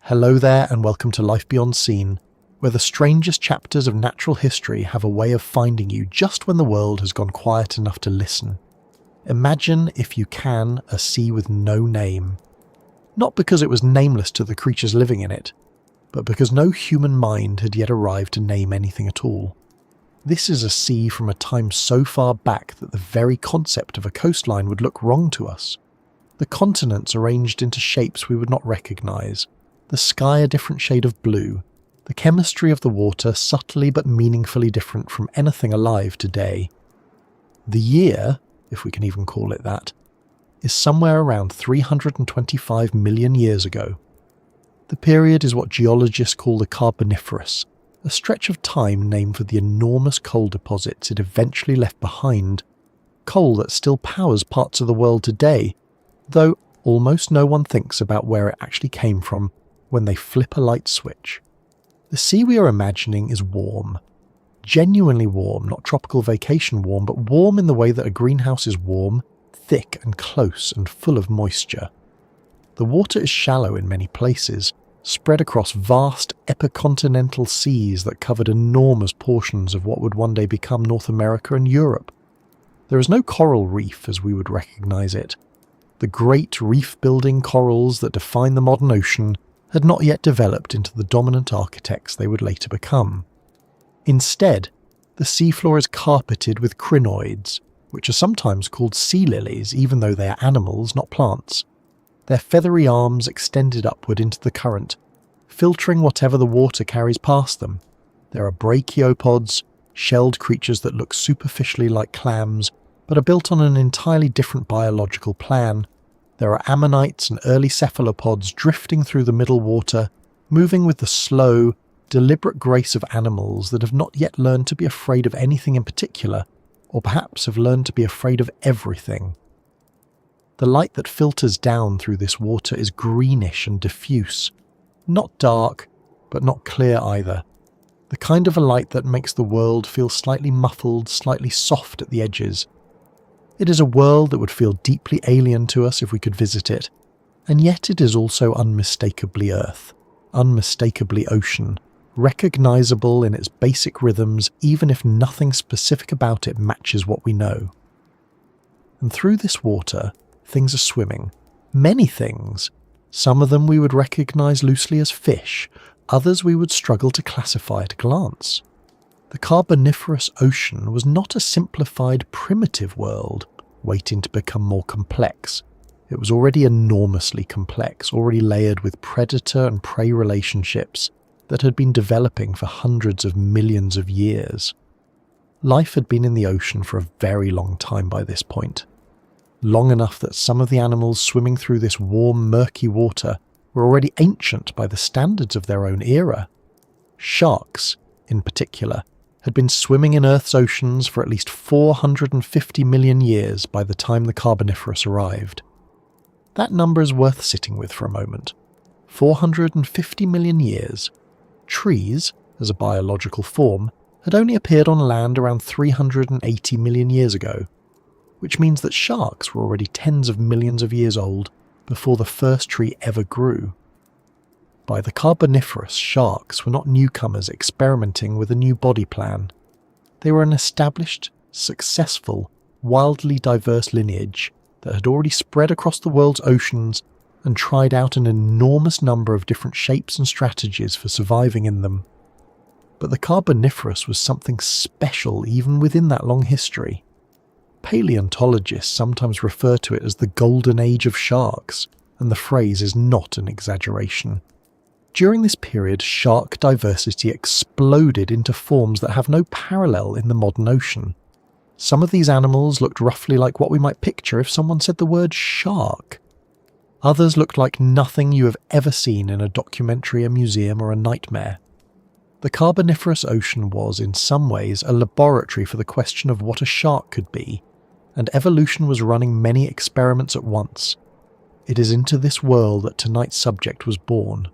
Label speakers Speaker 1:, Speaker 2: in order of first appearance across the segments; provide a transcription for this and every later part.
Speaker 1: Hello there and welcome to Life Beyond Seen, where the strangest chapters of natural history have a way of finding you just when the world has gone quiet enough to listen. Imagine, if you can, a sea with no name. Not because it was nameless to the creatures living in it, but because no human mind had yet arrived to name anything at all. This is a sea from a time so far back that the very concept of a coastline would look wrong to us. The continents arranged into shapes we would not recognise, the sky a different shade of blue, the chemistry of the water subtly but meaningfully different from anything alive today. The year, if we can even call it that, is somewhere around 325 million years ago. The period is what geologists call the Carboniferous, a stretch of time named for the enormous coal deposits it eventually left behind, coal that still powers parts of the world today, though almost no one thinks about where it actually came from when they flip a light switch. The sea we are imagining is warm. Genuinely warm, not tropical vacation warm, but warm in the way that a greenhouse is warm, thick and close and full of moisture. The water is shallow in many places, spread across vast epicontinental seas that covered enormous portions of what would one day become North America and Europe. There is no coral reef as we would recognise it. The great reef-building corals that define the modern ocean had not yet developed into the dominant architects they would later become. Instead, the seafloor is carpeted with crinoids, which are sometimes called sea lilies even though they are animals, not plants. Their feathery arms extended upward into the current, filtering whatever the water carries past them. There are brachiopods, shelled creatures that look superficially like clams, but are built on an entirely different biological plan. There are ammonites and early cephalopods drifting through the middle water, moving with the slow, deliberate grace of animals that have not yet learned to be afraid of anything in particular, or perhaps have learned to be afraid of everything. The light that filters down through this water is greenish and diffuse, not dark, but not clear either. The kind of a light that makes the world feel slightly muffled, slightly soft at the edges. It is a world that would feel deeply alien to us if we could visit it, and yet it is also unmistakably Earth, unmistakably ocean, recognisable in its basic rhythms even if nothing specific about it matches what we know. And through this water, things are swimming. Many things. Some of them we would recognise loosely as fish, others we would struggle to classify at a glance. The Carboniferous Ocean was not a simplified, primitive world, waiting to become more complex. It was already enormously complex, already layered with predator and prey relationships that had been developing for hundreds of millions of years. Life had been in the ocean for a very long time by this point. Long enough that some of the animals swimming through this warm, murky water were already ancient by the standards of their own era. Sharks, in particular, had been swimming in Earth's oceans for at least 450 million years by the time the Carboniferous arrived. That number is worth sitting with for a moment. 450 million years. Trees, as a biological form, had only appeared on land around 380 million years ago, which means that sharks were already tens of millions of years old before the first tree ever grew. By the Carboniferous, sharks were not newcomers experimenting with a new body plan. They were an established, successful, wildly diverse lineage that had already spread across the world's oceans and tried out an enormous number of different shapes and strategies for surviving in them. But the Carboniferous was something special even within that long history. Paleontologists sometimes refer to it as the golden age of sharks, and the phrase is not an exaggeration. During this period, shark diversity exploded into forms that have no parallel in the modern ocean. Some of these animals looked roughly like what we might picture if someone said the word shark. Others looked like nothing you have ever seen in a documentary, a museum, or a nightmare. The Carboniferous Ocean was, in some ways, a laboratory for the question of what a shark could be, and evolution was running many experiments at once. It is into this world that tonight's subject was born.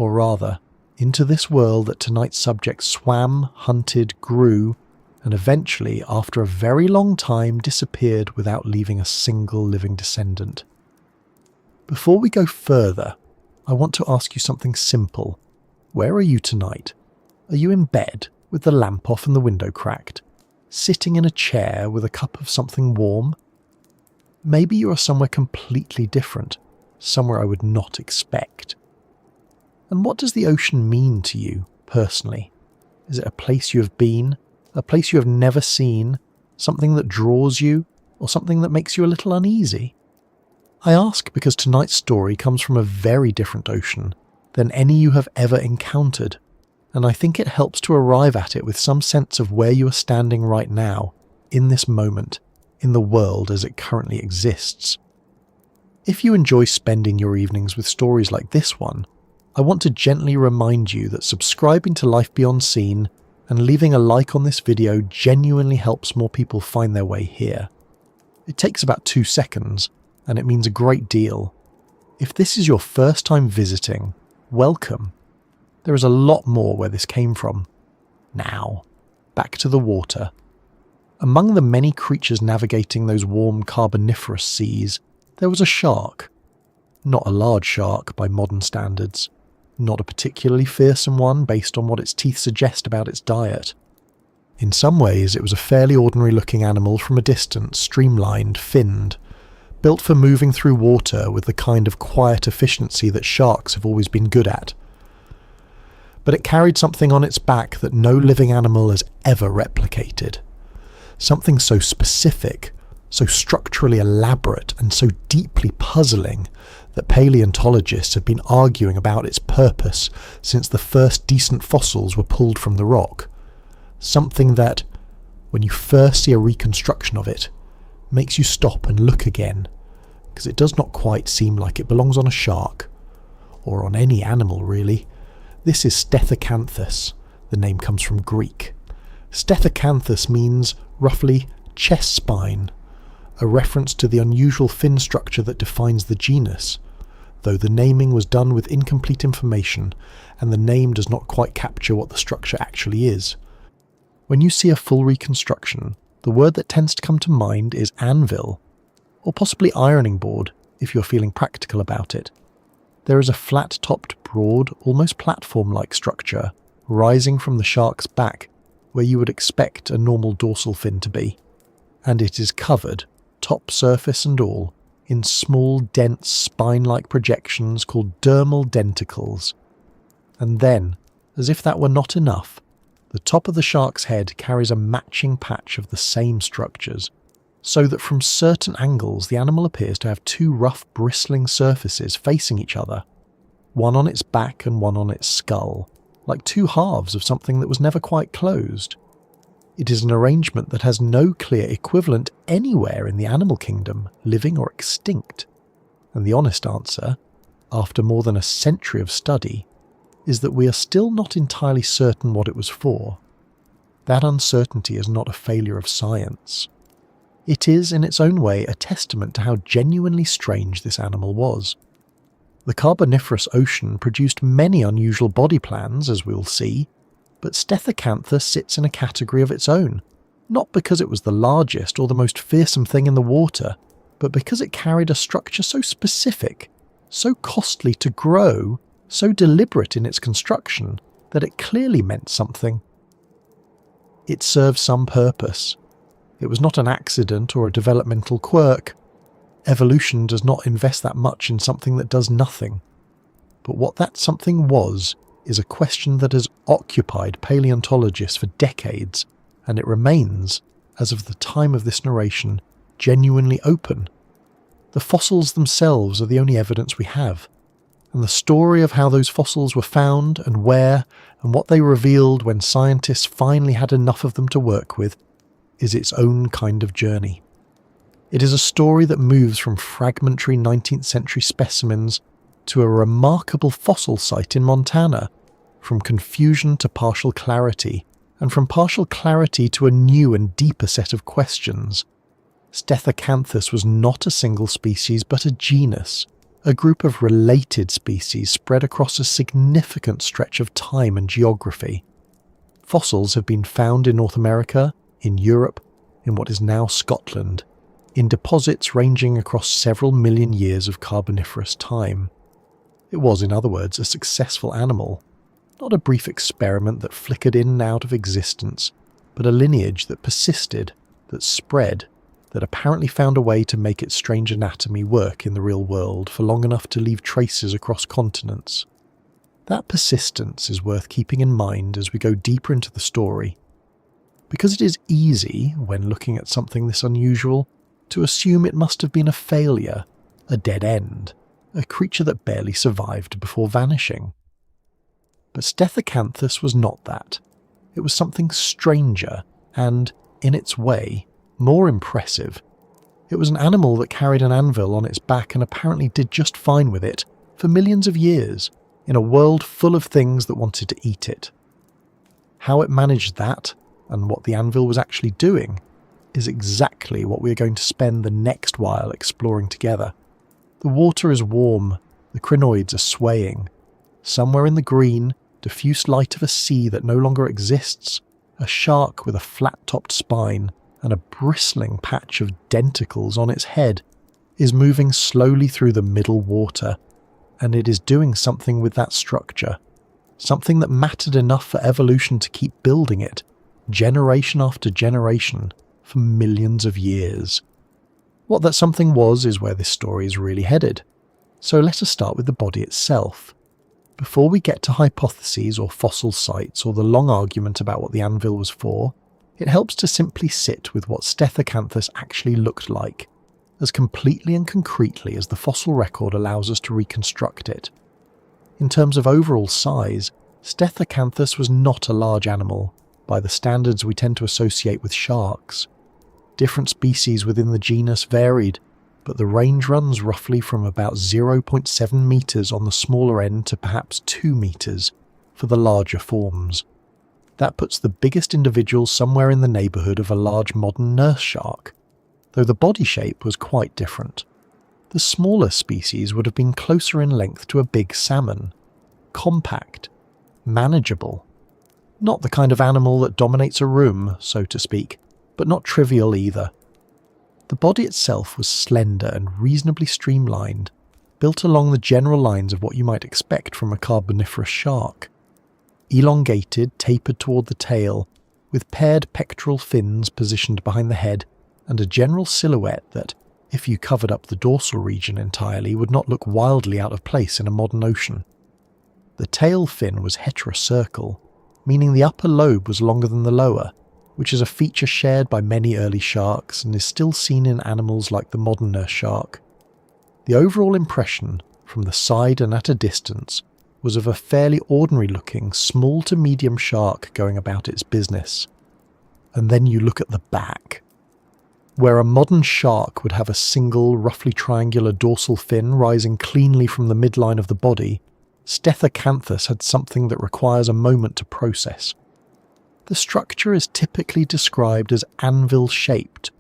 Speaker 1: Or rather, into this world that tonight's subject swam, hunted, grew, and eventually, after a very long time, disappeared without leaving a single living descendant. Before we go further, I want to ask you something simple. Where are you tonight? Are you in bed, with the lamp off and the window cracked, sitting in a chair with a cup of something warm? Maybe you are somewhere completely different, somewhere I would not expect. And what does the ocean mean to you, personally? Is it a place you have been, a place you have never seen, something that draws you, or something that makes you a little uneasy? I ask because tonight's story comes from a very different ocean than any you have ever encountered, and I think it helps to arrive at it with some sense of where you are standing right now, in this moment, in the world as it currently exists. If you enjoy spending your evenings with stories like this one, I want to gently remind you that subscribing to Life Beyond Seen and leaving a like on this video genuinely helps more people find their way here. It takes about 2 seconds, and it means a great deal. If this is your first time visiting, welcome. There is a lot more where this came from. Now, back to the water. Among the many creatures navigating those warm carboniferous seas, there was a shark. Not a large shark by modern standards. Not a particularly fearsome one based on what its teeth suggest about its diet. In some ways it was a fairly ordinary looking animal from a distance, streamlined, finned, built for moving through water with the kind of quiet efficiency that sharks have always been good at. But it carried something on its back that no living animal has ever replicated. Something so specific, so structurally elaborate and so deeply puzzling that paleontologists have been arguing about its purpose since the first decent fossils were pulled from the rock. Something that, when you first see a reconstruction of it, makes you stop and look again, because it does not quite seem like it belongs on a shark, or on any animal really. This is Stethacanthus. The name comes from Greek. Stethacanthus means, roughly, chest spine, a reference to the unusual fin structure that defines the genus, though the naming was done with incomplete information and the name does not quite capture what the structure actually is. When you see a full reconstruction, the word that tends to come to mind is anvil, or possibly ironing board if you're feeling practical about it. There is a flat-topped, broad, almost platform-like structure rising from the shark's back where you would expect a normal dorsal fin to be, and it is covered, top surface and all, in small, dense, spine-like projections called dermal denticles. And then, as if that were not enough, the top of the shark's head carries a matching patch of the same structures, so that from certain angles the animal appears to have 2 rough, bristling surfaces facing each other, one on its back and one on its skull, like 2 halves of something that was never quite closed. It is an arrangement that has no clear equivalent anywhere in the animal kingdom, living or extinct. And the honest answer, after more than a century of study, is that we are still not entirely certain what it was for. That uncertainty is not a failure of science. It is, in its own way, a testament to how genuinely strange this animal was. The Carboniferous Ocean produced many unusual body plans, as we'll see, but Stethacanthus sits in a category of its own, not because it was the largest or the most fearsome thing in the water, but because it carried a structure so specific, so costly to grow, so deliberate in its construction, that it clearly meant something. It served some purpose. It was not an accident or a developmental quirk. Evolution does not invest that much in something that does nothing. But what that something was is a question that has occupied paleontologists for decades, and it remains, as of the time of this narration, genuinely open. The fossils themselves are the only evidence we have, and the story of how those fossils were found and where and what they revealed when scientists finally had enough of them to work with is its own kind of journey. It is a story that moves from fragmentary 19th century specimens to a remarkable fossil site in Montana, from confusion to partial clarity, and from partial clarity to a new and deeper set of questions. Stethacanthus was not a single species but a genus, a group of related species spread across a significant stretch of time and geography. Fossils have been found in North America, in Europe, in what is now Scotland, in deposits ranging across several million years of Carboniferous time. It was, in other words, a successful animal, not a brief experiment that flickered in and out of existence, but a lineage that persisted, that spread, that apparently found a way to make its strange anatomy work in the real world for long enough to leave traces across continents. That persistence is worth keeping in mind as we go deeper into the story, because it is easy, when looking at something this unusual, to assume it must have been a failure, a dead end, a creature that barely survived before vanishing. But Stethacanthus was not that. It was something stranger and, in its way, more impressive. It was an animal that carried an anvil on its back and apparently did just fine with it for millions of years, in a world full of things that wanted to eat it. How it managed that, and what the anvil was actually doing, is exactly what we are going to spend the next while exploring together. The water is warm, the crinoids are swaying. Somewhere in the green, diffuse light of a sea that no longer exists, a shark with a flat-topped spine and a bristling patch of denticles on its head is moving slowly through the middle water, and it is doing something with that structure, something that mattered enough for evolution to keep building it, generation after generation, for millions of years. What that something was is where this story is really headed. So let us start with the body itself. Before we get to hypotheses or fossil sites or the long argument about what the anvil was for, it helps to simply sit with what Stethacanthus actually looked like, as completely and concretely as the fossil record allows us to reconstruct it. In terms of overall size, Stethacanthus was not a large animal, by the standards we tend to associate with sharks. Different species within the genus varied, but the range runs roughly from about 0.7 meters on the smaller end to perhaps 2 meters for the larger forms. That puts the biggest individual somewhere in the neighborhood of a large modern nurse shark, though the body shape was quite different. The smaller species would have been closer in length to a big salmon, compact, manageable. Not the kind of animal that dominates a room, so to speak, but not trivial either. The body itself was slender and reasonably streamlined, built along the general lines of what you might expect from a carboniferous shark. Elongated, tapered toward the tail, with paired pectoral fins positioned behind the head, and a general silhouette that, if you covered up the dorsal region entirely, would not look wildly out of place in a modern ocean. The tail fin was heterocercal, meaning the upper lobe was longer than the lower, which is a feature shared by many early sharks and is still seen in animals like the modern nurse shark. The overall impression, from the side and at a distance, was of a fairly ordinary-looking small to medium shark going about its business. And then you look at the back. Where a modern shark would have a single, roughly triangular dorsal fin rising cleanly from the midline of the body, Stethacanthus had something that requires a moment to process. The structure is typically described as anvil-shaped,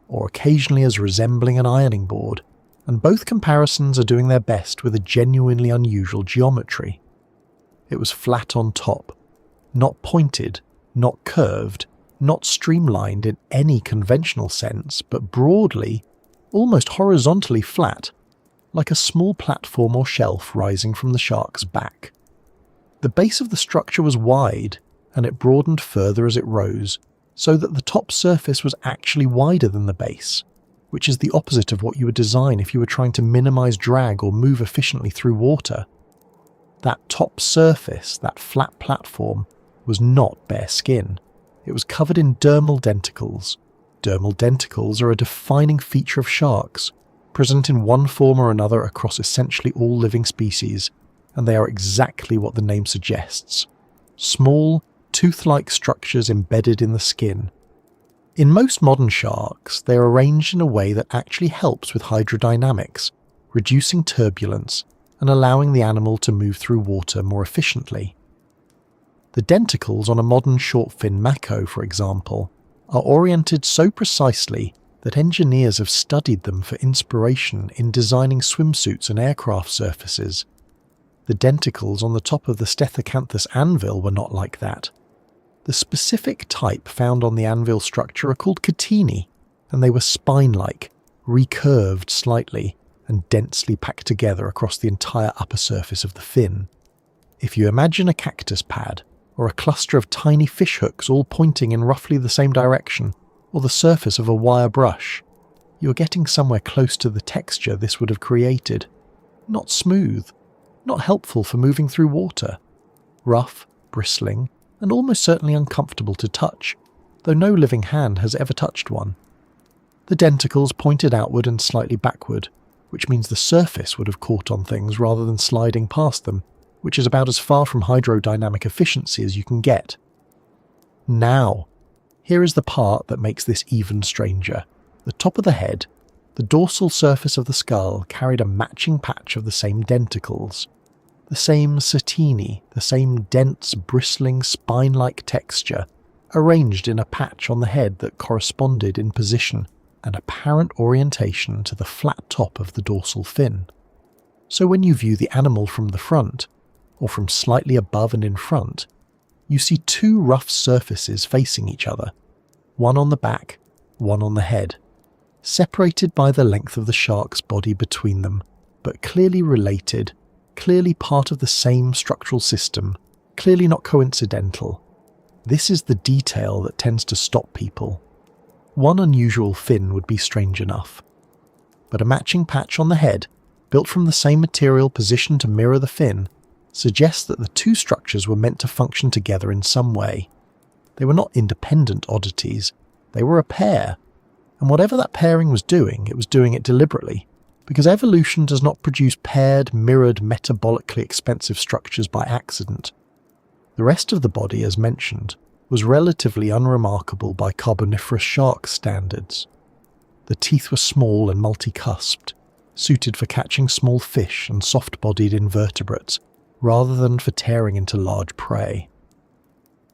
Speaker 1: or occasionally as resembling an ironing board, and both comparisons are doing their best with a genuinely unusual geometry. It was flat on top, not pointed, not curved, not streamlined in any conventional sense, but broadly, almost horizontally flat, like a small platform or shelf rising from the shark's back. The base of the structure was wide, and it broadened further as it rose, so that the top surface was actually wider than the base, which is the opposite of what you would design if you were trying to minimize drag or move efficiently through water. That top surface, that flat platform, was not bare skin. It was covered in dermal denticles. Dermal denticles are a defining feature of sharks, present in one form or another across essentially all living species, and they are exactly what the name suggests. Small, tooth-like structures embedded in the skin. In most modern sharks, they are arranged in a way that actually helps with hydrodynamics, reducing turbulence and allowing the animal to move through water more efficiently. The denticles on a modern short-fin mako, for example, are oriented so precisely that engineers have studied them for inspiration in designing swimsuits and aircraft surfaces. The denticles on the top of the Stethacanthus anvil were not like that. The specific type found on the anvil structure are called catini, and they were spine-like, recurved slightly, and densely packed together across the entire upper surface of the fin. If you imagine a cactus pad, or a cluster of tiny fish hooks all pointing in roughly the same direction, or the surface of a wire brush, you are getting somewhere close to the texture this would have created. Not smooth, not helpful for moving through water. Rough, bristling, and almost certainly uncomfortable to touch, though no living hand has ever touched one. The denticles pointed outward and slightly backward, which means the surface would have caught on things rather than sliding past them, which is about as far from hydrodynamic efficiency as you can get. Now, here is the part that makes this even stranger. The top of the head, the dorsal surface of the skull carried a matching patch of the same denticles. The same satiny, the same dense, bristling, spine-like texture, arranged in a patch on the head that corresponded in position and apparent orientation to the flat top of the dorsal fin. So when you view the animal from the front, or from slightly above and in front, you see two rough surfaces facing each other, one on the back, one on the head, separated by the length of the shark's body between them, but clearly related, clearly part of the same structural system, clearly not coincidental. This is the detail that tends to stop people. One unusual fin would be strange enough, but a matching patch on the head, built from the same material positioned to mirror the fin, suggests that the two structures were meant to function together in some way. They were not independent oddities, they were a pair, and whatever that pairing was doing, it was doing it deliberately, because evolution does not produce paired, mirrored, metabolically expensive structures by accident. The rest of the body, as mentioned, was relatively unremarkable by Carboniferous shark standards. The teeth were small and multi-cusped, suited for catching small fish and soft-bodied invertebrates, rather than for tearing into large prey.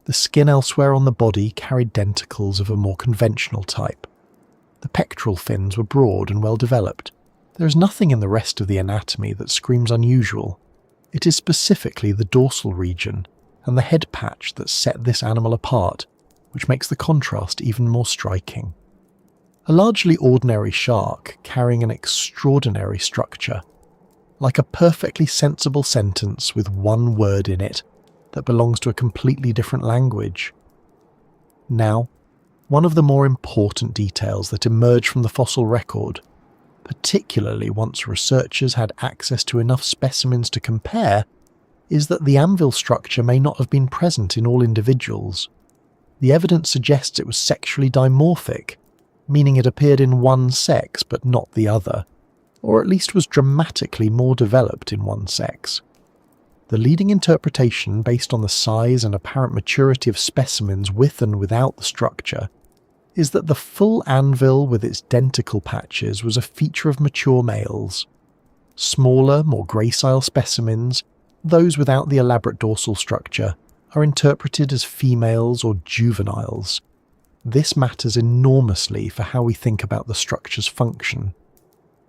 Speaker 1: The skin elsewhere on the body carried denticles of a more conventional type. The pectoral fins were broad and well developed. There is nothing in the rest of the anatomy that screams unusual. It is specifically the dorsal region and the head patch that set this animal apart, which makes the contrast even more striking. A largely ordinary shark carrying an extraordinary structure, like a perfectly sensible sentence with one word in it that belongs to a completely different language. Now, one of the more important details that emerge from the fossil record, particularly once researchers had access to enough specimens to compare, is that the Anvil structure may not have been present in all individuals. The evidence suggests it was sexually dimorphic, meaning it appeared in one sex but not the other, or at least was dramatically more developed in one sex. The leading interpretation, based on the size and apparent maturity of specimens with and without the structure, is that the full Anvil with its denticle patches was a feature of mature males. Smaller, more gracile specimens, those without the elaborate dorsal structure, are interpreted as females or juveniles. This matters enormously for how we think about the structure's function.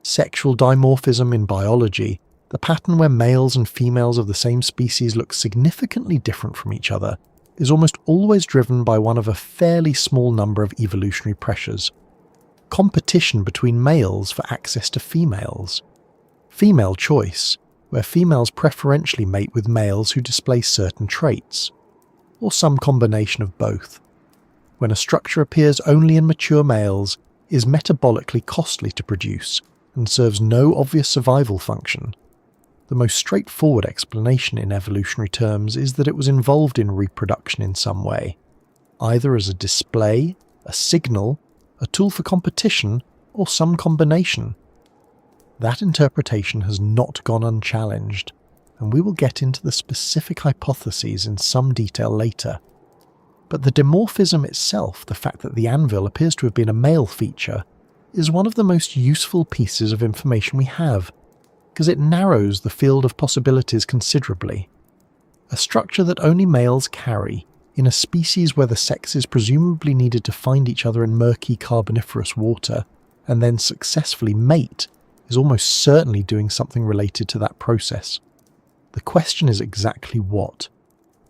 Speaker 1: Sexual dimorphism in biology, the pattern where males and females of the same species look significantly different from each other, is almost always driven by one of a fairly small number of evolutionary pressures. Competition between males for access to females. Female choice, where females preferentially mate with males who display certain traits, or some combination of both. When a structure appears only in mature males, is metabolically costly to produce, and serves no obvious survival function. The most straightforward explanation in evolutionary terms is that it was involved in reproduction in some way, either as a display, a signal, a tool for competition, or some combination. That interpretation has not gone unchallenged, and we will get into the specific hypotheses in some detail later. But the dimorphism itself, the fact that the Anvil appears to have been a male feature, is one of the most useful pieces of information we have, because it narrows the field of possibilities considerably. A structure that only males carry, in a species where the sexes presumably needed to find each other in murky carboniferous water, and then successfully mate, is almost certainly doing something related to that process. The question is exactly what.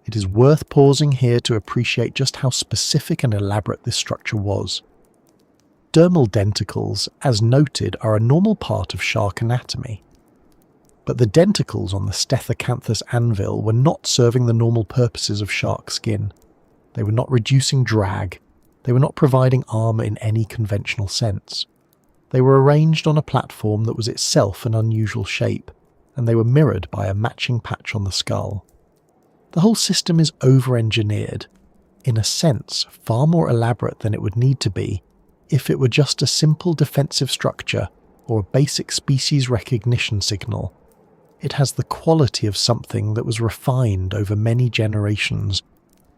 Speaker 1: It is worth pausing here to appreciate just how specific and elaborate this structure was. Dermal denticles, as noted, are a normal part of shark anatomy. But the denticles on the Stethacanthus anvil were not serving the normal purposes of shark skin. They were not reducing drag. They were not providing armour in any conventional sense. They were arranged on a platform that was itself an unusual shape, and they were mirrored by a matching patch on the skull. The whole system is over-engineered, in a sense far more elaborate than it would need to be if it were just a simple defensive structure or a basic species recognition signal. It has the quality of something that was refined over many generations,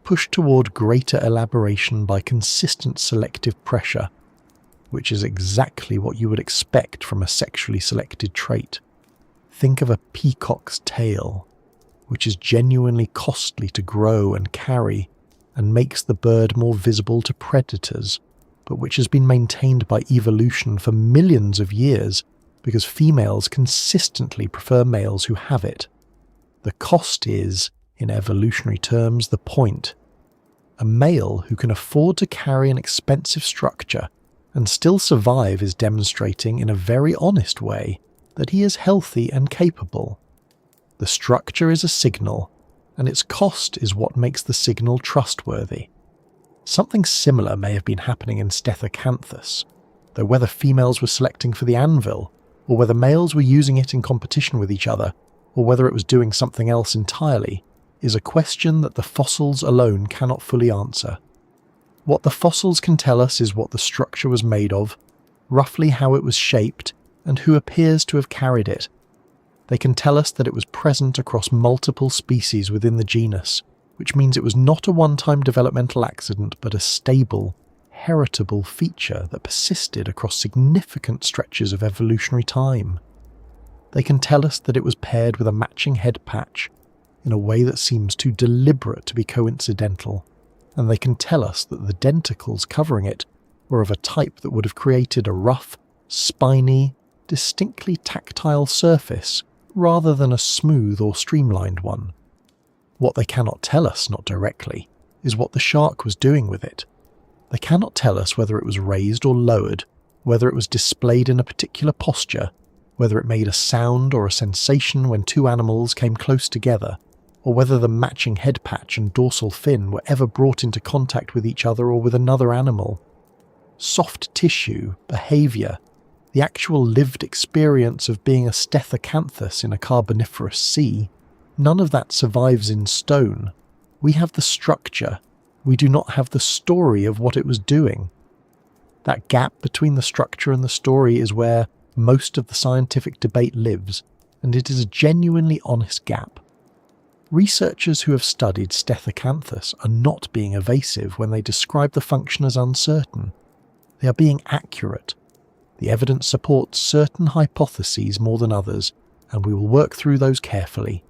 Speaker 1: pushed toward greater elaboration by consistent selective pressure, which is exactly what you would expect from a sexually selected trait. Think of a peacock's tail, which is genuinely costly to grow and carry and makes the bird more visible to predators, but which has been maintained by evolution for millions of years because females consistently prefer males who have it. The cost is, in evolutionary terms, the point. A male who can afford to carry an expensive structure and still survive is demonstrating in a very honest way that he is healthy and capable. The structure is a signal, and its cost is what makes the signal trustworthy. Something similar may have been happening in Stethacanthus, though whether females were selecting for the anvil, or whether males were using it in competition with each other, or whether it was doing something else entirely, is a question that the fossils alone cannot fully answer. What the fossils can tell us is what the structure was made of, roughly how it was shaped, and who appears to have carried it. They can tell us that it was present across multiple species within the genus, which means it was not a one-time developmental accident but a stable, heritable feature that persisted across significant stretches of evolutionary time. They can tell us that it was paired with a matching head patch in a way that seems too deliberate to be coincidental, and they can tell us that the denticles covering it were of a type that would have created a rough, spiny, distinctly tactile surface rather than a smooth or streamlined one. What they cannot tell us, not directly, is what the shark was doing with it. They cannot tell us whether it was raised or lowered, whether it was displayed in a particular posture, whether it made a sound or a sensation when two animals came close together, or whether the matching head patch and dorsal fin were ever brought into contact with each other or with another animal. Soft tissue, behaviour, the actual lived experience of being a Stethacanthus in a Carboniferous sea, none of that survives in stone. We have the structure. We do not have the story of what it was doing. That gap between the structure and the story is where most of the scientific debate lives, and it is a genuinely honest gap. Researchers who have studied Stethacanthus are not being evasive when they describe the function as uncertain. They are being accurate. The evidence supports certain hypotheses more than others, and we will work through those carefully.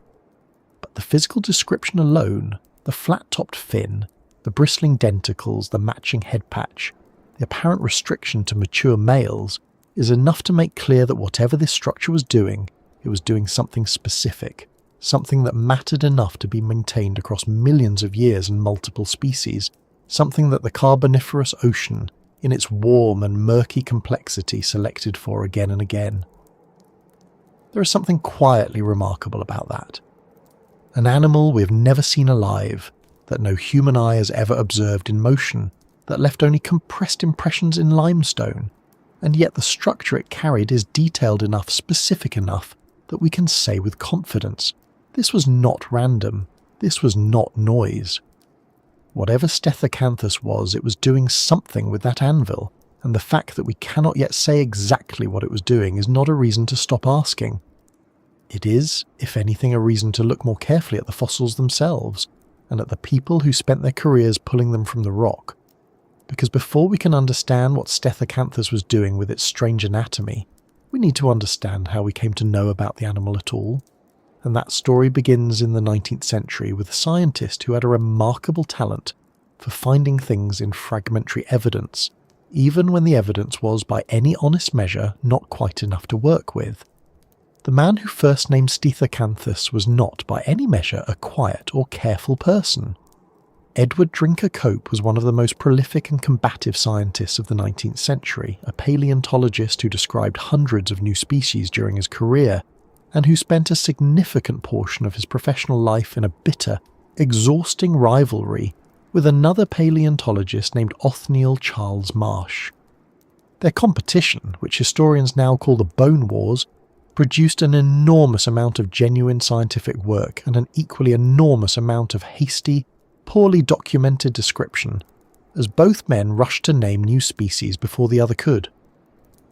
Speaker 1: But the physical description alone, the flat-topped fin, the bristling denticles, the matching head patch, the apparent restriction to mature males, is enough to make clear that whatever this structure was doing, it was doing something specific, something that mattered enough to be maintained across millions of years and multiple species, something that the Carboniferous ocean, in its warm and murky complexity, selected for again and again. There is something quietly remarkable about that. An animal we have never seen alive, that no human eye has ever observed in motion, that left only compressed impressions in limestone, and yet the structure it carried is detailed enough, specific enough, that we can say with confidence, this was not random, this was not noise. Whatever Stethacanthus was, it was doing something with that anvil, and the fact that we cannot yet say exactly what it was doing is not a reason to stop asking. It is, if anything, a reason to look more carefully at the fossils themselves, and at the people who spent their careers pulling them from the rock. Because before we can understand what Stethacanthus was doing with its strange anatomy, we need to understand how we came to know about the animal at all. And that story begins in the 19th century with a scientist who had a remarkable talent for finding things in fragmentary evidence, even when the evidence was, by any honest measure, not quite enough to work with. The man who first named Stethacanthus was not, by any measure, a quiet or careful person. Edward Drinker Cope was one of the most prolific and combative scientists of the 19th century, a paleontologist who described hundreds of new species during his career, and who spent a significant portion of his professional life in a bitter, exhausting rivalry with another paleontologist named Othniel Charles Marsh. Their competition, which historians now call the Bone Wars, produced an enormous amount of genuine scientific work and an equally enormous amount of hasty, poorly documented description, as both men rushed to name new species before the other could.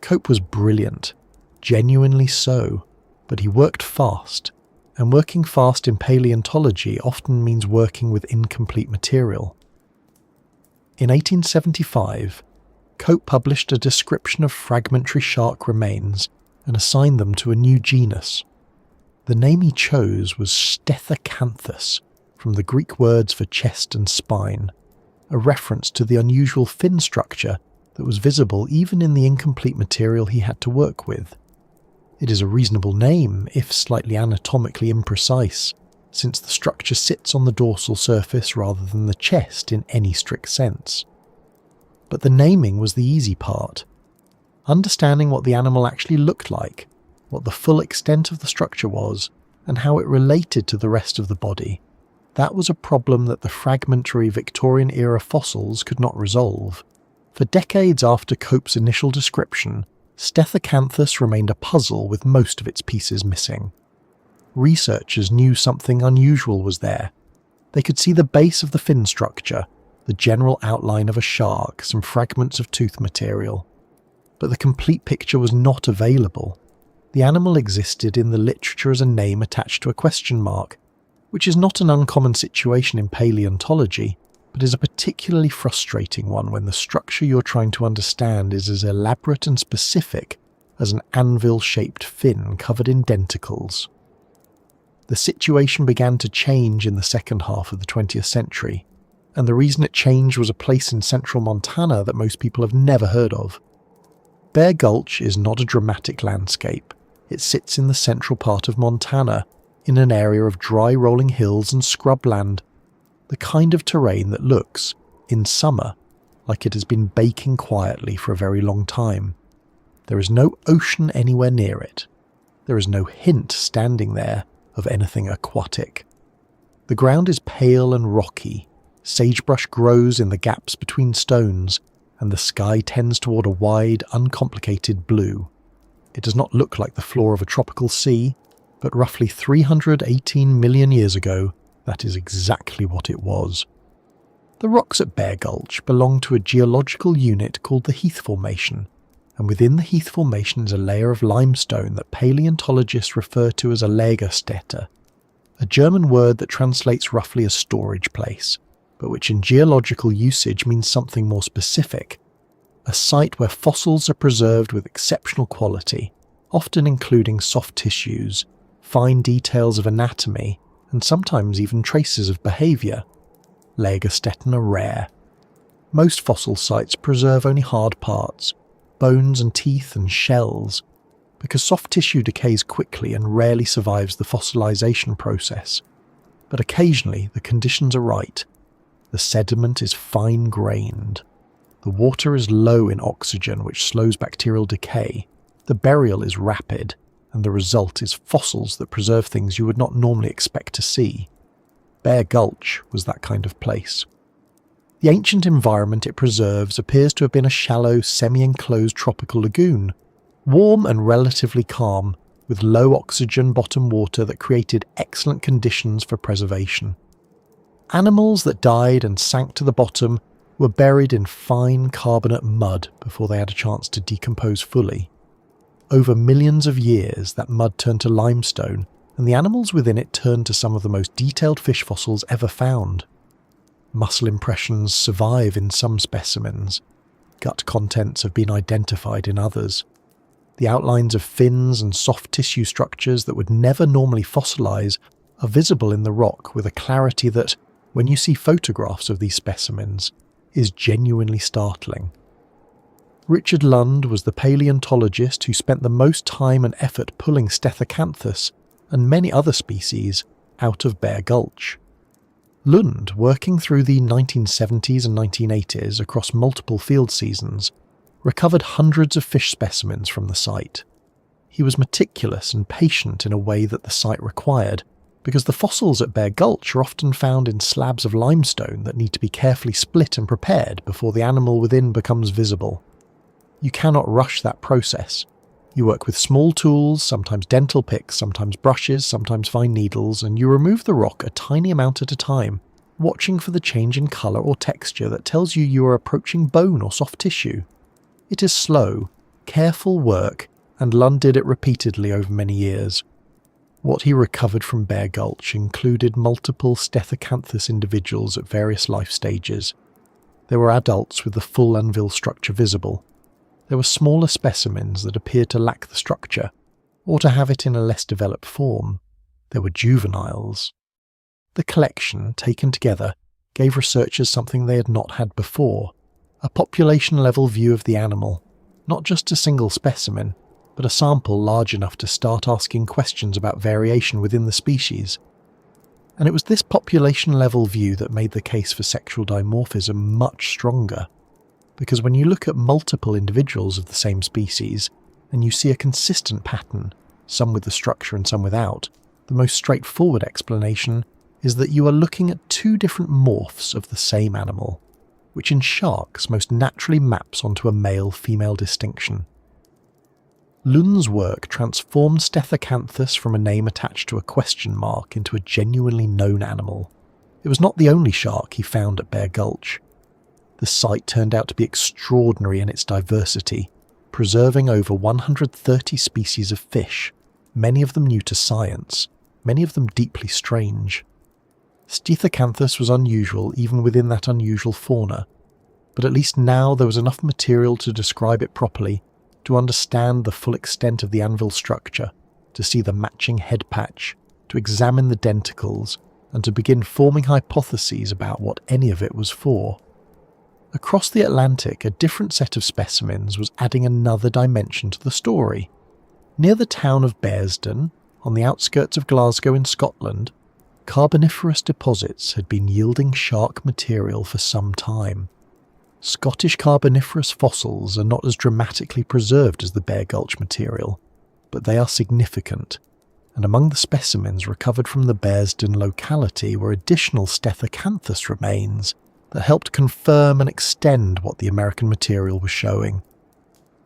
Speaker 1: Cope was brilliant, genuinely so, but he worked fast, and working fast in paleontology often means working with incomplete material. In 1875, Cope published a description of fragmentary shark remains and assigned them to a new genus. The name he chose was Stethacanthus, from the Greek words for chest and spine, a reference to the unusual fin structure that was visible even in the incomplete material he had to work with. It is a reasonable name, if slightly anatomically imprecise, since the structure sits on the dorsal surface rather than the chest in any strict sense. But the naming was the easy part. Understanding what the animal actually looked like, what the full extent of the structure was, and how it related to the rest of the body, that was a problem that the fragmentary Victorian-era fossils could not resolve. For decades after Cope's initial description, Stethacanthus remained a puzzle with most of its pieces missing. Researchers knew something unusual was there. They could see the base of the fin structure, the general outline of a shark, some fragments of tooth material. But the complete picture was not available. The animal existed in the literature as a name attached to a question mark, which is not an uncommon situation in paleontology, but is a particularly frustrating one when the structure you're trying to understand is as elaborate and specific as an anvil-shaped fin covered in denticles. The situation began to change in the second half of the 20th century, and the reason it changed was a place in central Montana that most people have never heard of. Bear Gulch is not a dramatic landscape. It sits in the central part of Montana, in an area of dry rolling hills and scrubland, the kind of terrain that looks, in summer, like it has been baking quietly for a very long time. There is no ocean anywhere near it. There is no hint standing there of anything aquatic. The ground is pale and rocky, sagebrush grows in the gaps between stones, and the sky tends toward a wide, uncomplicated blue. It does not look like the floor of a tropical sea, but roughly 318 million years ago, that is exactly what it was. The rocks at Bear Gulch belong to a geological unit called the Heath Formation, and within the Heath Formation is a layer of limestone that paleontologists refer to as a Lagerstätte, a German word that translates roughly as storage place, but which in geological usage means something more specific, a site where fossils are preserved with exceptional quality, often including soft tissues, fine details of anatomy, and sometimes even traces of behaviour. Lagerstätten are rare. Most fossil sites preserve only hard parts, bones and teeth and shells, because soft tissue decays quickly and rarely survives the fossilization process. But occasionally the conditions are right. The sediment is fine-grained. The water is low in oxygen, which slows bacterial decay. The burial is rapid, and the result is fossils that preserve things you would not normally expect to see. Bear Gulch was that kind of place. The ancient environment it preserves appears to have been a shallow, semi-enclosed tropical lagoon, warm and relatively calm, with low oxygen bottom water that created excellent conditions for preservation. Animals that died and sank to the bottom were buried in fine carbonate mud before they had a chance to decompose fully. Over millions of years, that mud turned to limestone, and the animals within it turned to some of the most detailed fish fossils ever found. Muscle impressions survive in some specimens. Gut contents have been identified in others. The outlines of fins and soft tissue structures that would never normally fossilize are visible in the rock with a clarity that, when you see photographs of these specimens, is genuinely startling. Richard Lund was the paleontologist who spent the most time and effort pulling Stethacanthus and many other species out of Bear Gulch. Lund, working through the 1970s and 1980s across multiple field seasons, recovered hundreds of fish specimens from the site. He was meticulous and patient in a way that the site required, because the fossils at Bear Gulch are often found in slabs of limestone that need to be carefully split and prepared before the animal within becomes visible. You cannot rush that process. You work with small tools, sometimes dental picks, sometimes brushes, sometimes fine needles, and you remove the rock a tiny amount at a time, watching for the change in colour or texture that tells you are approaching bone or soft tissue. It is slow, careful work, and Lund did it repeatedly over many years. What he recovered from Bear Gulch included multiple Stethacanthus individuals at various life stages. There were adults with the full Anvil structure visible. There were smaller specimens that appeared to lack the structure, or to have it in a less developed form. There were juveniles. The collection, taken together, gave researchers something they had not had before, a population-level view of the animal, not just a single specimen, but a sample large enough to start asking questions about variation within the species. And it was this population-level view that made the case for sexual dimorphism much stronger. Because when you look at multiple individuals of the same species, and you see a consistent pattern, some with the structure and some without, the most straightforward explanation is that you are looking at two different morphs of the same animal, which in sharks most naturally maps onto a male-female distinction. Lund's work transformed Stethacanthus from a name attached to a question mark into a genuinely known animal. It was not the only shark he found at Bear Gulch. The site turned out to be extraordinary in its diversity, preserving over 130 species of fish, many of them new to science, many of them deeply strange. Stethacanthus was unusual even within that unusual fauna, but at least now there was enough material to describe it properly, to understand the full extent of the Anvil structure, to see the matching head patch, to examine the denticles, and to begin forming hypotheses about what any of it was for. Across the Atlantic, a different set of specimens was adding another dimension to the story. Near the town of Bearsden, on the outskirts of Glasgow in Scotland, Carboniferous deposits had been yielding shark material for some time. Scottish Carboniferous fossils are not as dramatically preserved as the Bear Gulch material, but they are significant, and among the specimens recovered from the Bearsden locality were additional Stethacanthus remains that helped confirm and extend what the American material was showing.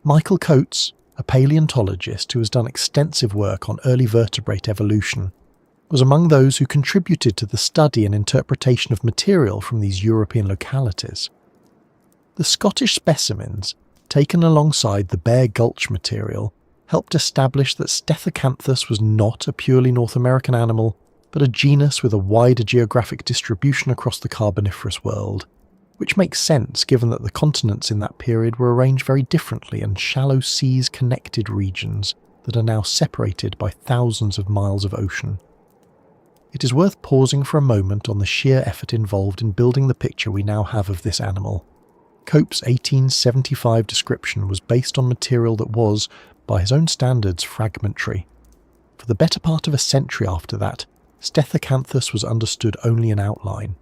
Speaker 1: Michael Coates, a paleontologist who has done extensive work on early vertebrate evolution, was among those who contributed to the study and interpretation of material from these European localities. The Scottish specimens, taken alongside the Bear Gulch material, helped establish that Stethacanthus was not a purely North American animal, but a genus with a wider geographic distribution across the Carboniferous world, which makes sense given that the continents in that period were arranged very differently and shallow seas connected regions that are now separated by thousands of miles of ocean. It is worth pausing for a moment on the sheer effort involved in building the picture we now have of this animal. Cope's 1875 description was based on material that was, by his own standards, fragmentary. For the better part of a century after that, Stethacanthus was understood only in outline.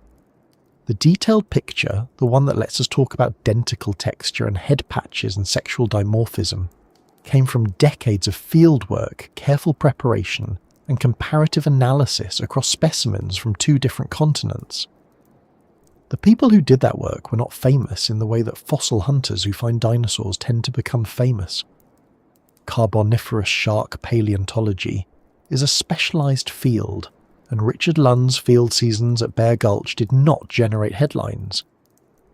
Speaker 1: The detailed picture, the one that lets us talk about denticle texture and head patches and sexual dimorphism, came from decades of field work, careful preparation, and comparative analysis across specimens from two different continents. The people who did that work were not famous in the way that fossil hunters who find dinosaurs tend to become famous. Carboniferous shark paleontology is a specialised field, and Richard Lund's field seasons at Bear Gulch did not generate headlines.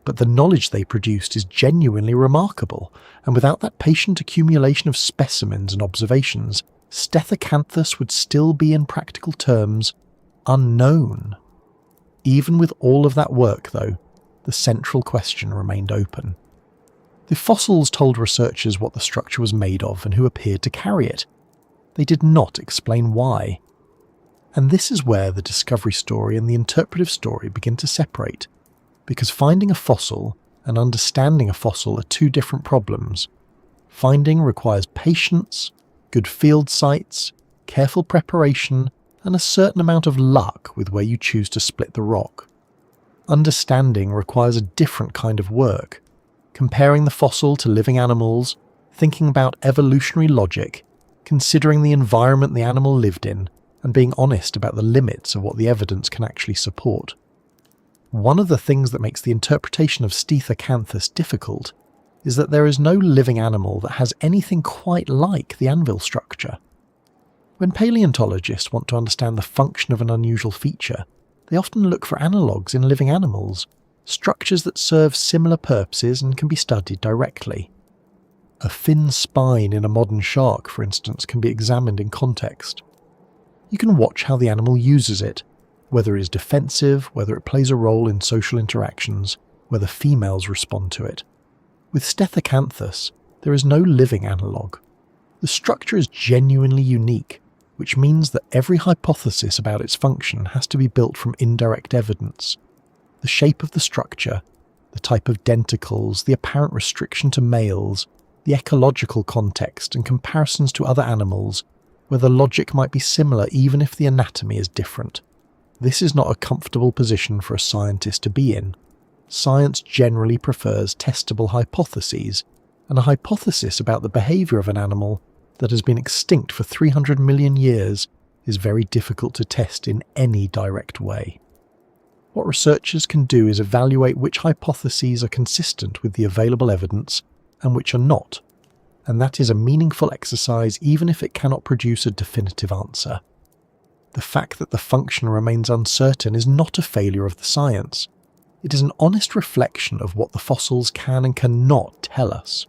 Speaker 1: But the knowledge they produced is genuinely remarkable, and without that patient accumulation of specimens and observations, Stethacanthus would still be, in practical terms, unknown. Even with all of that work, though, the central question remained open. The fossils told researchers what the structure was made of and who appeared to carry it. They did not explain why. And this is where the discovery story and the interpretive story begin to separate, because finding a fossil and understanding a fossil are two different problems. Finding requires patience, good field sites, careful preparation, and a certain amount of luck with where you choose to split the rock. Understanding requires a different kind of work, comparing the fossil to living animals, thinking about evolutionary logic, considering the environment the animal lived in, and being honest about the limits of what the evidence can actually support. One of the things that makes the interpretation of Stethacanthus difficult is that there is no living animal that has anything quite like the Anvil structure. When paleontologists want to understand the function of an unusual feature, they often look for analogues in living animals, structures that serve similar purposes and can be studied directly. A fin spine in a modern shark, for instance, can be examined in context. You can watch how the animal uses it, whether it is defensive, whether it plays a role in social interactions, whether females respond to it. With Stethacanthus, there is no living analogue. The structure is genuinely unique, which means that every hypothesis about its function has to be built from indirect evidence. The shape of the structure, the type of denticles, the apparent restriction to males, the ecological context and comparisons to other animals, where the logic might be similar even if the anatomy is different. This is not a comfortable position for a scientist to be in. Science generally prefers testable hypotheses, and a hypothesis about the behaviour of an animal that has been extinct for 300 million years is very difficult to test in any direct way. What researchers can do is evaluate which hypotheses are consistent with the available evidence and which are not, and that is a meaningful exercise even if it cannot produce a definitive answer. The fact that the function remains uncertain is not a failure of the science. It is an honest reflection of what the fossils can and cannot tell us.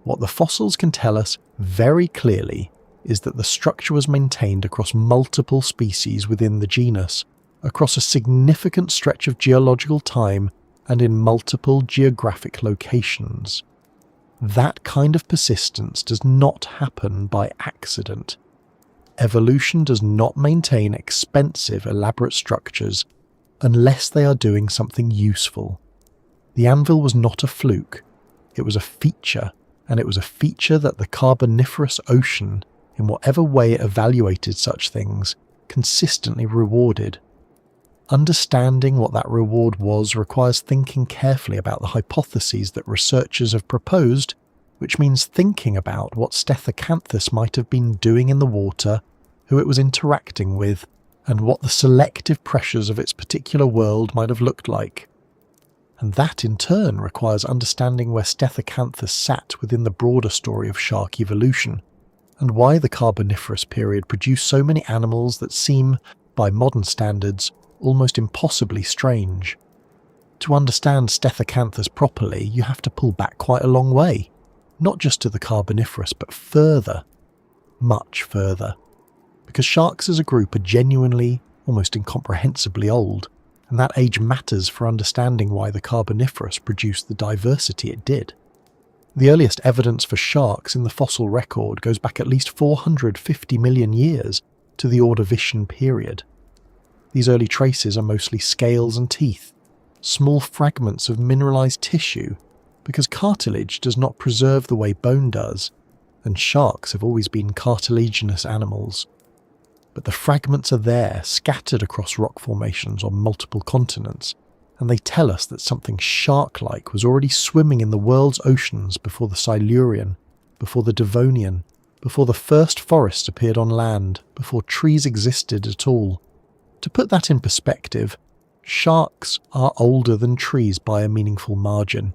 Speaker 1: What the fossils can tell us very clearly is that the structure was maintained across multiple species within the genus, across a significant stretch of geological time and in multiple geographic locations. That kind of persistence does not happen by accident. Evolution does not maintain expensive, elaborate structures unless they are doing something useful. The Anvil was not a fluke. It was a feature, and it was a feature that the Carboniferous Ocean, in whatever way it evaluated such things, consistently rewarded. Understanding what that reward was requires thinking carefully about the hypotheses that researchers have proposed, which means thinking about what Stethacanthus might have been doing in the water, who it was interacting with, and what the selective pressures of its particular world might have looked like. And that in turn requires understanding where Stethacanthus sat within the broader story of shark evolution, and why the Carboniferous period produced so many animals that seem, by modern standards, almost impossibly strange. To understand Stethacanthus properly, you have to pull back quite a long way, not just to the Carboniferous, but further, much further. Because sharks as a group are genuinely, almost incomprehensibly old, and that age matters for understanding why the Carboniferous produced the diversity it did. The earliest evidence for sharks in the fossil record goes back at least 450 million years to the Ordovician period. These early traces are mostly scales and teeth, small fragments of mineralized tissue, because cartilage does not preserve the way bone does, and sharks have always been cartilaginous animals. But the fragments are there, scattered across rock formations on multiple continents, and they tell us that something shark-like was already swimming in the world's oceans before the Silurian, before the Devonian, before the first forests appeared on land, before trees existed at all. To put that in perspective, sharks are older than trees by a meaningful margin.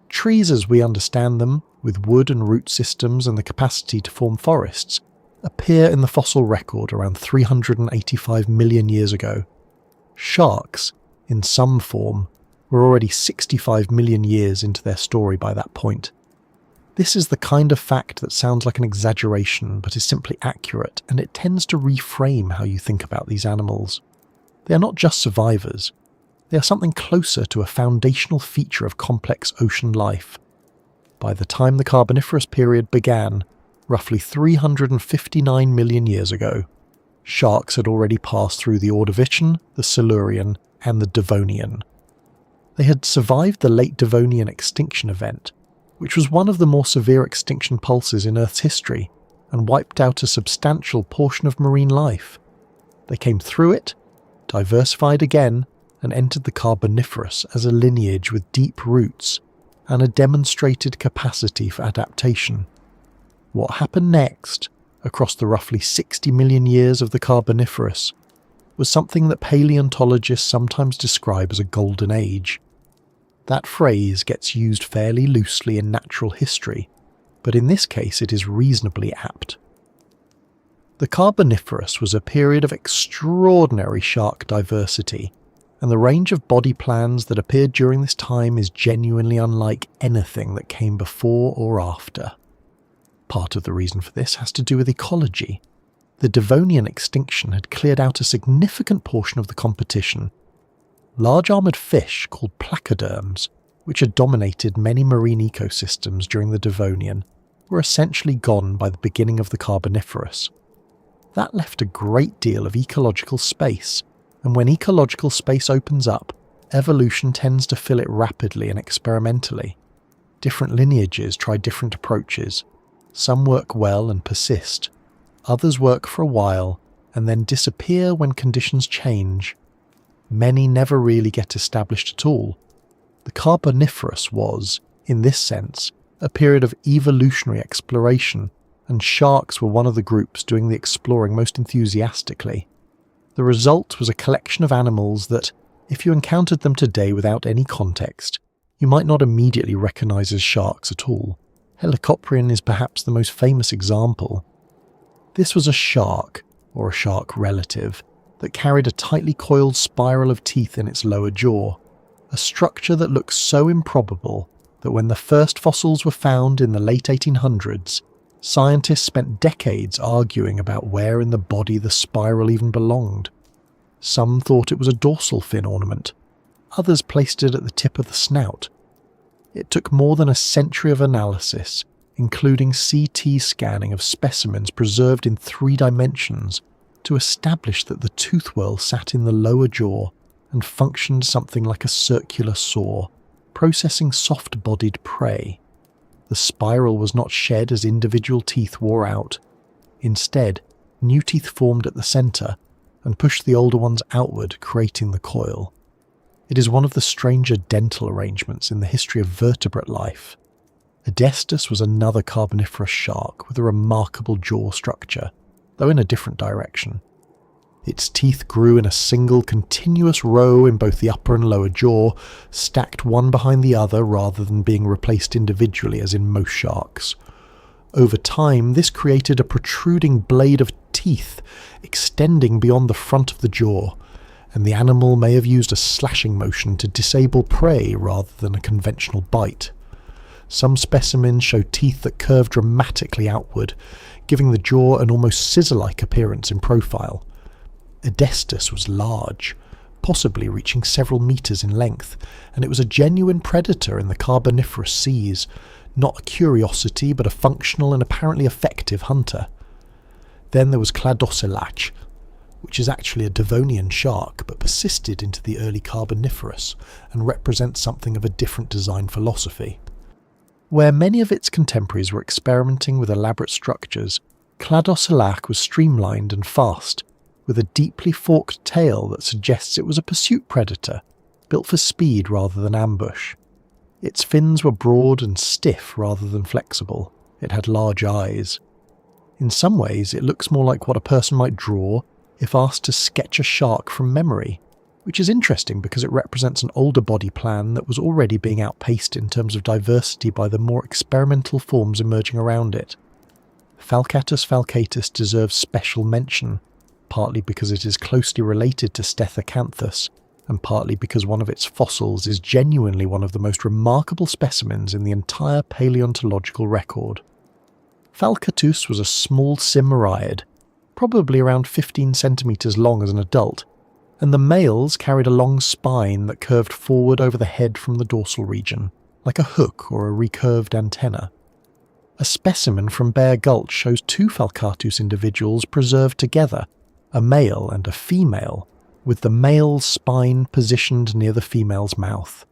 Speaker 1: Trees as we understand them, with wood and root systems and the capacity to form forests, appear in the fossil record around 385 million years ago. Sharks, in some form, were already 65 million years into their story by that point. This is the kind of fact that sounds like an exaggeration but is simply accurate, and it tends to reframe how you think about these animals. They are not just survivors. They are something closer to a foundational feature of complex ocean life. By the time the Carboniferous period began, roughly 359 million years ago, sharks had already passed through the Ordovician, the Silurian, and the Devonian. They had survived the late Devonian extinction event, which was one of the more severe extinction pulses in Earth's history, and wiped out a substantial portion of marine life. They came through it, diversified again, and entered the Carboniferous as a lineage with deep roots and a demonstrated capacity for adaptation. What happened next, across the roughly 60 million years of the Carboniferous, was something that paleontologists sometimes describe as a golden age. That phrase gets used fairly loosely in natural history, but in this case it is reasonably apt. The Carboniferous was a period of extraordinary shark diversity, and the range of body plans that appeared during this time is genuinely unlike anything that came before or after. Part of the reason for this has to do with ecology. The Devonian extinction had cleared out a significant portion of the competition. Large armoured fish called placoderms, which had dominated many marine ecosystems during the Devonian, were essentially gone by the beginning of the Carboniferous. That left a great deal of ecological space, and when ecological space opens up, evolution tends to fill it rapidly and experimentally. Different lineages try different approaches. Some work well and persist. Others work for a while and then disappear when conditions change. Many never really get established at all. The Carboniferous was, in this sense, a period of evolutionary exploration, and sharks were one of the groups doing the exploring most enthusiastically. The result was a collection of animals that, if you encountered them today without any context, you might not immediately recognise as sharks at all. Helicoprion is perhaps the most famous example. This was a shark, or a shark relative, that carried a tightly coiled spiral of teeth in its lower jaw, a structure that looks so improbable that when the first fossils were found in the late 1800s, scientists spent decades arguing about where in the body the spiral even belonged. Some thought it was a dorsal fin ornament, others placed it at the tip of the snout. It took more than a century of analysis, including CT scanning of specimens preserved in 3 dimensions, to establish that the tooth whorl sat in the lower jaw and functioned something like a circular saw, processing soft-bodied prey. The spiral was not shed as individual teeth wore out. Instead, new teeth formed at the centre and pushed the older ones outward, creating the coil. It is one of the stranger dental arrangements in the history of vertebrate life. Adestus was another Carboniferous shark with a remarkable jaw structure, though in a different direction. Its teeth grew in a single continuous row in both the upper and lower jaw, stacked one behind the other rather than being replaced individually as in most sharks. Over time, this created a protruding blade of teeth extending beyond the front of the jaw, and the animal may have used a slashing motion to disable prey rather than a conventional bite. Some specimens show teeth that curve dramatically outward, giving the jaw an almost scissor-like appearance in profile. Adestus was large, possibly reaching several metres in length, and it was a genuine predator in the Carboniferous seas, not a curiosity but a functional and apparently effective hunter. Then there was Cladocelache, which is actually a Devonian shark but persisted into the early Carboniferous and represents something of a different design philosophy. Where many of its contemporaries were experimenting with elaborate structures, Cladocelache was streamlined and fast, with a deeply forked tail that suggests it was a pursuit predator, built for speed rather than ambush. Its fins were broad and stiff rather than flexible. It had large eyes. In some ways, it looks more like what a person might draw if asked to sketch a shark from memory, which is interesting because it represents an older body plan that was already being outpaced in terms of diversity by the more experimental forms emerging around it. Falcatus falcatus deserves special mention, partly because it is closely related to Stethacanthus, and partly because one of its fossils is genuinely one of the most remarkable specimens in the entire paleontological record. Falcatus was a small cimmeroid, probably around 15 centimetres long as an adult, and the males carried a long spine that curved forward over the head from the dorsal region, like a hook or a recurved antenna. A specimen from Bear Gulch shows 2 Falcatus individuals preserved together, a male and a female, with the male's spine positioned near the female's mouth.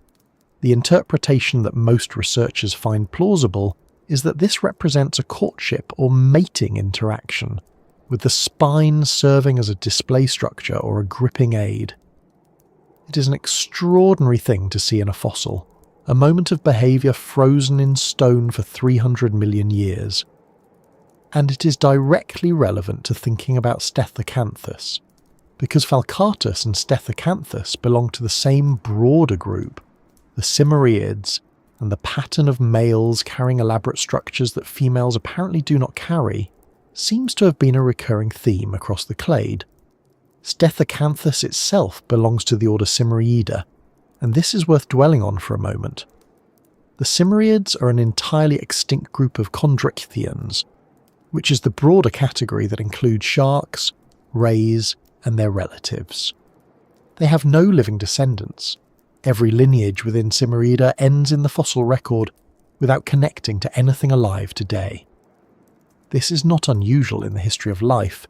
Speaker 1: The interpretation that most researchers find plausible is that this represents a courtship or mating interaction, with the spine serving as a display structure or a gripping aid. It is an extraordinary thing to see in a fossil, a moment of behaviour frozen in stone for 300 million years. And it is directly relevant to thinking about Stethacanthus, because Falcatus and Stethacanthus belong to the same broader group, the Cimmeraids, and the pattern of males carrying elaborate structures that females apparently do not carry seems to have been a recurring theme across the clade. Stethacanthus itself belongs to the order Cimmeraida, and this is worth dwelling on for a moment. The Cimmeraids are an entirely extinct group of chondrichthyans, which is the broader category that includes sharks, rays, and their relatives. They have no living descendants. Every lineage within Cimmeraida ends in the fossil record without connecting to anything alive today. This is not unusual in the history of life,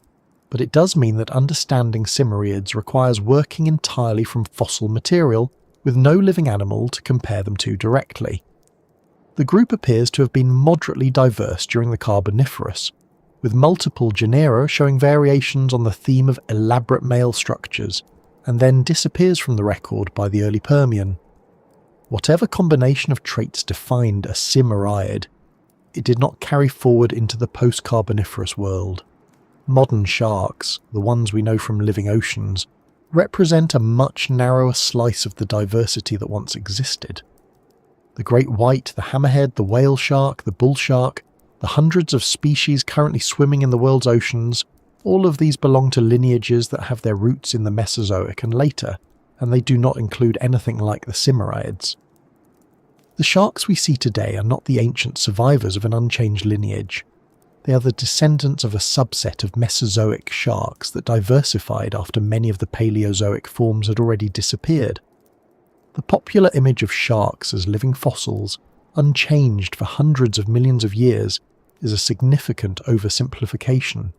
Speaker 1: but it does mean that understanding Cimmeraids requires working entirely from fossil material with no living animal to compare them to directly. The group appears to have been moderately diverse during the Carboniferous, with multiple genera showing variations on the theme of elaborate male structures, and then disappears from the record by the early Permian. Whatever combination of traits defined a Cimmeraid, it did not carry forward into the post-Carboniferous world. Modern sharks, the ones we know from living oceans, represent a much narrower slice of the diversity that once existed. The great white, the hammerhead, the whale shark, the bull shark, the hundreds of species currently swimming in the world's oceans, all of these belong to lineages that have their roots in the Mesozoic and later, and they do not include anything like the Cimmeraids. The sharks we see today are not the ancient survivors of an unchanged lineage. They are the descendants of a subset of Mesozoic sharks that diversified after many of the Paleozoic forms had already disappeared. The popular image of sharks as living fossils, unchanged for hundreds of millions of years, is a significant oversimplification.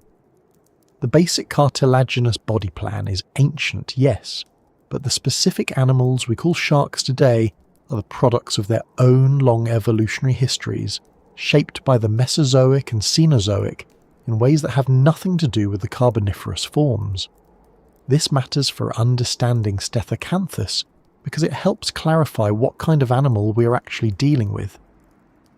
Speaker 1: The basic cartilaginous body plan is ancient, yes, but the specific animals we call sharks today are the products of their own long evolutionary histories, shaped by the Mesozoic and Cenozoic in ways that have nothing to do with the Carboniferous forms. This matters for understanding Stethacanthus because it helps clarify what kind of animal we are actually dealing with.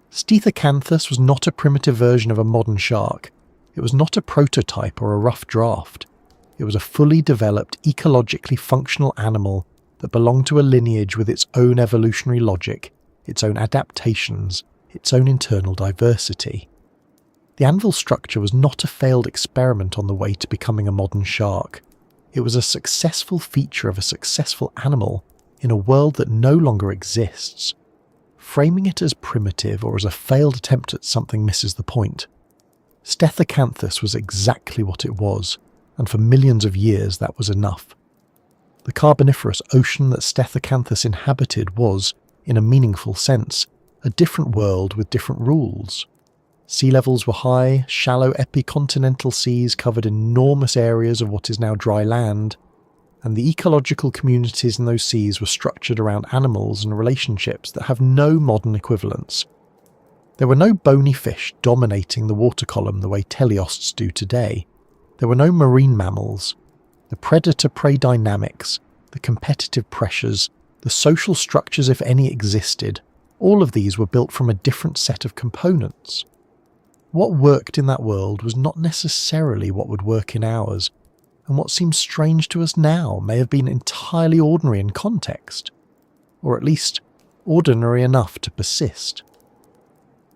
Speaker 1: Stethacanthus was not a primitive version of a modern shark. It was not a prototype or a rough draft. It was a fully developed, ecologically functional animal that belonged to a lineage with its own evolutionary logic, its own adaptations, its own internal diversity. The Anvil structure was not a failed experiment on the way to becoming a modern shark. It was a successful feature of a successful animal in a world that no longer exists. Framing it as primitive or as a failed attempt at something misses the point. Stethacanthus was exactly what it was, and for millions of years that was enough. The Carboniferous ocean that Stethacanthus inhabited was, in a meaningful sense, a different world with different rules. Sea levels were high, shallow epicontinental seas covered enormous areas of what is now dry land, and the ecological communities in those seas were structured around animals and relationships that have no modern equivalents. There were no bony fish dominating the water column the way teleosts do today. There were no marine mammals. The predator-prey dynamics, the competitive pressures, the social structures, if any, existed. All of these were built from a different set of components. What worked in that world was not necessarily what would work in ours, and what seems strange to us now may have been entirely ordinary in context, or at least ordinary enough to persist.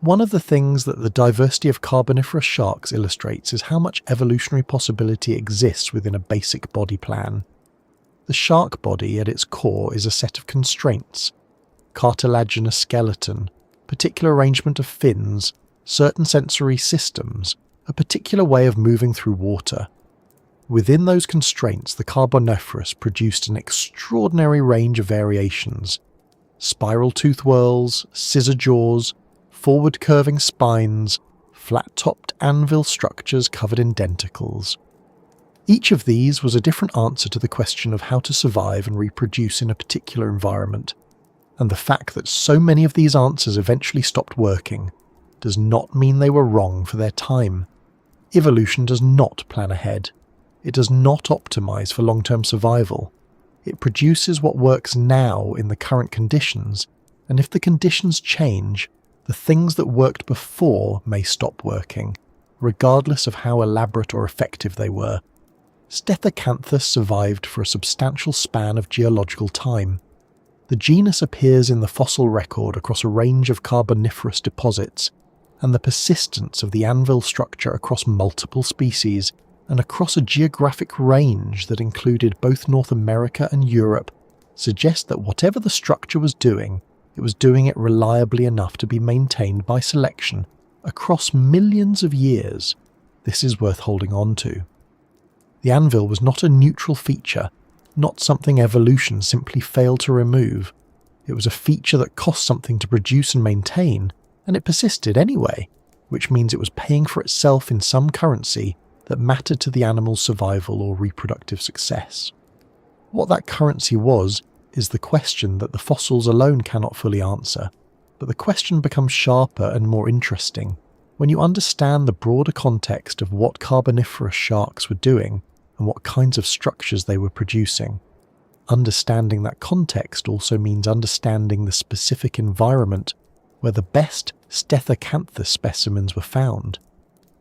Speaker 1: One of the things that the diversity of Carboniferous sharks illustrates is how much evolutionary possibility exists within a basic body plan. The shark body at its core is a set of constraints: cartilaginous skeleton, particular arrangement of fins, certain sensory systems, a particular way of moving through water. Within those constraints, the Carboniferous produced an extraordinary range of variations: spiral tooth whorls, scissor jaws, forward curving spines, flat-topped anvil structures covered in denticles. Each of these was a different answer to the question of how to survive and reproduce in a particular environment, and the fact that so many of these answers eventually stopped working does not mean they were wrong for their time. Evolution does not plan ahead. It does not optimize for long-term survival. It produces what works now in the current conditions, and if the conditions change, the things that worked before may stop working, regardless of how elaborate or effective they were. Stethacanthus survived for a substantial span of geological time. The genus appears in the fossil record across a range of Carboniferous deposits, and the persistence of the Anvil structure across multiple species and across a geographic range that included both North America and Europe suggests that whatever the structure was doing, it was doing it reliably enough to be maintained by selection across millions of years. This is worth holding on to. The anvil was not a neutral feature, not something evolution simply failed to remove. It was a feature that cost something to produce and maintain, and it persisted anyway, which means it was paying for itself in some currency that mattered to the animal's survival or reproductive success. What that currency was is the question that the fossils alone cannot fully answer, but the question becomes sharper and more interesting when you understand the broader context of what Carboniferous sharks were doing and what kinds of structures they were producing. Understanding that context also means understanding the specific environment where the best Stethacanthus specimens were found,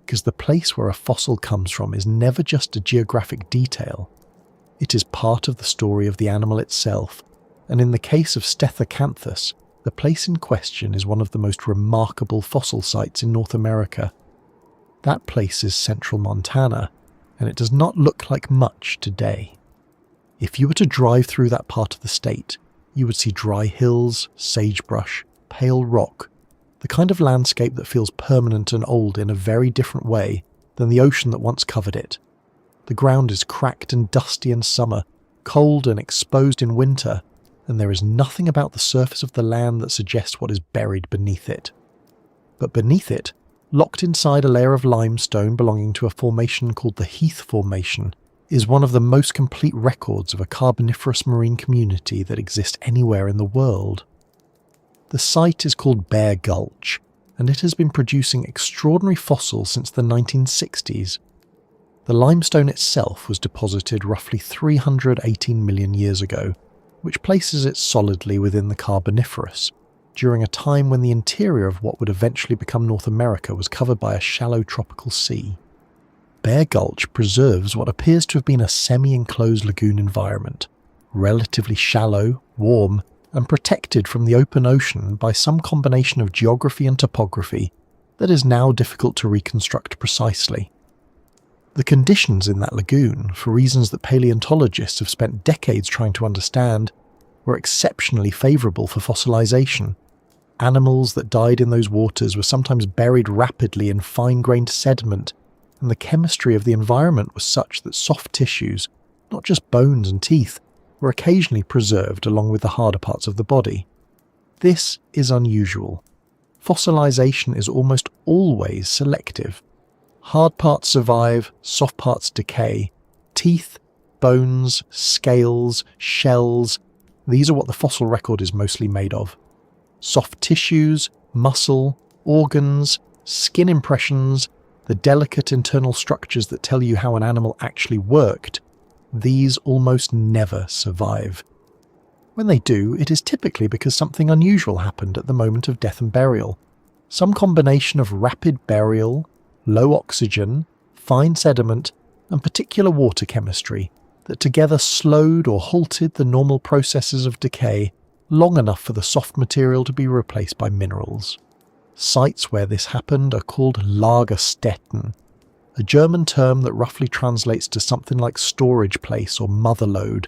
Speaker 1: because the place where a fossil comes from is never just a geographic detail. It is part of the story of the animal itself, and in the case of Stethacanthus, the place in question is one of the most remarkable fossil sites in North America. That place is central Montana, and it does not look like much today. If you were to drive through that part of the state, you would see dry hills, sagebrush, pale rock, the kind of landscape that feels permanent and old in a very different way than the ocean that once covered it. The ground is cracked and dusty in summer, cold and exposed in winter, and there is nothing about the surface of the land that suggests what is buried beneath it. But beneath it, locked inside a layer of limestone belonging to a formation called the Heath Formation, is one of the most complete records of a Carboniferous marine community that exists anywhere in the world. The site is called Bear Gulch, and it has been producing extraordinary fossils since the 1960s. The limestone itself was deposited roughly 318 million years ago, which places it solidly within the Carboniferous, during a time when the interior of what would eventually become North America was covered by a shallow tropical sea. Bear Gulch preserves what appears to have been a semi-enclosed lagoon environment, relatively shallow, warm, and protected from the open ocean by some combination of geography and topography that is now difficult to reconstruct precisely. The conditions in that lagoon, for reasons that paleontologists have spent decades trying to understand, were exceptionally favourable for fossilization. Animals that died in those waters were sometimes buried rapidly in fine-grained sediment, and the chemistry of the environment was such that soft tissues, not just bones and teeth, were occasionally preserved along with the harder parts of the body. This is unusual. Fossilization is almost always selective. Hard parts survive, soft parts decay. Teeth, bones, scales, shells, these are what the fossil record is mostly made of. Soft tissues, muscle, organs, skin impressions, the delicate internal structures that tell you how an animal actually worked, these almost never survive. When they do, it is typically because something unusual happened at the moment of death and burial. Some combination of rapid burial, low oxygen, fine sediment, and particular water chemistry that together slowed or halted the normal processes of decay long enough for the soft material to be replaced by minerals. Sites where this happened are called Lagerstätten, a German term that roughly translates to something like storage place or motherlode,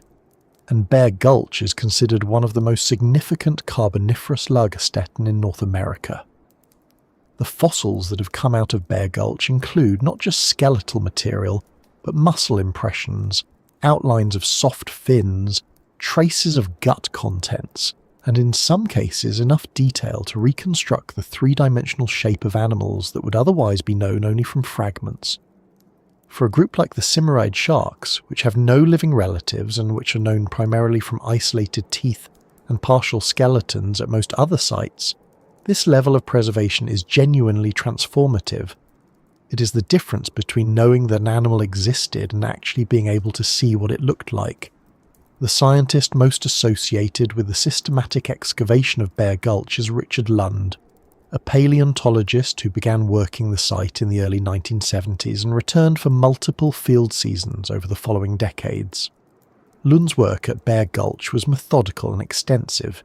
Speaker 1: and Bear Gulch is considered one of the most significant Carboniferous Lagerstätten in North America. The fossils that have come out of Bear Gulch include not just skeletal material, but muscle impressions, outlines of soft fins, traces of gut contents, and in some cases enough detail to reconstruct the three-dimensional shape of animals that would otherwise be known only from fragments. For a group like the Simoraid sharks, which have no living relatives and which are known primarily from isolated teeth and partial skeletons at most other sites, this level of preservation is genuinely transformative. It is the difference between knowing that an animal existed and actually being able to see what it looked like. The scientist most associated with the systematic excavation of Bear Gulch is Richard Lund, a paleontologist who began working the site in the early 1970s and returned for multiple field seasons over the following decades. Lund's work at Bear Gulch was methodical and extensive.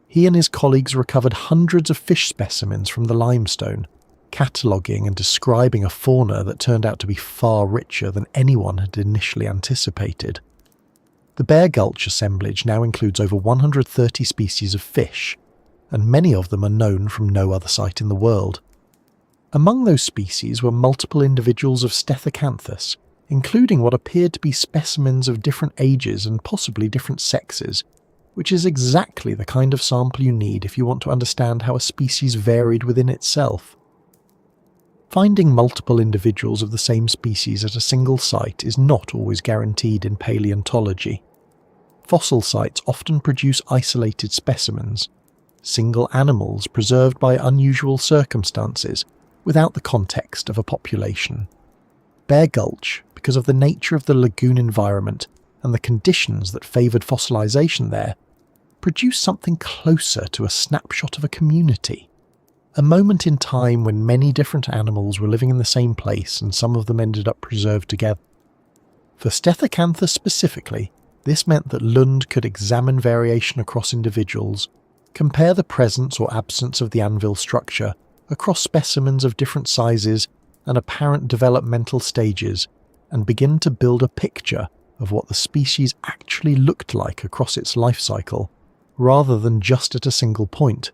Speaker 1: He and his colleagues recovered hundreds of fish specimens from the limestone, cataloguing and describing a fauna that turned out to be far richer than anyone had initially anticipated. The Bear Gulch assemblage now includes over 130 species of fish, and many of them are known from no other site in the world. Among those species were multiple individuals of Stethacanthus, including what appeared to be specimens of different ages and possibly different sexes, which is exactly the kind of sample you need if you want to understand how a species varied within itself. Finding multiple individuals of the same species at a single site is not always guaranteed in paleontology. Fossil sites often produce isolated specimens, single animals preserved by unusual circumstances, without the context of a population. Bear Gulch, because of the nature of the lagoon environment and the conditions that favoured fossilization there, produced something closer to a snapshot of a community. A moment in time when many different animals were living in the same place and some of them ended up preserved together. For Stethacanthus specifically, this meant that Lund could examine variation across individuals, compare the presence or absence of the Anvil structure across specimens of different sizes and apparent developmental stages, and begin to build a picture of what the species actually looked like across its life cycle, rather than just at a single point.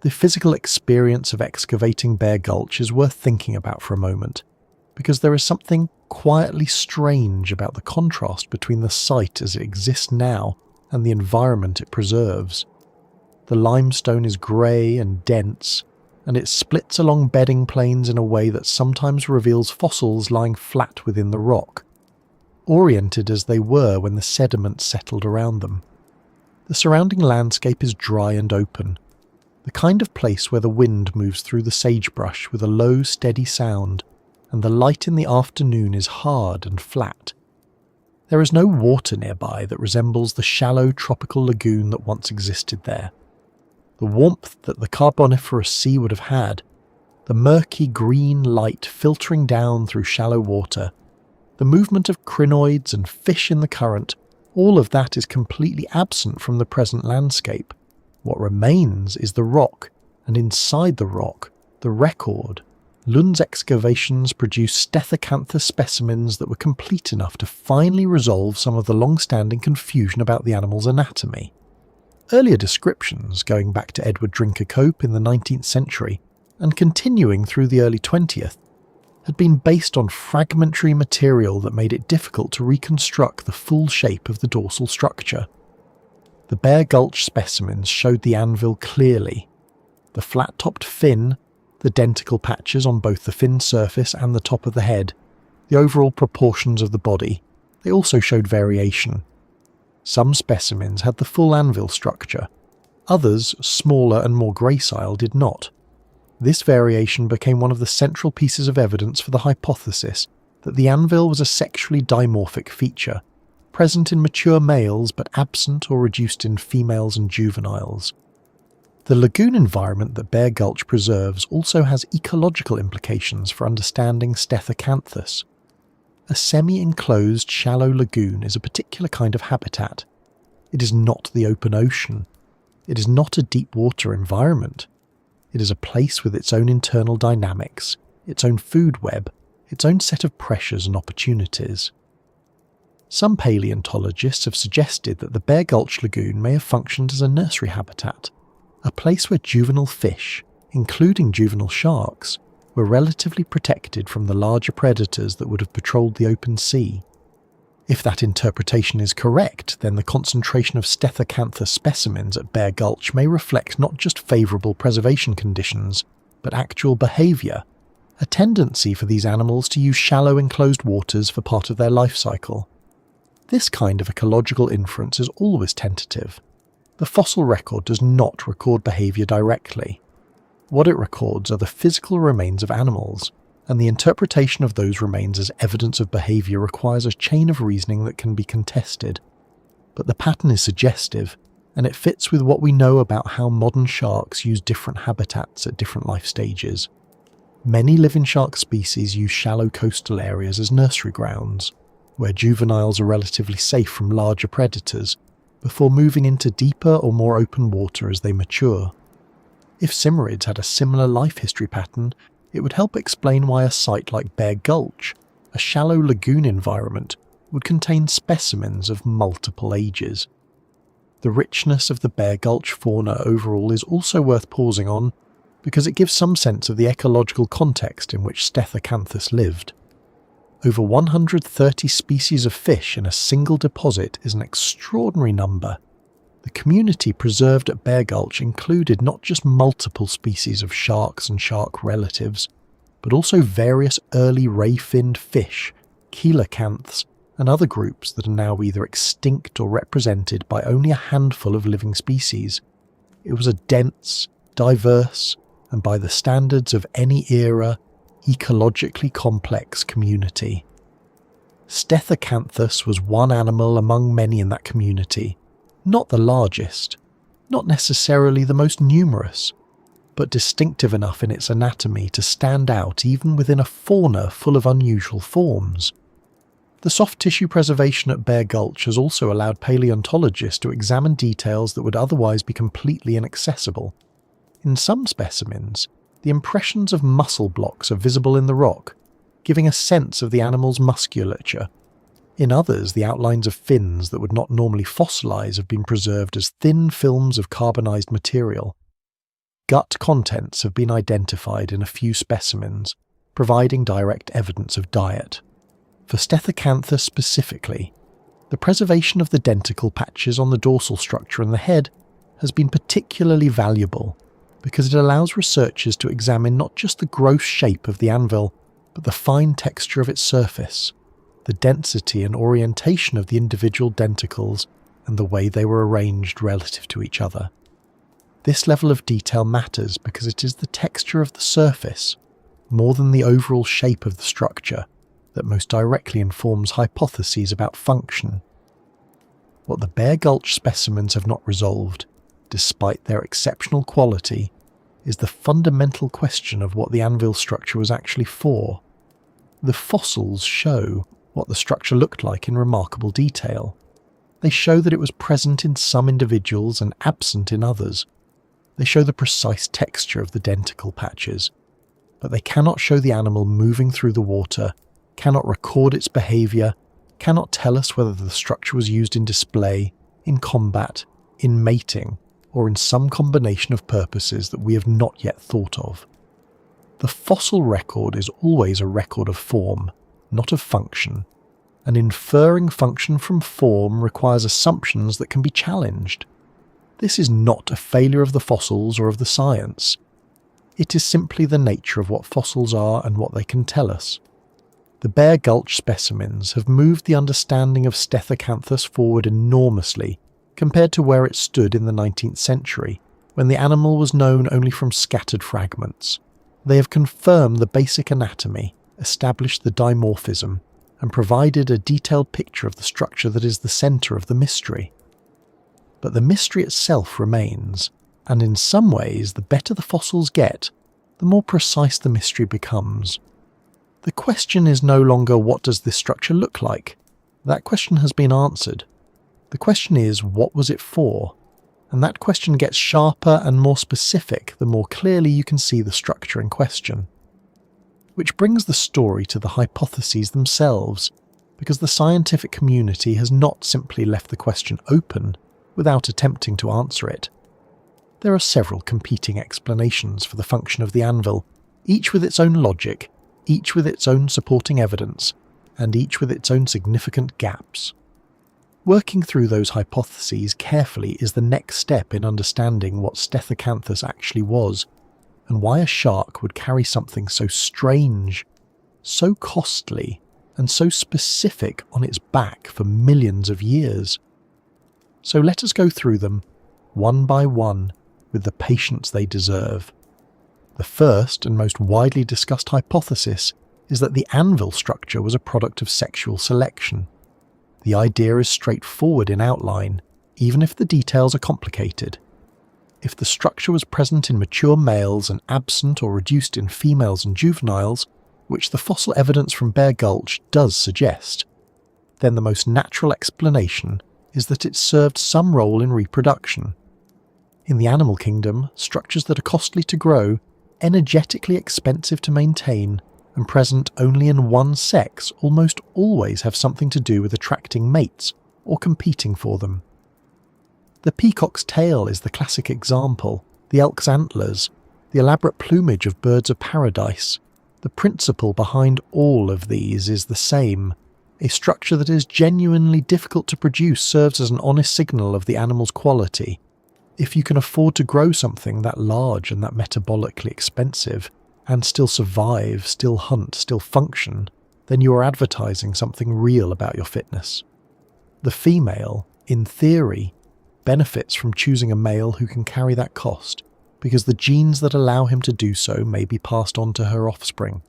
Speaker 1: The physical experience of excavating Bear Gulch is worth thinking about for a moment, because there is something quietly strange about the contrast between the site as it exists now and the environment it preserves. The limestone is grey and dense, and it splits along bedding planes in a way that sometimes reveals fossils lying flat within the rock, oriented as they were when the sediment settled around them. The surrounding landscape is dry and open, the kind of place where the wind moves through the sagebrush with a low, steady sound, and the light in the afternoon is hard and flat. There is no water nearby that resembles the shallow tropical lagoon that once existed there. The warmth that the Carboniferous sea would have had, the murky green light filtering down through shallow water, the movement of crinoids and fish in the current, all of that is completely absent from the present landscape. What remains is the rock, and inside the rock, the record. Lund's excavations produced Stethacanthus specimens that were complete enough to finally resolve some of the long-standing confusion about the animal's anatomy. Earlier descriptions, going back to Edward Drinker Cope in the 19th century, and continuing through the early 20th, had been based on fragmentary material that made it difficult to reconstruct the full shape of the dorsal structure. The Bear Gulch specimens showed the anvil clearly. The flat-topped fin, the denticle patches on both the fin surface and the top of the head, the overall proportions of the body, they also showed variation. Some specimens had the full anvil structure, others, smaller and more gracile, did not. This variation became one of the central pieces of evidence for the hypothesis that the anvil was a sexually dimorphic feature, present in mature males but absent or reduced in females and juveniles. The lagoon environment that Bear Gulch preserves also has ecological implications for understanding Stethacanthus. A semi-enclosed shallow lagoon is a particular kind of habitat. It is not the open ocean. It is not a deep water environment. It is a place with its own internal dynamics, its own food web, its own set of pressures and opportunities. Some paleontologists have suggested that the Bear Gulch Lagoon may have functioned as a nursery habitat, a place where juvenile fish, including juvenile sharks, were relatively protected from the larger predators that would have patrolled the open sea. If that interpretation is correct, then the concentration of Stethacanthus specimens at Bear Gulch may reflect not just favourable preservation conditions, but actual behaviour, a tendency for these animals to use shallow enclosed waters for part of their life cycle. This kind of ecological inference is always tentative. The fossil record does not record behaviour directly. What it records are the physical remains of animals, and the interpretation of those remains as evidence of behaviour requires a chain of reasoning that can be contested. but the pattern is suggestive, and it fits with what we know about how modern sharks use different habitats at different life stages. Many living shark species use shallow coastal areas as nursery grounds, where juveniles are relatively safe from larger predators, before moving into deeper or more open water as they mature. If Simurids had a similar life history pattern, it would help explain why a site like Bear Gulch, a shallow lagoon environment, would contain specimens of multiple ages. The richness of the Bear Gulch fauna overall is also worth pausing on, because it gives some sense of the ecological context in which Stethacanthus lived. Over 130 species of fish in a single deposit is an extraordinary number. The community preserved at Bear Gulch included not just multiple species of sharks and shark relatives, but also various early ray-finned fish, coelacanths, and other groups that are now either extinct or represented by only a handful of living species. It was a dense, diverse, and by the standards of any era, ecologically complex community. Stethacanthus was one animal among many in that community, not the largest, not necessarily the most numerous, but distinctive enough in its anatomy to stand out even within a fauna full of unusual forms. The soft tissue preservation at Bear Gulch has also allowed paleontologists to examine details that would otherwise be completely inaccessible. In some specimens, the impressions of muscle blocks are visible in the rock, giving a sense of the animal's musculature. In others, the outlines of fins that would not normally fossilize have been preserved as thin films of carbonized material. Gut contents have been identified in a few specimens, providing direct evidence of diet. For Stethacanthus specifically, the preservation of the denticle patches on the dorsal structure and the head has been particularly valuable because it allows researchers to examine not just the gross shape of the anvil, but the fine texture of its surface, the density and orientation of the individual denticles, and the way they were arranged relative to each other. This level of detail matters because it is the texture of the surface, more than the overall shape of the structure, that most directly informs hypotheses about function. What the Bear Gulch specimens have not resolved, despite their exceptional quality, is the fundamental question of what the anvil structure was actually for. The fossils show what the structure looked like in remarkable detail. They show that it was present in some individuals and absent in others. They show the precise texture of the denticle patches, but they cannot show the animal moving through the water, cannot record its behaviour, cannot tell us whether the structure was used in display, in combat, in mating, or in some combination of purposes that we have not yet thought of. The fossil record is always a record of form, not of function, and inferring function from form requires assumptions that can be challenged. This is not a failure of the fossils or of the science. It is simply the nature of what fossils are and what they can tell us. The Bear Gulch specimens have moved the understanding of Stethacanthus forward enormously compared to where it stood in the 19th century, when the animal was known only from scattered fragments. They have confirmed the basic anatomy, established the dimorphism, and provided a detailed picture of the structure that is the centre of the mystery. But the mystery itself remains, and in some ways the better the fossils get, the more precise the mystery becomes. The question is no longer what does this structure look like? That question has been answered. The question is what was it for? And that question gets sharper and more specific the more clearly you can see the structure in question. Which brings the story to the hypotheses themselves, because the scientific community has not simply left the question open without attempting to answer it. There are several competing explanations for the function of the anvil, each with its own logic, each with its own supporting evidence, and each with its own significant gaps. Working through those hypotheses carefully is the next step in understanding what Stethacanthus actually was, and why a shark would carry something so strange, so costly, and so specific on its back for millions of years. So let us go through them, one by one, with the patience they deserve. The first and most widely discussed hypothesis is that the anvil structure was a product of sexual selection. The idea is straightforward in outline, even if the details are complicated. If the structure was present in mature males and absent or reduced in females and juveniles, which the fossil evidence from Bear Gulch does suggest, then the most natural explanation is that it served some role in reproduction. In the animal kingdom, structures that are costly to grow, energetically expensive to maintain, and present only in one sex almost always have something to do with attracting mates or competing for them. The peacock's tail is the classic example, the elk's antlers, the elaborate plumage of birds of paradise. The principle behind all of these is the same. A structure that is genuinely difficult to produce serves as an honest signal of the animal's quality. If you can afford to grow something that large and that metabolically expensive, and still survive, still hunt, still function, then you are advertising something real about your fitness. The female, in theory, benefits from choosing a male who can carry that cost, because the genes that allow him to do so may be passed on to her offspring.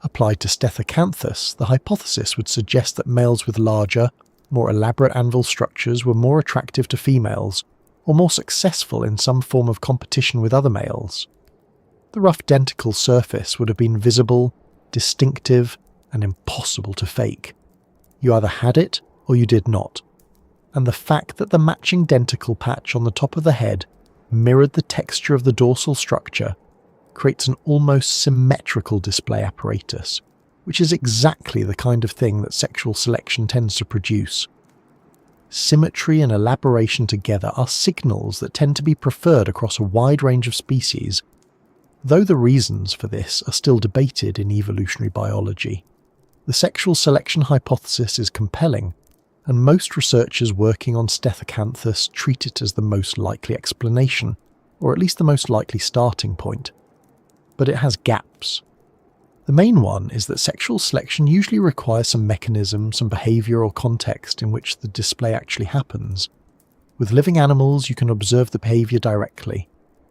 Speaker 1: Applied to Stethacanthus, the hypothesis would suggest that males with larger, more elaborate anvil structures were more attractive to females, or more successful in some form of competition with other males. The rough denticle surface would have been visible, distinctive, and impossible to fake. You either had it or you did not. And the fact that the matching denticle patch on the top of the head mirrored the texture of the dorsal structure creates an almost symmetrical display apparatus, which is exactly the kind of thing that sexual selection tends to produce. Symmetry and elaboration together are signals that tend to be preferred across a wide range of species, though the reasons for this are still debated in evolutionary biology. The sexual selection hypothesis is compelling, and most researchers working on Stethacanthus treat it as the most likely explanation, or at least the most likely starting point. But it has gaps. The main one is that sexual selection usually requires some mechanism, some behaviour or context in which the display actually happens. With living animals, you can observe the behaviour directly.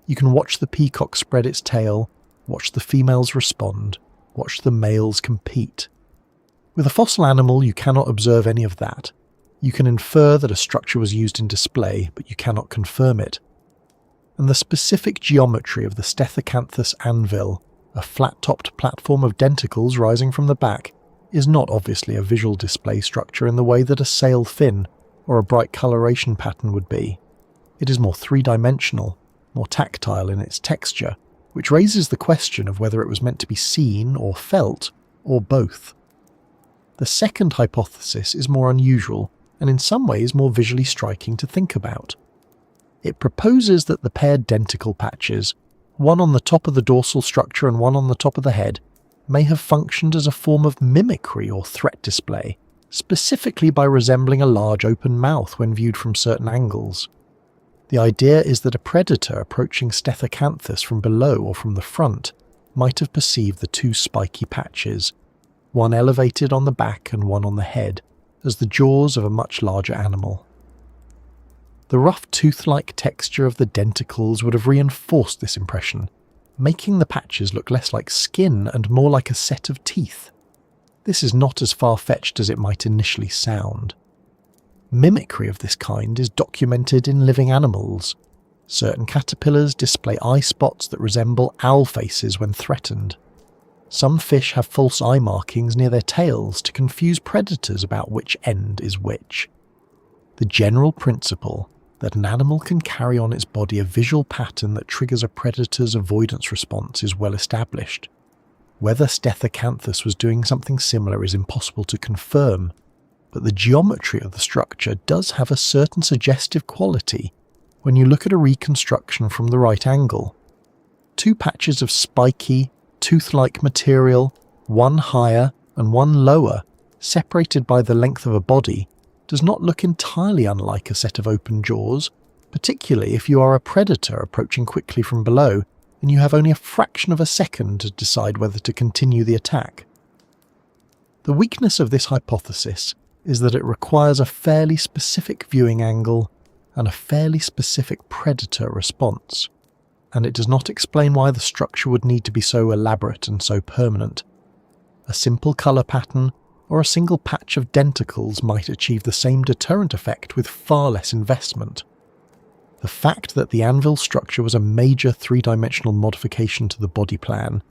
Speaker 1: You can watch the peacock spread its tail, watch the females respond, watch the males compete. With a fossil animal, you cannot observe any of that. You can infer that a structure was used in display, but you cannot confirm it. And the specific geometry of the Stethacanthus anvil, a flat-topped platform of denticles rising from the back, is not obviously a visual display structure in the way that a sail fin or a bright coloration pattern would be. It is more three-dimensional, more tactile in its texture, which raises the question of whether it was meant to be seen or felt, or both. The second hypothesis is more unusual, and in some ways more visually striking to think about. It proposes that the paired denticle patches, one on the top of the dorsal structure and one on the top of the head, may have functioned as a form of mimicry or threat display, specifically by resembling a large open mouth when viewed from certain angles. The idea is that a predator approaching Stethacanthus from below or from the front might have perceived the two spiky patches, one elevated on the back and one on the head, as the jaws of a much larger animal. The rough tooth-like texture of the denticles would have reinforced this impression, making the patches look less like skin and more like a set of teeth. This is not as far-fetched as it might initially sound. Mimicry of this kind is documented in living animals. Certain caterpillars display eye spots that resemble owl faces when threatened. Some fish have false eye markings near their tails to confuse predators about which end is which. The general principle that an animal can carry on its body a visual pattern that triggers a predator's avoidance response is well established. Whether Stethacanthus was doing something similar is impossible to confirm, but the geometry of the structure does have a certain suggestive quality when you look at a reconstruction from the right angle. Two patches of spiky, tooth-like material, one higher and one lower, separated by the length of a body, does not look entirely unlike a set of open jaws, particularly if you are a predator approaching quickly from below and you have only a fraction of a second to decide whether to continue the attack. The weakness of this hypothesis is that it requires a fairly specific viewing angle and a fairly specific predator response, and it does not explain why the structure would need to be so elaborate and so permanent. A simple colour pattern, or a single patch of denticles might achieve the same deterrent effect with far less investment. The fact that the Anvil structure was a major three-dimensional modification to the body plan,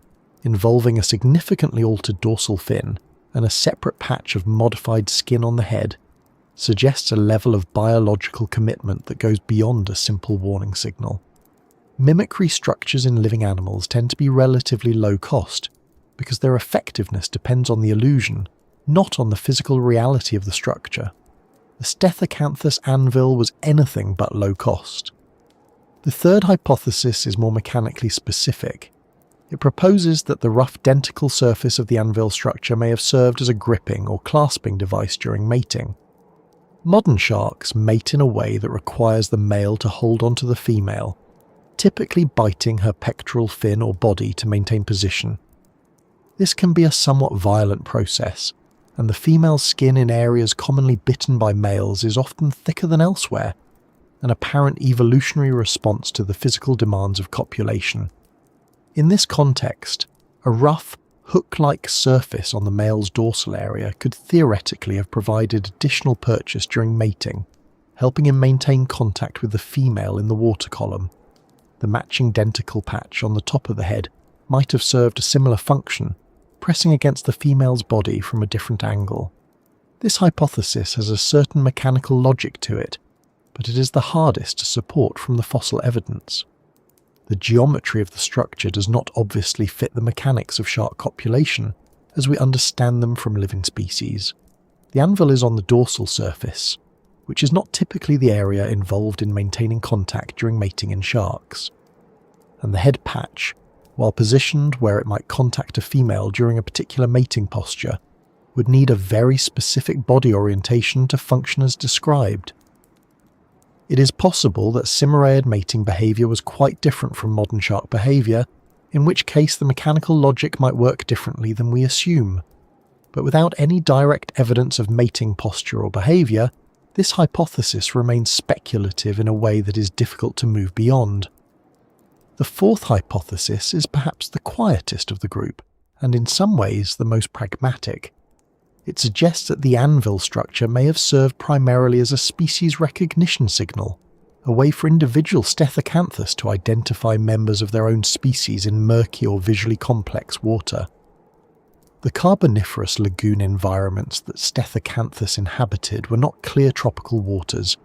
Speaker 1: involving a significantly altered dorsal fin and a separate patch of modified skin on the head, suggests a level of biological commitment that goes beyond a simple warning signal. Mimicry structures in living animals tend to be relatively low cost because their effectiveness depends on the illusion, not on the physical reality of the structure. The Stethacanthus anvil was anything but low cost. The third hypothesis is more mechanically specific. It proposes that the rough dentical surface of the anvil structure may have served as a gripping or clasping device during mating. Modern sharks mate in a way that requires the male to hold onto the female, typically biting her pectoral fin or body to maintain position. This can be a somewhat violent process, and the female's skin in areas commonly bitten by males is often thicker than elsewhere, an apparent evolutionary response to the physical demands of copulation. In this context, a rough, hook-like surface on the male's dorsal area could theoretically have provided additional purchase during mating, helping him maintain contact with the female in the water column. The matching denticle patch on the top of the head might have served a similar function, pressing against the female's body from a different angle. This hypothesis has a certain mechanical logic to it, but it is the hardest to support from the fossil evidence. The geometry of the structure does not obviously fit the mechanics of shark copulation as we understand them from living species. The anvil is on the dorsal surface, which is not typically the area involved in maintaining contact during mating in sharks. And the head patch, while positioned where it might contact a female during a particular mating posture, would need a very specific body orientation to function as described. It is possible that Simireid mating behaviour was quite different from modern shark behaviour, in which case the mechanical logic might work differently than we assume. But without any direct evidence of mating posture or behaviour, this hypothesis remains speculative in a way that is difficult to move beyond. The fourth hypothesis is perhaps the quietest of the group, and in some ways the most pragmatic. It suggests that the anvil structure may have served primarily as a species recognition signal, a way for individual Stethacanthus to identify members of their own species in murky or visually complex water. The carboniferous lagoon environments that Stethacanthus inhabited were not clear tropical waters.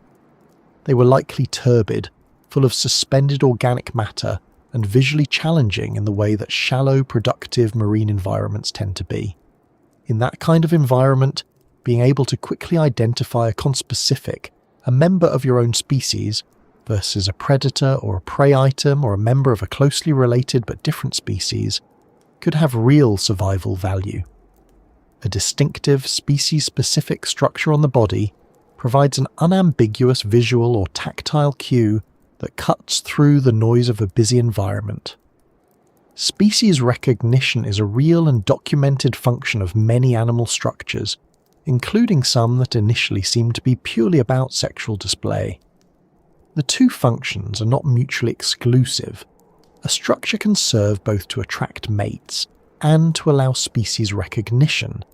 Speaker 1: They were likely turbid, full of suspended organic matter, and visually challenging in the way that shallow, productive marine environments tend to be. In that kind of environment, being able to quickly identify a conspecific, a member of your own species, versus a predator or a prey item or a member of a closely related but different species, could have real survival value. A distinctive, species-specific structure on the body provides an unambiguous visual or tactile cue that cuts through the noise of a busy environment. Species recognition is a real and documented function of many animal structures, including some that initially seem to be purely about sexual display. The two functions are not mutually exclusive. A structure can serve both to attract mates and to allow species recognition,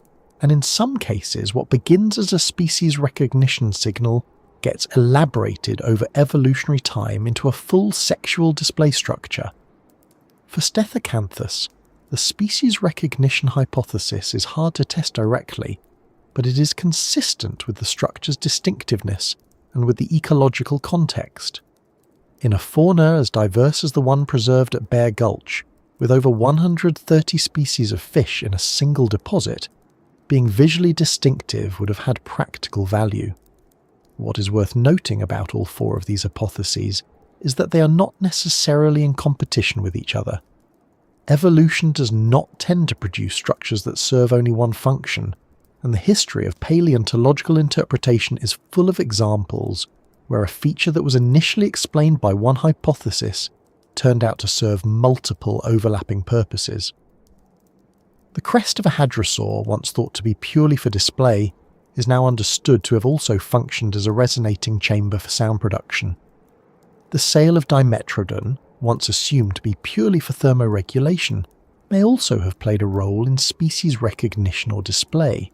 Speaker 1: and in some cases what begins as a species recognition signal gets elaborated over evolutionary time into a full sexual display structure. For Stethacanthus, the species recognition hypothesis is hard to test directly, but it is consistent with the structure's distinctiveness and with the ecological context. In a fauna as diverse as the one preserved at Bear Gulch, with over 130 species of fish in a single deposit, being visually distinctive would have had practical value. What is worth noting about all four of these hypotheses is that they are not necessarily in competition with each other. Evolution does not tend to produce structures that serve only one function, and the history of paleontological interpretation is full of examples where a feature that was initially explained by one hypothesis turned out to serve multiple overlapping purposes. The crest of a hadrosaur, once thought to be purely for display, is now understood to have also functioned as a resonating chamber for sound production. The sail of Dimetrodon, once assumed to be purely for thermoregulation, may also have played a role in species recognition or display.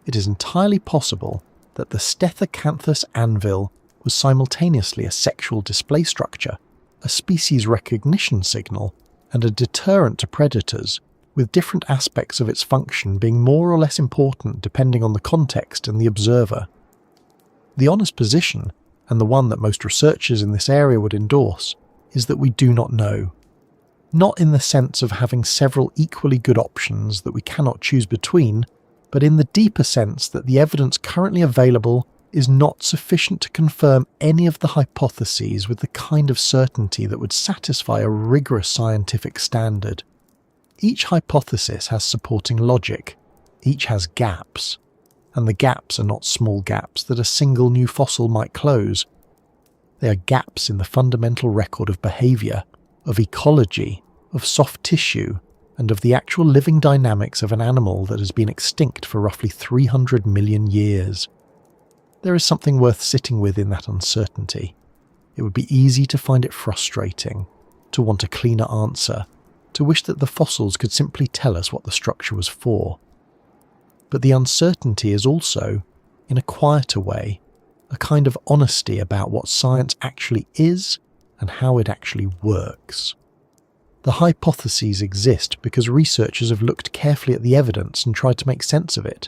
Speaker 1: it is entirely possible that the Stethacanthus anvil was simultaneously a sexual display structure, a species recognition signal, and a deterrent to predators, with different aspects of its function being more or less important depending on the context and the observer. The honest position, and the one that most researchers in this area would endorse, is that we do not know. Not in the sense of having several equally good options that we cannot choose between, but in the deeper sense that the evidence currently available is not sufficient to confirm any of the hypotheses with the kind of certainty that would satisfy a rigorous scientific standard. Each hypothesis has supporting logic, each has gaps, and the gaps are not small gaps that a single new fossil might close. They are gaps in the fundamental record of behaviour, of ecology, of soft tissue, and of the actual living dynamics of an animal that has been extinct for roughly 300 million years. There is something worth sitting with in that uncertainty. It would be easy to find it frustrating, to want a cleaner answer, to wish that the fossils could simply tell us what the structure was for. But the uncertainty is also, in a quieter way, a kind of honesty about what science actually is and how it actually works. The hypotheses exist because researchers have looked carefully at the evidence and tried to make sense of it.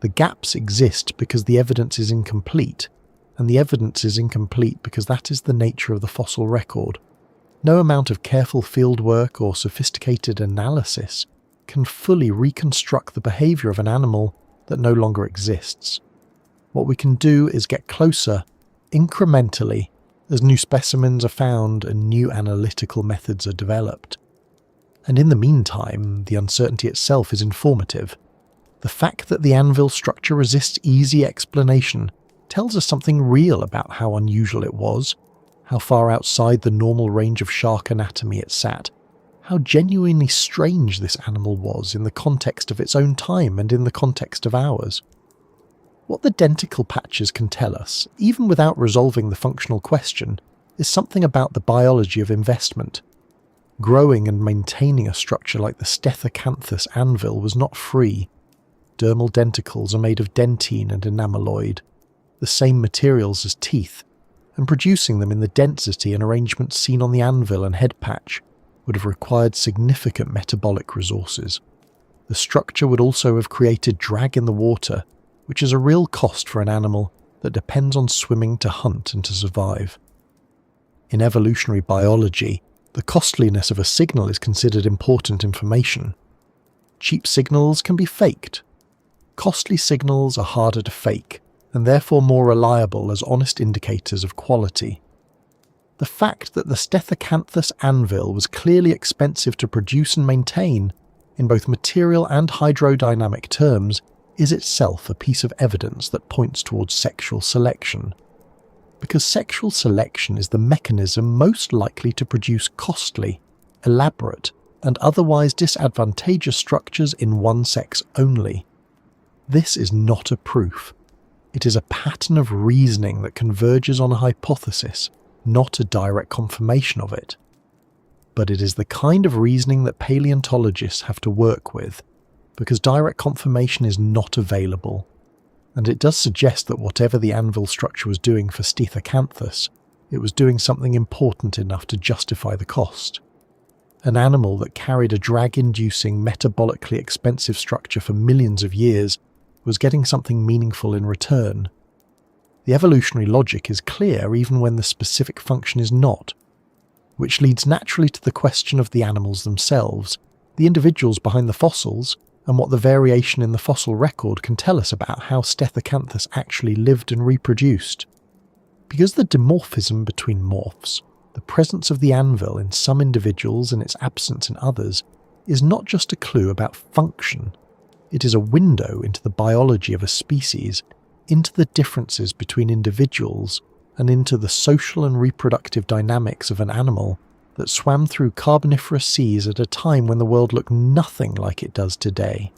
Speaker 1: The gaps exist because the evidence is incomplete, and the evidence is incomplete because that is the nature of the fossil record. No amount of careful fieldwork or sophisticated analysis can fully reconstruct the behaviour of an animal that no longer exists. What we can do is get closer, incrementally, as new specimens are found and new analytical methods are developed. And in the meantime, the uncertainty itself is informative. The fact that the anvil structure resists easy explanation tells us something real about how unusual it was, how far outside the normal range of shark anatomy it sat, how genuinely strange this animal was in the context of its own time and in the context of ours. What the denticle patches can tell us, even without resolving the functional question, is something about the biology of investment. Growing and maintaining a structure like the Stethacanthus anvil was not free. Dermal denticles are made of dentine and enameloid, the same materials as teeth, and producing them in the density and arrangement seen on the anvil and head patch would have required significant metabolic resources. The structure would also have created drag in the water, which is a real cost for an animal that depends on swimming to hunt and to survive. In evolutionary biology, the costliness of a signal is considered important information. Cheap signals can be faked. Costly signals are harder to fake, and therefore more reliable as honest indicators of quality. The fact that the Stethacanthus anvil was clearly expensive to produce and maintain, in both material and hydrodynamic terms, is itself a piece of evidence that points towards sexual selection. Because sexual selection is the mechanism most likely to produce costly, elaborate, and otherwise disadvantageous structures in one sex only. This is not a proof. It is a pattern of reasoning that converges on a hypothesis, not a direct confirmation of it. But it is the kind of reasoning that paleontologists have to work with, because direct confirmation is not available, and it does suggest that whatever the anvil structure was doing for Stethacanthus, it was doing something important enough to justify the cost. An animal that carried a drag-inducing, metabolically expensive structure for millions of years was getting something meaningful in return. The evolutionary logic is clear even when the specific function is not, which leads naturally to the question of the animals themselves, the individuals behind the fossils, and what the variation in the fossil record can tell us about how Stethacanthus actually lived and reproduced. Because the dimorphism between morphs, the presence of the anvil in some individuals and its absence in others, is not just a clue about function, it is a window into the biology of a species, into the differences between individuals, and into the social and reproductive dynamics of an animal that swam through carboniferous seas at a time when the world looked nothing like it does today.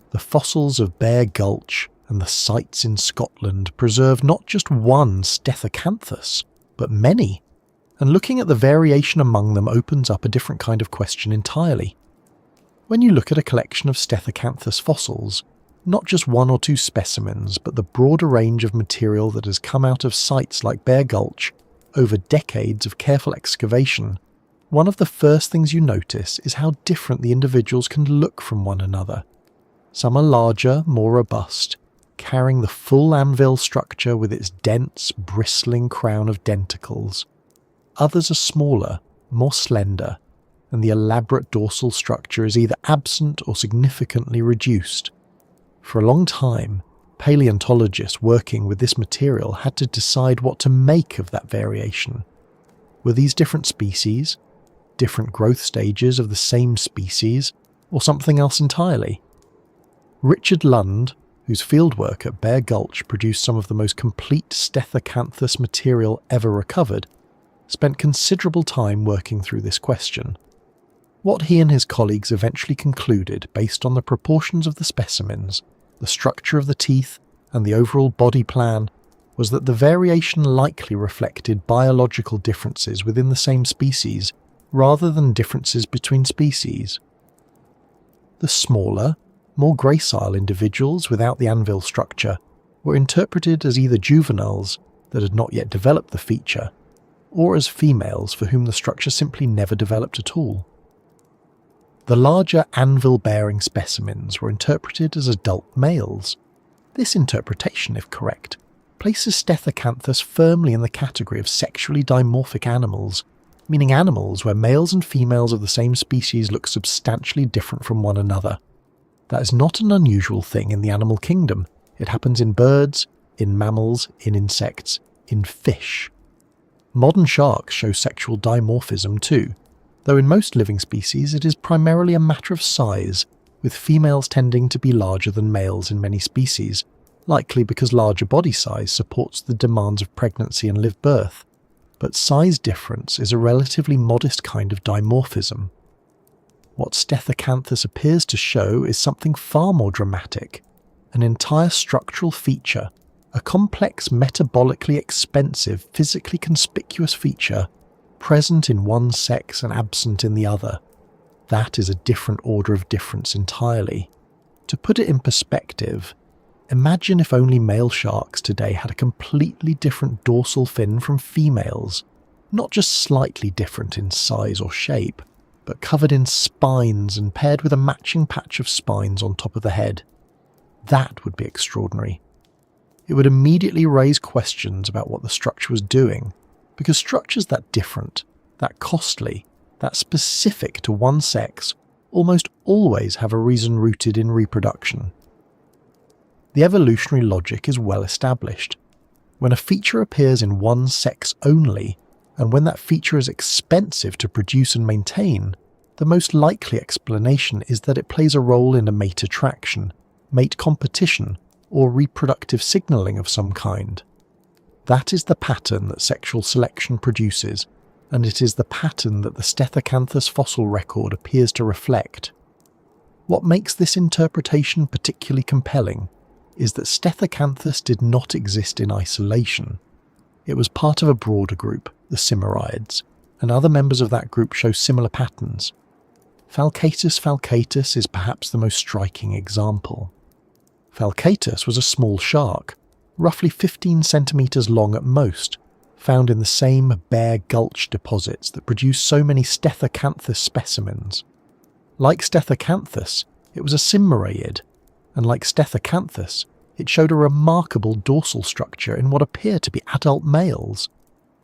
Speaker 1: The fossils of Bear Gulch and the sites in Scotland preserve not just one Stethacanthus, but many, and looking at the variation among them opens up a different kind of question entirely. When you look at a collection of Stethacanthus fossils, Not just one or two specimens, but the broader range of material that has come out of sites like Bear Gulch over decades of careful excavation. One of the first things you notice is how different the individuals can look from one another. Some are larger, more robust, carrying the full Anvil structure with its dense, bristling crown of denticles. Others are smaller, more slender, and the elaborate dorsal structure is either absent or significantly reduced. For a long time, paleontologists working with this material had to decide what to make of that variation. Were these different species, different growth stages of the same species, or something else entirely? Richard Lund, whose fieldwork at Bear Gulch produced some of the most complete Stethacanthus material ever recovered, spent considerable time working through this question. What he and his colleagues eventually concluded, based on the proportions of the specimens, the structure of the teeth, and the overall body plan, was that the variation likely reflected biological differences within the same species, rather than differences between species. The smaller, more gracile individuals without the Anvil structure were interpreted as either juveniles that had not yet developed the feature, or as females for whom the structure simply never developed at all. The larger anvil-bearing specimens were interpreted as adult males. This interpretation, if correct, places Stethacanthus firmly in the category of sexually dimorphic animals, meaning animals where males and females of the same species look substantially different from one another. That is not an unusual thing in the animal kingdom. It happens in birds, in mammals, in insects, in fish. Modern sharks show sexual dimorphism too, though in most living species it is primarily a matter of size, with females tending to be larger than males in many species, likely because larger body size supports the demands of pregnancy and live birth. But size difference is a relatively modest kind of dimorphism. What Stethacanthus appears to show is something far more dramatic, an entire structural feature, a complex, metabolically expensive, physically conspicuous feature, present in one sex and absent in the other. That is a different order of difference entirely. To put it in perspective, imagine if only male sharks today had a completely different dorsal fin from females, not just slightly different in size or shape, but covered in spines and paired with a matching patch of spines on top of the head. That would be extraordinary. It would immediately raise questions about what the structure was doing, because structures that different, that costly, that specific to one sex almost always have a reason rooted in reproduction. The evolutionary logic is well established. When a feature appears in one sex only, and when that feature is expensive to produce and maintain, the most likely explanation is that it plays a role in a mate attraction, mate competition, or reproductive signalling of some kind. That is the pattern that sexual selection produces, and it is the pattern that the Stethacanthus fossil record appears to reflect. What makes this interpretation particularly compelling is that Stethacanthus did not exist in isolation. It was part of a broader group, the Cimeriids, and other members of that group show similar patterns. Falcatus falcatus is perhaps the most striking example. Falcatus was a small shark, roughly 15 centimeters long at most, found in the same Bear Gulch deposits that produce so many Stethacanthus specimens. Like Stethacanthus, it was a Cimeriid, and like Stethacanthus, it showed a remarkable dorsal structure in what appear to be adult males.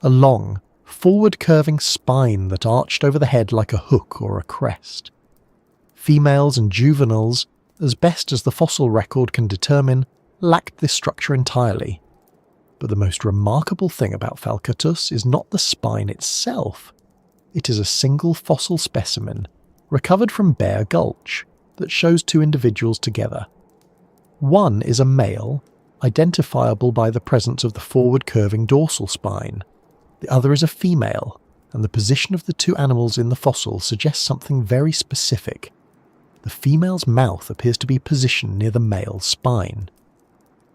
Speaker 1: A long, forward-curving spine that arched over the head like a hook or a crest. Females and juveniles, as best as the fossil record can determine, lacked this structure entirely. But the most remarkable thing about Falcatus is not the spine itself. It is a single fossil specimen, recovered from Bear Gulch, that shows two individuals together. One is a male, identifiable by the presence of the forward-curving dorsal spine. The other is a female, and the position of the two animals in the fossil suggests something very specific. The female's mouth appears to be positioned near the male's spine.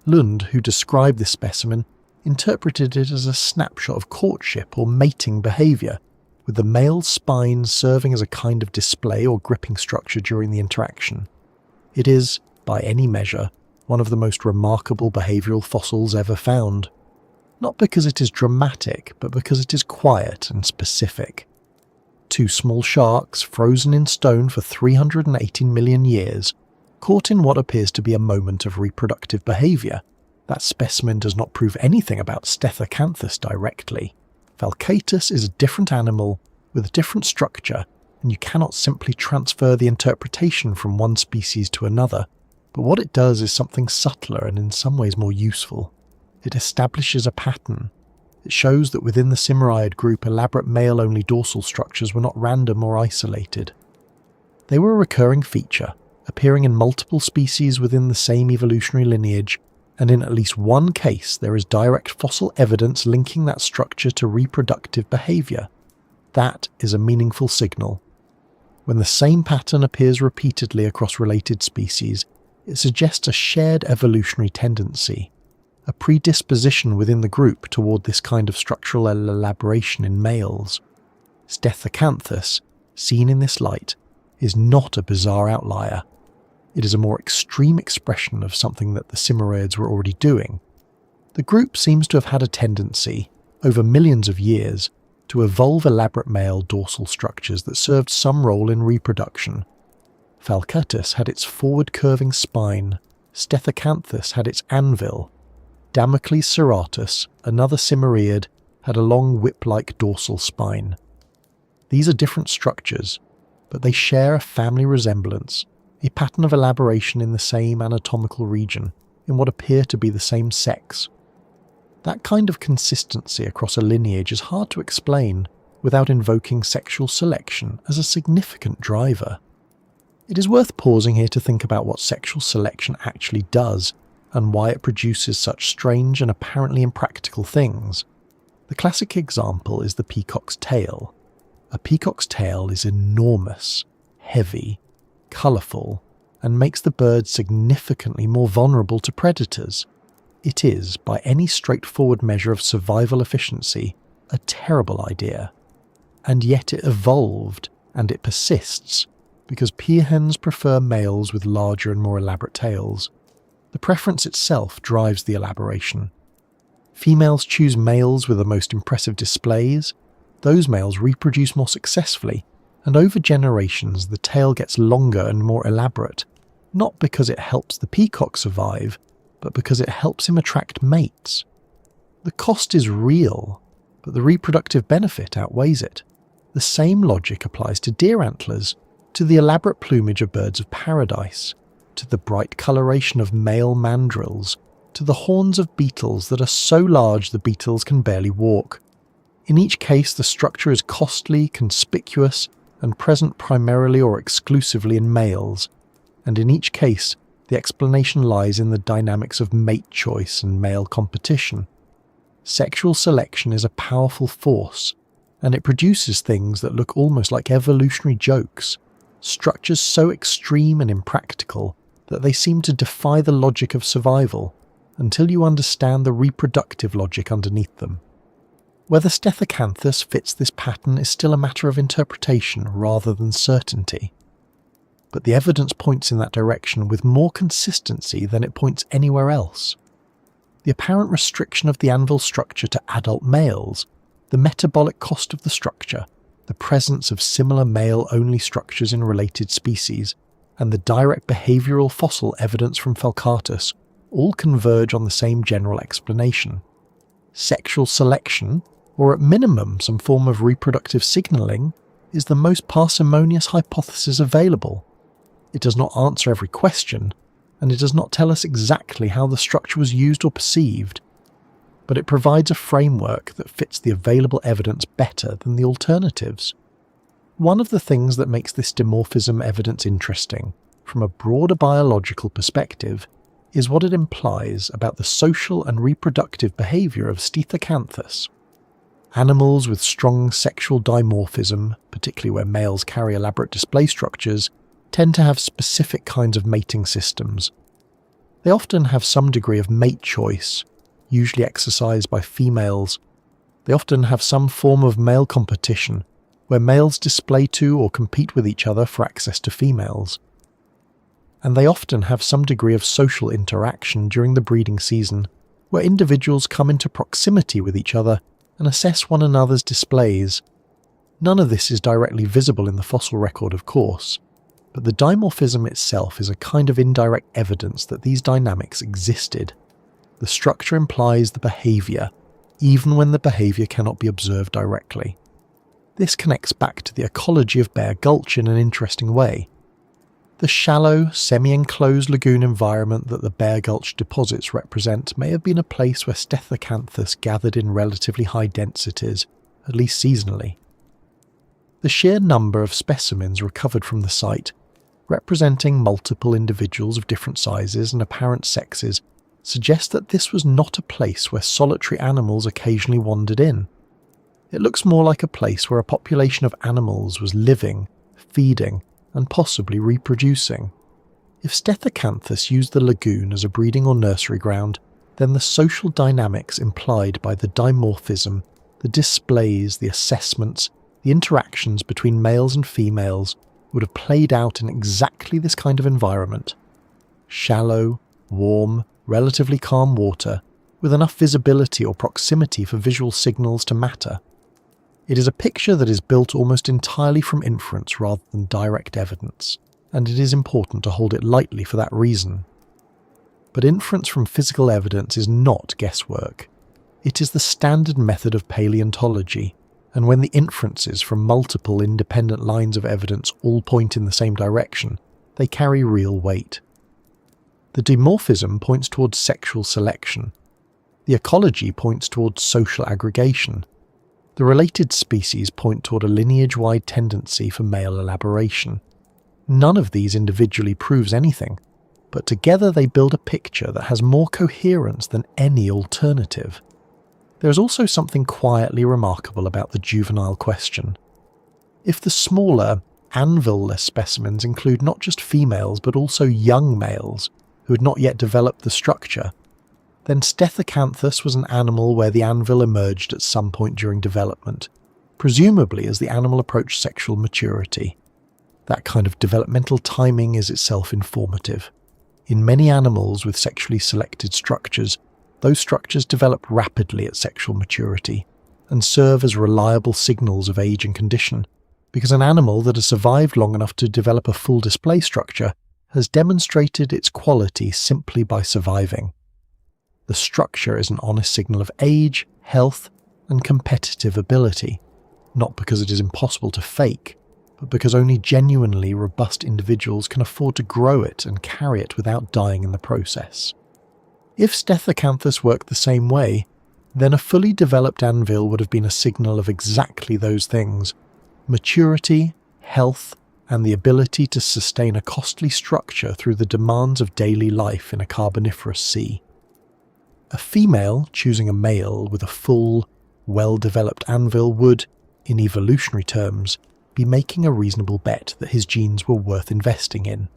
Speaker 1: Lund, who described this specimen, interpreted it as a snapshot of courtship or mating behaviour, with the male's spine serving as a kind of display or gripping structure during the interaction. It is, by any measure, one of the most remarkable behavioural fossils ever found. Not because it is dramatic, but because it is quiet and specific. Two small sharks, frozen in stone for 318 million years, caught in what appears to be a moment of reproductive behaviour. That specimen does not prove anything about Stethacanthus directly. Falcatus is a different animal with a different structure, and you cannot simply transfer the interpretation from one species to another. But what it does is something subtler and in some ways more useful. It establishes a pattern. It shows that within the Simiroid group, elaborate male-only dorsal structures were not random or isolated. They were a recurring feature, appearing in multiple species within the same evolutionary lineage, and in at least one case there is direct fossil evidence linking that structure to reproductive behaviour. That is a meaningful signal. When the same pattern appears repeatedly across related species, it suggests a shared evolutionary tendency, a predisposition within the group toward this kind of structural elaboration in males. Stethacanthus, seen in this light, is not a bizarre outlier. It is a more extreme expression of something that the Simiroids were already doing. The group seems to have had a tendency, over millions of years, to evolve elaborate male dorsal structures that served some role in reproduction. Falcatus had its forward-curving spine, Stethacanthus had its anvil, Damocles serratus, another Simiroid, had a long whip-like dorsal spine. These are different structures, but they share a family resemblance, a pattern of elaboration in the same anatomical region, in what appear to be the same sex. That kind of consistency across a lineage is hard to explain without invoking sexual selection as a significant driver. It is worth pausing here to think about what sexual selection actually does and why it produces such strange and apparently impractical things. The classic example is the peacock's tail. A peacock's tail is enormous, heavy, colourful, and makes the bird significantly more vulnerable to predators. It is, by any straightforward measure of survival efficiency, a terrible idea. And yet it evolved, and it persists, because peahens prefer males with larger and more elaborate tails. The preference itself drives the elaboration. Females choose males with the most impressive displays. Those males reproduce more successfully, and over generations the tail gets longer and more elaborate, not because it helps the peacock survive, but because it helps him attract mates. The cost is real, but the reproductive benefit outweighs it. The same logic applies to deer antlers, to the elaborate plumage of birds of paradise, to the bright coloration of male mandrills, to the horns of beetles that are so large the beetles can barely walk. In each case, the structure is costly, conspicuous, and present primarily or exclusively in males, and in each case, the explanation lies in the dynamics of mate choice and male competition. Sexual selection is a powerful force, and it produces things that look almost like evolutionary jokes, structures so extreme and impractical that they seem to defy the logic of survival until you understand the reproductive logic underneath them. Whether Stethacanthus fits this pattern is still a matter of interpretation rather than certainty. But the evidence points in that direction with more consistency than it points anywhere else. The apparent restriction of the Anvil structure to adult males, the metabolic cost of the structure, the presence of similar male-only structures in related species, and the direct behavioural fossil evidence from Falcatus all converge on the same general explanation. Sexual selection, or at minimum some form of reproductive signalling, is the most parsimonious hypothesis available. It does not answer every question, and it does not tell us exactly how the structure was used or perceived, but it provides a framework that fits the available evidence better than the alternatives. One of the things that makes this dimorphism evidence interesting, from a broader biological perspective, is what it implies about the social and reproductive behaviour of Stethacanthus. Animals with strong sexual dimorphism, particularly where males carry elaborate display structures, tend to have specific kinds of mating systems. They often have some degree of mate choice, usually exercised by females. They often have some form of male competition, where males display to or compete with each other for access to females. and they often have some degree of social interaction during the breeding season, where individuals come into proximity with each other and assess one another's displays. None of this is directly visible in the fossil record, of course, but the dimorphism itself is a kind of indirect evidence that these dynamics existed. The structure implies the behaviour, even when the behaviour cannot be observed directly. This connects back to the ecology of Bear Gulch in an interesting way. The shallow, semi-enclosed lagoon environment that the Bear Gulch deposits represent may have been a place where Stethacanthus gathered in relatively high densities, at least seasonally. The sheer number of specimens recovered from the site, representing multiple individuals of different sizes and apparent sexes, suggests that this was not a place where solitary animals occasionally wandered in. It looks more like a place where a population of animals was living, feeding, and possibly reproducing. If Stethacanthus used the lagoon as a breeding or nursery ground, then the social dynamics implied by the dimorphism, the displays, the assessments, the interactions between males and females would have played out in exactly this kind of environment. Shallow, warm, relatively calm water, with enough visibility or proximity for visual signals to matter. It is a picture that is built almost entirely from inference rather than direct evidence, and it is important to hold it lightly for that reason. But inference from physical evidence is not guesswork. It is the standard method of paleontology, and when the inferences from multiple independent lines of evidence all point in the same direction, they carry real weight. The dimorphism points towards sexual selection. The ecology points towards social aggregation. The related species point toward a lineage-wide tendency for male elaboration. None of these individually proves anything, but together they build a picture that has more coherence than any alternative. There is also something quietly remarkable about the juvenile question. If the smaller, anvil-less specimens include not just females but also young males who had not yet developed the structure, then Stethacanthus was an animal where the anvil emerged at some point during development, presumably as the animal approached sexual maturity. That kind of developmental timing is itself informative. In many animals with sexually selected structures, those structures develop rapidly at sexual maturity and serve as reliable signals of age and condition, because an animal that has survived long enough to develop a full display structure has demonstrated its quality simply by surviving. The structure is an honest signal of age, health, and competitive ability, not because it is impossible to fake, but because only genuinely robust individuals can afford to grow it and carry it without dying in the process. If Stethacanthus worked the same way, then a fully developed anvil would have been a signal of exactly those things: maturity, health, and the ability to sustain a costly structure through the demands of daily life in a carboniferous sea. A female choosing a male with a full, well-developed anvil would, in evolutionary terms, be making a reasonable bet that his genes were worth investing in.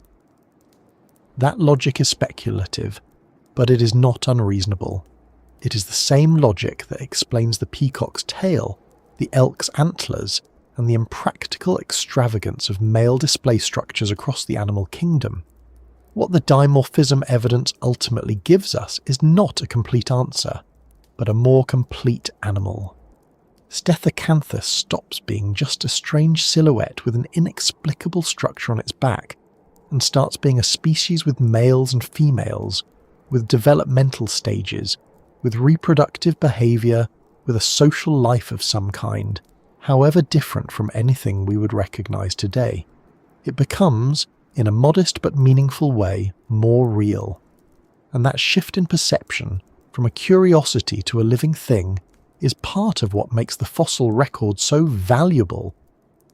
Speaker 1: That logic is speculative, but it is not unreasonable. It is the same logic that explains the peacock's tail, the elk's antlers, and the impractical extravagance of male display structures across the animal kingdom. What the dimorphism evidence ultimately gives us is not a complete answer, but a more complete animal. Stethacanthus stops being just a strange silhouette with an inexplicable structure on its back, and starts being a species with males and females, with developmental stages, with reproductive behaviour, with a social life of some kind, however different from anything we would recognise today. It becomes, in a modest but meaningful way, more real. And that shift in perception, from a curiosity to a living thing, is part of what makes the fossil record so valuable,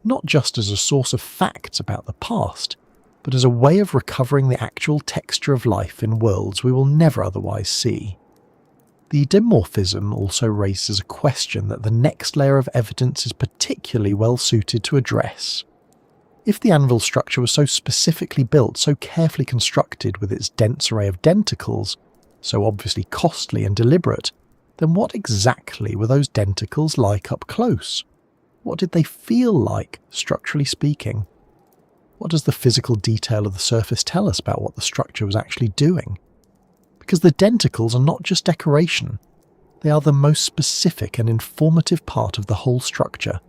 Speaker 1: not just as a source of facts about the past, but as a way of recovering the actual texture of life in worlds we will never otherwise see. The dimorphism also raises a question that the next layer of evidence is particularly well suited to address. If the anvil structure was so specifically built, so carefully constructed with its dense array of denticles, so obviously costly and deliberate, then what exactly were those denticles like up close? What did they feel like, structurally speaking? What does the physical detail of the surface tell us about what the structure was actually doing? Because the denticles are not just decoration, they are the most specific and informative part of the whole structure,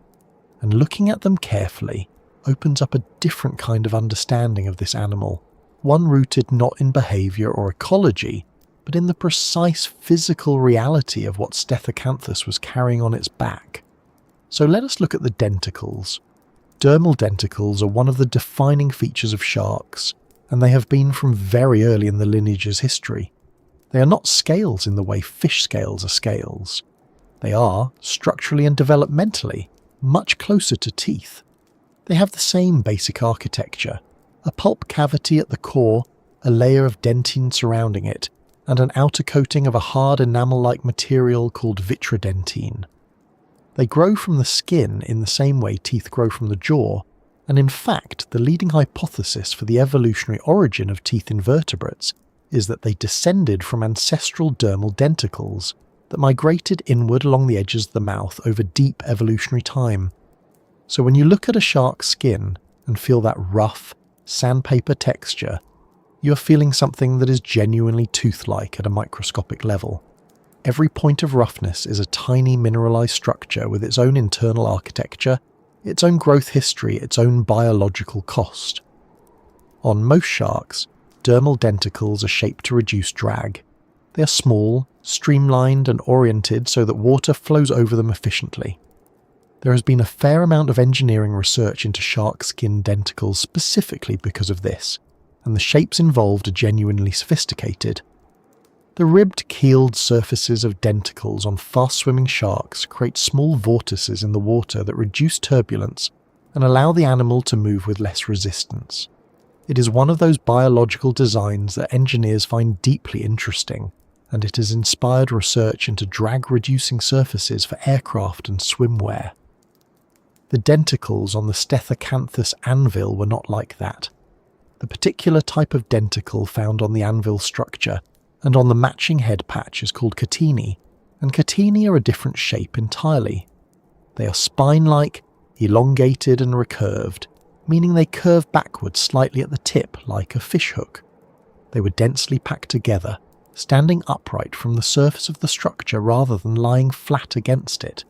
Speaker 1: and looking at them carefully opens up a different kind of understanding of this animal, one rooted not in behaviour or ecology, but in the precise physical reality of what Stethacanthus was carrying on its back. So let us look at the denticles. Dermal denticles are one of the defining features of sharks, and they have been from very early in the lineage's history. They are not scales in the way fish scales are scales. They are, structurally and developmentally, much closer to teeth. They have the same basic architecture, a pulp cavity at the core, a layer of dentine surrounding it, and an outer coating of a hard enamel-like material called vitrodentine. They grow from the skin in the same way teeth grow from the jaw, and in fact the leading hypothesis for the evolutionary origin of teeth in vertebrates is that they descended from ancestral dermal denticles that migrated inward along the edges of the mouth over deep evolutionary time. So when you look at a shark's skin and feel that rough, sandpaper texture, you are feeling something that is genuinely tooth-like at a microscopic level. Every point of roughness is a tiny mineralized structure with its own internal architecture, its own growth history, its own biological cost. On most sharks, dermal denticles are shaped to reduce drag. They are small, streamlined and oriented so that water flows over them efficiently. There has been a fair amount of engineering research into shark skin denticles specifically because of this, and the shapes involved are genuinely sophisticated. The ribbed, keeled surfaces of denticles on fast-swimming sharks create small vortices in the water that reduce turbulence and allow the animal to move with less resistance. It is one of those biological designs that engineers find deeply interesting, and it has inspired research into drag-reducing surfaces for aircraft and swimwear. The denticles on the Stethacanthus Anvil were not like that. The particular type of denticle found on the Anvil structure and on the matching head patch is called catini, and catini are a different shape entirely. They are spine-like, elongated and recurved, meaning they curve backwards slightly at the tip like a fishhook. They were densely packed together, standing upright from the surface of the structure rather than lying flat against it.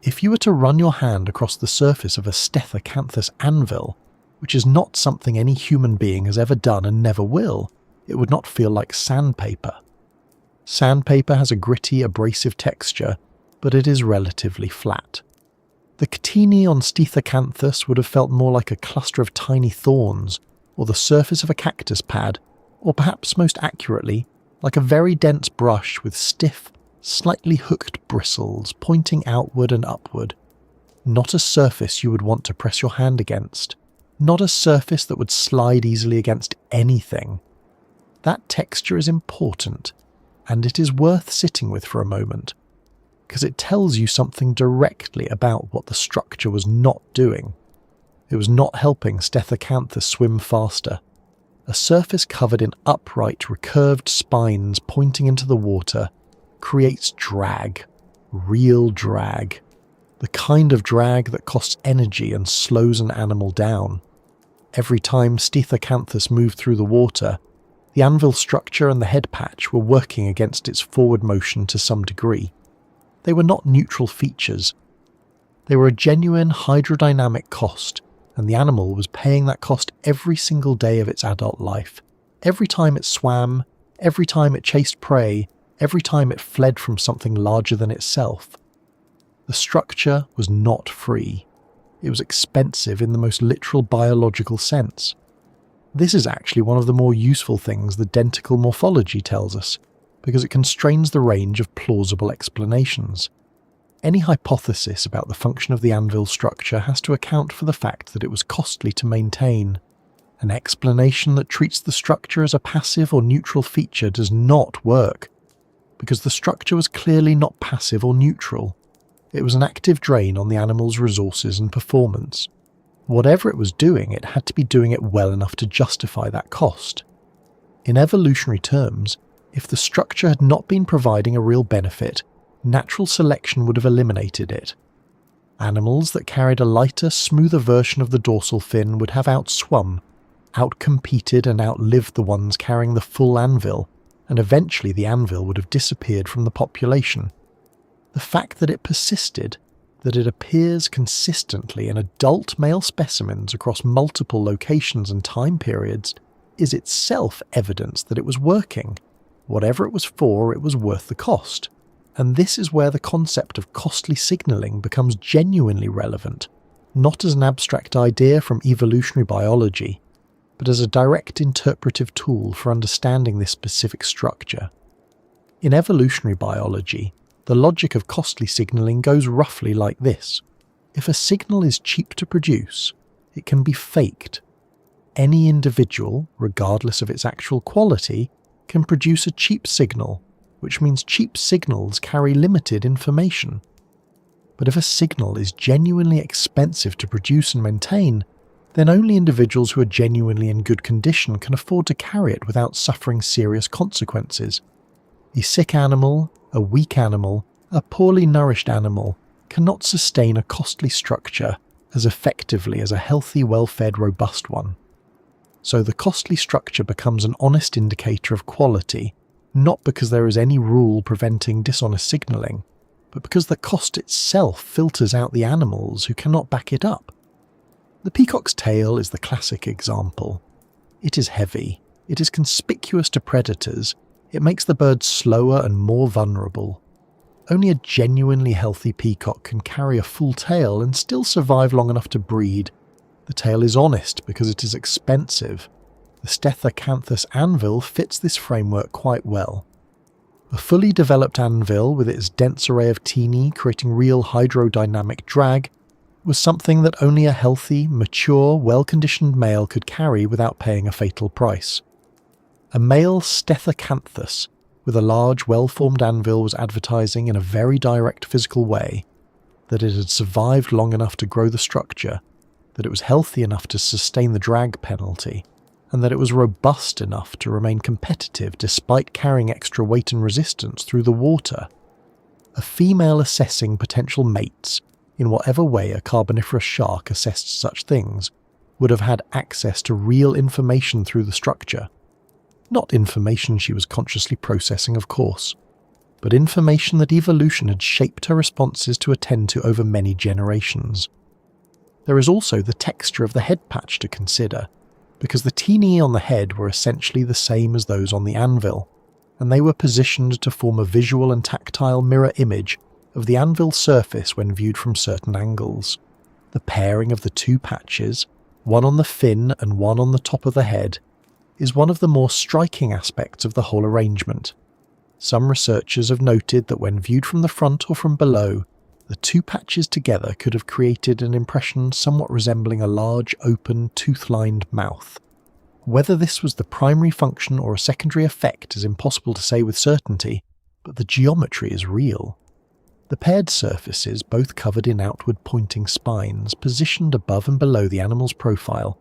Speaker 1: If you were to run your hand across the surface of a Stethacanthus anvil, which is not something any human being has ever done and never will, it would not feel like sandpaper. Sandpaper has a gritty, abrasive texture, but it is relatively flat. The catini on Stethacanthus would have felt more like a cluster of tiny thorns, or the surface of a cactus pad, or perhaps most accurately, like a very dense brush with stiff, slightly hooked bristles pointing outward and upward. Not a surface you would want to press your hand against. Not a surface that would slide easily against anything. That texture is important, and it is worth sitting with for a moment, because it tells you something directly about what the structure was not doing. It was not helping Stethacanthus swim faster. A surface covered in upright, recurved spines pointing into the water creates drag, real drag, the kind of drag that costs energy and slows an animal down. Every time Stethacanthus moved through the water, the anvil structure and the head patch were working against its forward motion to some degree. They were not neutral features. They were a genuine hydrodynamic cost, and the animal was paying that cost every single day of its adult life. Every time it swam, every time it chased prey, every time it fled from something larger than itself. The structure was not free. It was expensive in the most literal biological sense. This is actually one of the more useful things the denticle morphology tells us, because it constrains the range of plausible explanations. Any hypothesis about the function of the anvil structure has to account for the fact that it was costly to maintain. An explanation that treats the structure as a passive or neutral feature does not work, because the structure was clearly not passive or neutral. It was an active drain on the animal's resources and performance. Whatever it was doing, it had to be doing it well enough to justify that cost. In evolutionary terms, if the structure had not been providing a real benefit, natural selection would have eliminated it. Animals that carried a lighter, smoother version of the dorsal fin would have outswum, outcompeted and outlived the ones carrying the full anvil, and eventually the anvil would have disappeared from the population. The fact that it persisted, that it appears consistently in adult male specimens across multiple locations and time periods, is itself evidence that it was working. Whatever it was for, it was worth the cost. And this is where the concept of costly signalling becomes genuinely relevant, not as an abstract idea from evolutionary biology, but as a direct interpretive tool for understanding this specific structure. In evolutionary biology, the logic of costly signalling goes roughly like this. If a signal is cheap to produce, it can be faked. Any individual, regardless of its actual quality, can produce a cheap signal, which means cheap signals carry limited information. But if a signal is genuinely expensive to produce and maintain, then only individuals who are genuinely in good condition can afford to carry it without suffering serious consequences. A sick animal, a weak animal, a poorly nourished animal cannot sustain a costly structure as effectively as a healthy, well-fed, robust one. So the costly structure becomes an honest indicator of quality, not because there is any rule preventing dishonest signalling, but because the cost itself filters out the animals who cannot back it up. The peacock's tail is the classic example. It is heavy, it is conspicuous to predators, it makes the bird slower and more vulnerable. Only a genuinely healthy peacock can carry a full tail and still survive long enough to breed. The tail is honest because it is expensive. The Stethacanthus anvil fits this framework quite well. A fully developed anvil with its dense array of tini creating real hydrodynamic drag was something that only a healthy, mature, well-conditioned male could carry without paying a fatal price. A male Stethacanthus with a large, well-formed anvil was advertising in a very direct physical way that it had survived long enough to grow the structure, that it was healthy enough to sustain the drag penalty, and that it was robust enough to remain competitive despite carrying extra weight and resistance through the water. A female assessing potential mates, in whatever way a carboniferous shark assessed such things, would have had access to real information through the structure. Not information she was consciously processing, of course, but information that evolution had shaped her responses to attend to over many generations. There is also the texture of the head patch to consider, because the tini on the head were essentially the same as those on the anvil, and they were positioned to form a visual and tactile mirror image of the anvil surface when viewed from certain angles. The pairing of the two patches, one on the fin and one on the top of the head, is one of the more striking aspects of the whole arrangement. Some researchers have noted that when viewed from the front or from below, the two patches together could have created an impression somewhat resembling a large, open, tooth-lined mouth. Whether this was the primary function or a secondary effect is impossible to say with certainty, but the geometry is real. The paired surfaces, both covered in outward-pointing spines, positioned above and below the animal's profile,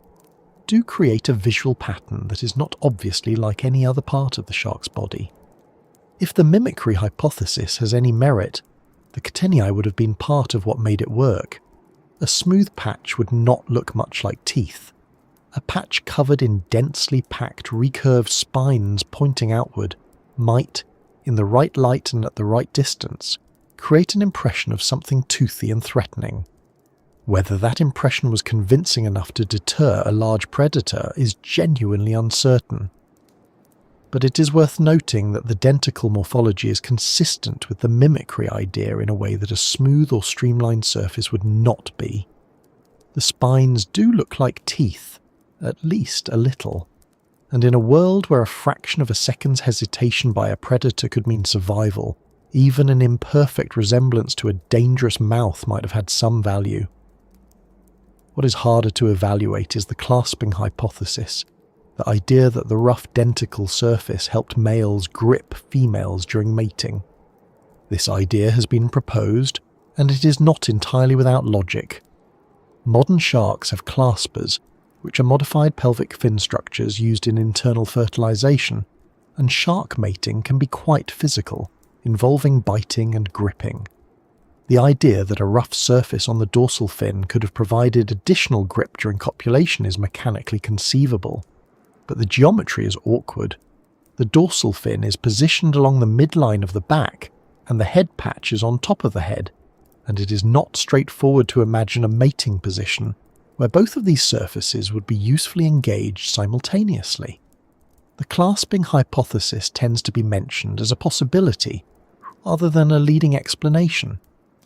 Speaker 1: do create a visual pattern that is not obviously like any other part of the shark's body. If the mimicry hypothesis has any merit, the catennae would have been part of what made it work. A smooth patch would not look much like teeth. A patch covered in densely packed recurved spines pointing outward might, in the right light and at the right distance, create an impression of something toothy and threatening. Whether that impression was convincing enough to deter a large predator is genuinely uncertain. But it is worth noting that the dentical morphology is consistent with the mimicry idea in a way that a smooth or streamlined surface would not be. The spines do look like teeth, at least a little, and in a world where a fraction of a second's hesitation by a predator could mean survival, even an imperfect resemblance to a dangerous mouth might have had some value. What is harder to evaluate is the clasping hypothesis, the idea that the rough dentical surface helped males grip females during mating. This idea has been proposed, and it is not entirely without logic. Modern sharks have claspers, which are modified pelvic fin structures used in internal fertilization, and shark mating can be quite physical, involving biting and gripping. The idea that a rough surface on the dorsal fin could have provided additional grip during copulation is mechanically conceivable, but the geometry is awkward. The dorsal fin is positioned along the midline of the back, and the head patch is on top of the head, and it is not straightforward to imagine a mating position where both of these surfaces would be usefully engaged simultaneously. The clasping hypothesis tends to be mentioned as a possibility rather than a leading explanation,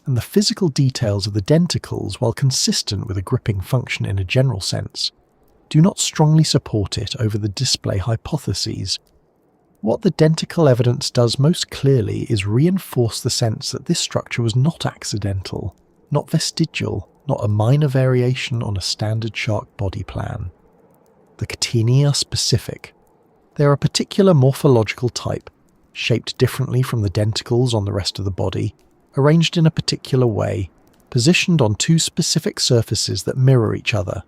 Speaker 1: and the physical details of the denticles, while consistent with a gripping function in a general sense, do not strongly support it over the display hypotheses. What the denticle evidence does most clearly is reinforce the sense that this structure was not accidental, not vestigial, not a minor variation on a standard shark body plan. The catini are specific. They are a particular morphological type, shaped differently from the denticles on the rest of the body, arranged in a particular way, positioned on two specific surfaces that mirror each other.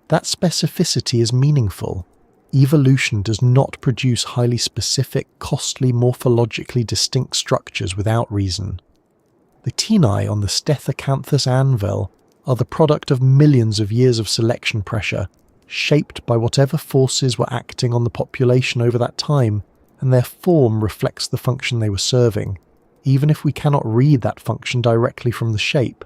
Speaker 1: That specificity is meaningful. Evolution does not produce highly specific, costly, morphologically distinct structures without reason. The teni on the Stethacanthus anvil are the product of millions of years of selection pressure, shaped by whatever forces were acting on the population over that time, and their form reflects the function they were serving, even if we cannot read that function directly from the shape.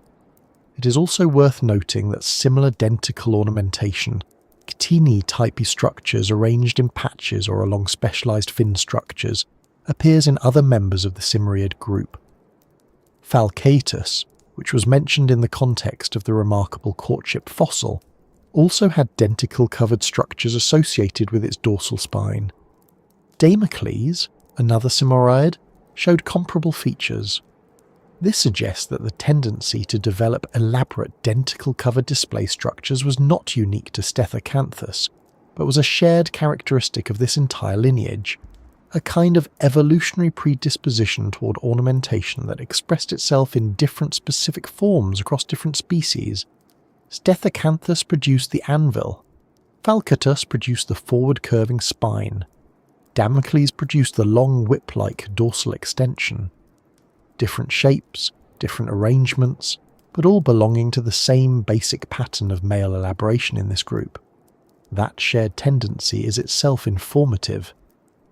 Speaker 1: It is also worth noting that similar denticle ornamentation, catini-type structures arranged in patches or along specialized fin structures, appears in other members of the Cimeriid group. Falcatus, which was mentioned in the context of the remarkable courtship fossil, also had denticle-covered structures associated with its dorsal spine. Damocles, another Cimeriid, showed comparable features. This suggests that the tendency to develop elaborate denticle-covered display structures was not unique to Stethacanthus, but was a shared characteristic of this entire lineage, a kind of evolutionary predisposition toward ornamentation that expressed itself in different specific forms across different species. Stethacanthus produced the anvil, Falcatus produced the forward-curving spine, Damocles produced the long whip-like dorsal extension. Different shapes, different arrangements, but all belonging to the same basic pattern of male elaboration in this group. That shared tendency is itself informative.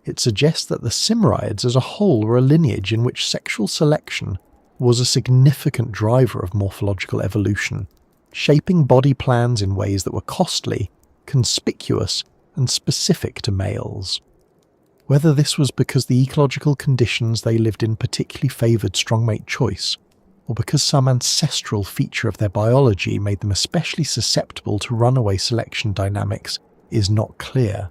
Speaker 1: It suggests that the Cimeriids as a whole were a lineage in which sexual selection was a significant driver of morphological evolution, shaping body plans in ways that were costly, conspicuous, and specific to males. Whether this was because the ecological conditions they lived in particularly favoured strong mate choice, or because some ancestral feature of their biology made them especially susceptible to runaway selection dynamics, is not clear.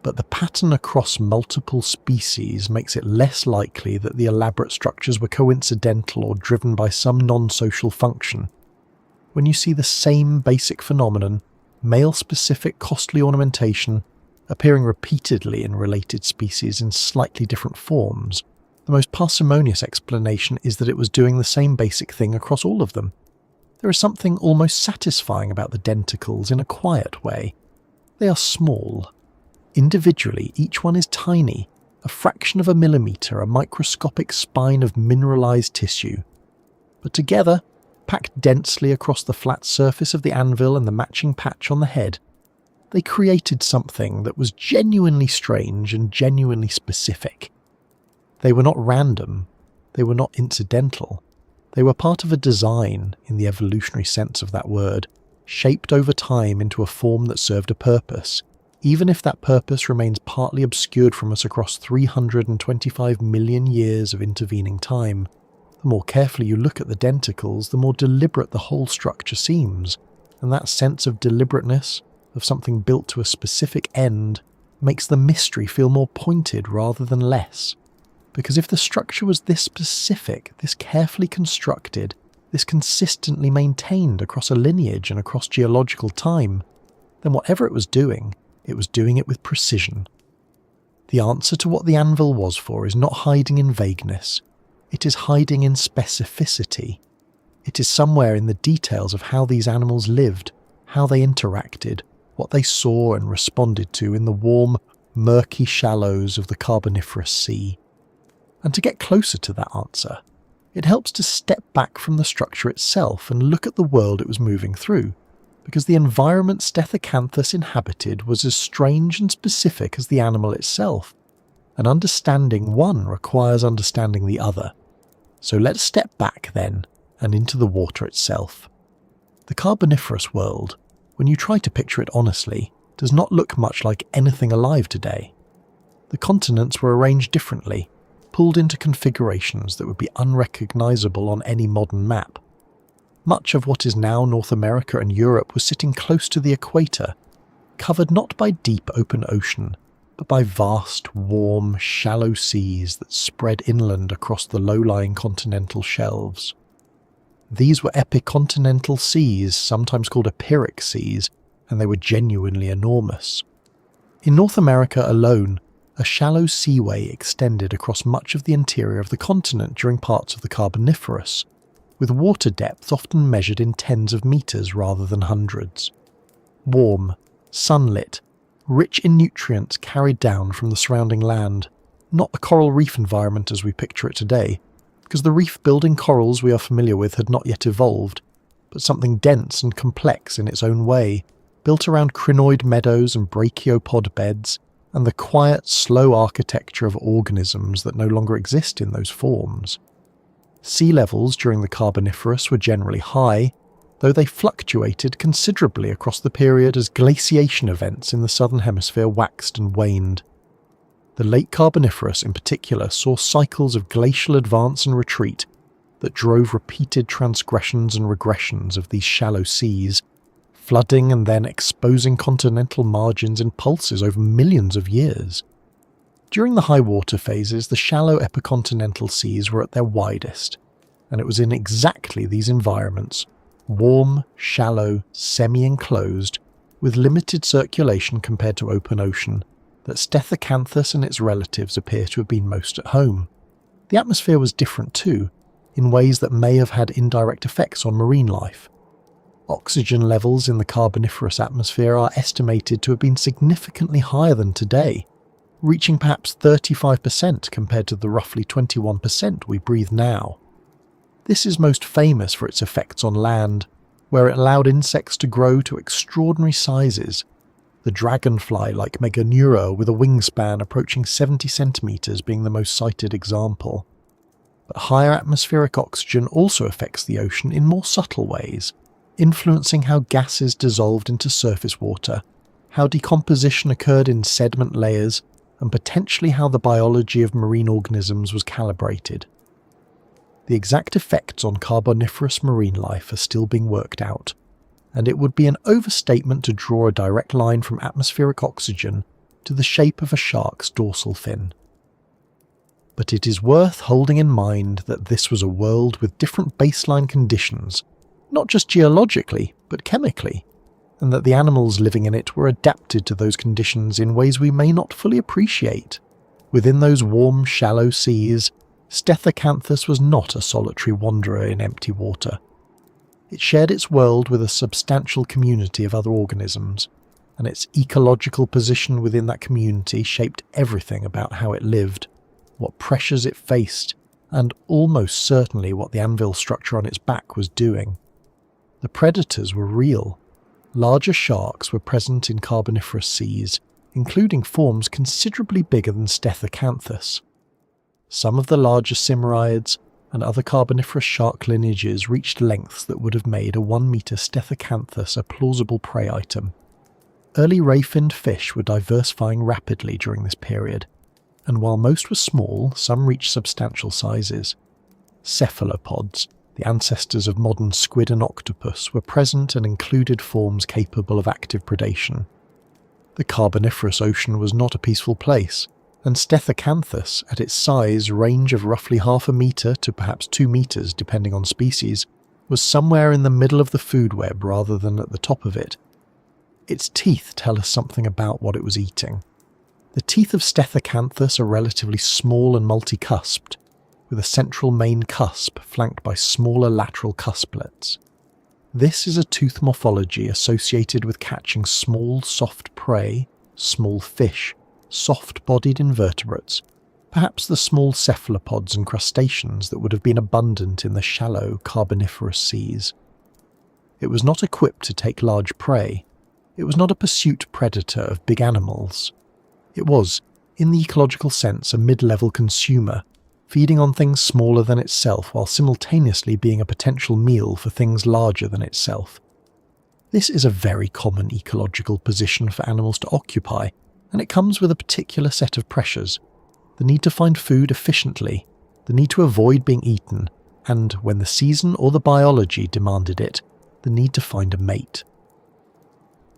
Speaker 1: But the pattern across multiple species makes it less likely that the elaborate structures were coincidental or driven by some non-social function. When you see the same basic phenomenon, male-specific costly ornamentation, appearing repeatedly in related species in slightly different forms, the most parsimonious explanation is that it was doing the same basic thing across all of them. There is something almost satisfying about the denticles in a quiet way. They are small. Individually, each one is tiny, a fraction of a millimetre, a microscopic spine of mineralized tissue. But together, packed densely across the flat surface of the anvil and the matching patch on the head, they created something that was genuinely strange and genuinely specific. They were not random, they were not incidental, they were part of a design, in the evolutionary sense of that word, shaped over time into a form that served a purpose, even if that purpose remains partly obscured from us across 325 million years of intervening time. The more carefully you look at the denticles, the more deliberate the whole structure seems, and that sense of deliberateness, of something built to a specific end, makes the mystery feel more pointed rather than less. Because if the structure was this specific, this carefully constructed, this consistently maintained across a lineage and across geological time, then whatever it was doing it with precision. The answer to what the anvil was for is not hiding in vagueness. It is hiding in specificity. It is somewhere in the details of how these animals lived, how they interacted, what they saw and responded to in the warm, murky shallows of the Carboniferous Sea. And to get closer to that answer, It helps to step back from the structure itself and look at the world it was moving through, because the environment Stethacanthus inhabited was as strange and specific as the animal itself, and understanding one requires understanding the other. So let's step back then, and into the water itself. The Carboniferous world, when you try to picture it honestly, does not look much like anything alive today. The continents were arranged differently, pulled into configurations that would be unrecognisable on any modern map. Much of what is now North America and Europe was sitting close to the equator, covered not by deep open ocean, but by vast, warm, shallow seas that spread inland across the low-lying continental shelves. These were epicontinental seas, sometimes called Epiric seas, and they were genuinely enormous. In North America alone, a shallow seaway extended across much of the interior of the continent during parts of the Carboniferous, with water depth often measured in tens of meters rather than hundreds. Warm, sunlit, rich in nutrients carried down from the surrounding land, not the coral reef environment as we picture it today, because the reef-building corals we are familiar with had not yet evolved, but something dense and complex in its own way, built around crinoid meadows and brachiopod beds, and the quiet, slow architecture of organisms that no longer exist in those forms. Sea levels during the Carboniferous were generally high, though they fluctuated considerably across the period as glaciation events in the southern hemisphere waxed and waned. The late Carboniferous in particular saw cycles of glacial advance and retreat that drove repeated transgressions and regressions of these shallow seas, flooding and then exposing continental margins in pulses over millions of years. During the high water phases, the shallow epicontinental seas were at their widest, and it was in exactly these environments, warm, shallow, semi-enclosed, with limited circulation compared to open ocean, that Stethacanthus and its relatives appear to have been most at home. The atmosphere was different too, in ways that may have had indirect effects on marine life. Oxygen levels in the Carboniferous atmosphere are estimated to have been significantly higher than today, reaching perhaps 35% compared to the roughly 21% we breathe now. This is most famous for its effects on land, where it allowed insects to grow to extraordinary sizes, the dragonfly-like Meganeura with a wingspan approaching 70 centimetres being the most cited example. But higher atmospheric oxygen also affects the ocean in more subtle ways, influencing how gases dissolved into surface water, how decomposition occurred in sediment layers, and potentially how the biology of marine organisms was calibrated. The exact effects on Carboniferous marine life are still being worked out, and it would be an overstatement to draw a direct line from atmospheric oxygen to the shape of a shark's dorsal fin. But it is worth holding in mind that this was a world with different baseline conditions, not just geologically, but chemically, and that the animals living in it were adapted to those conditions in ways we may not fully appreciate. Within those warm, shallow seas, Stethacanthus was not a solitary wanderer in empty water. It shared its world with a substantial community of other organisms, and its ecological position within that community shaped everything about how it lived, what pressures it faced, and almost certainly what the Anvil structure on its back was doing. The predators were real. Larger sharks were present in Carboniferous seas, including forms considerably bigger than Stethacanthus. Some of the larger Simeriids and other Carboniferous shark lineages reached lengths that would have made a 1-metre Stethacanthus a plausible prey item. Early ray-finned fish were diversifying rapidly during this period, and while most were small, some reached substantial sizes. Cephalopods, the ancestors of modern squid and octopus, were present and included forms capable of active predation. The Carboniferous ocean was not a peaceful place, and Stethacanthus, at its size range of roughly 0.5 metre to perhaps 2 metres depending on species, was somewhere in the middle of the food web rather than at the top of it. Its teeth tell us something about what it was eating. The teeth of Stethacanthus are relatively small and multicusped, with a central main cusp flanked by smaller lateral cusplets. This is a tooth morphology associated with catching small, soft prey, small fish, soft-bodied invertebrates, perhaps the small cephalopods and crustaceans that would have been abundant in the shallow Carboniferous seas. It was not equipped to take large prey. It was not a pursuit predator of big animals. It was, in the ecological sense, a mid-level consumer, feeding on things smaller than itself while simultaneously being a potential meal for things larger than itself. This is a very common ecological position for animals to occupy, and it comes with a particular set of pressures: the need to find food efficiently, the need to avoid being eaten, and, when the season or the biology demanded it, the need to find a mate.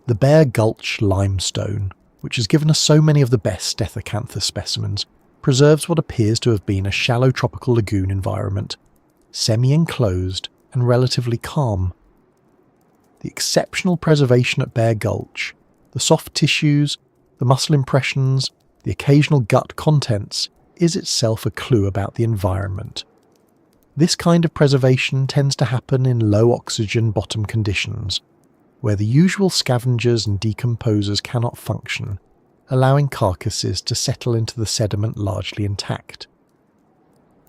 Speaker 1: The Bear Gulch limestone, which has given us so many of the best Stethacanthus specimens, preserves what appears to have been a shallow tropical lagoon environment, semi-enclosed and relatively calm. The exceptional preservation at Bear Gulch, the soft tissues, the muscle impressions, the occasional gut contents, is itself a clue about the environment. This kind of preservation tends to happen in low-oxygen bottom conditions, where the usual scavengers and decomposers cannot function, allowing carcasses to settle into the sediment largely intact.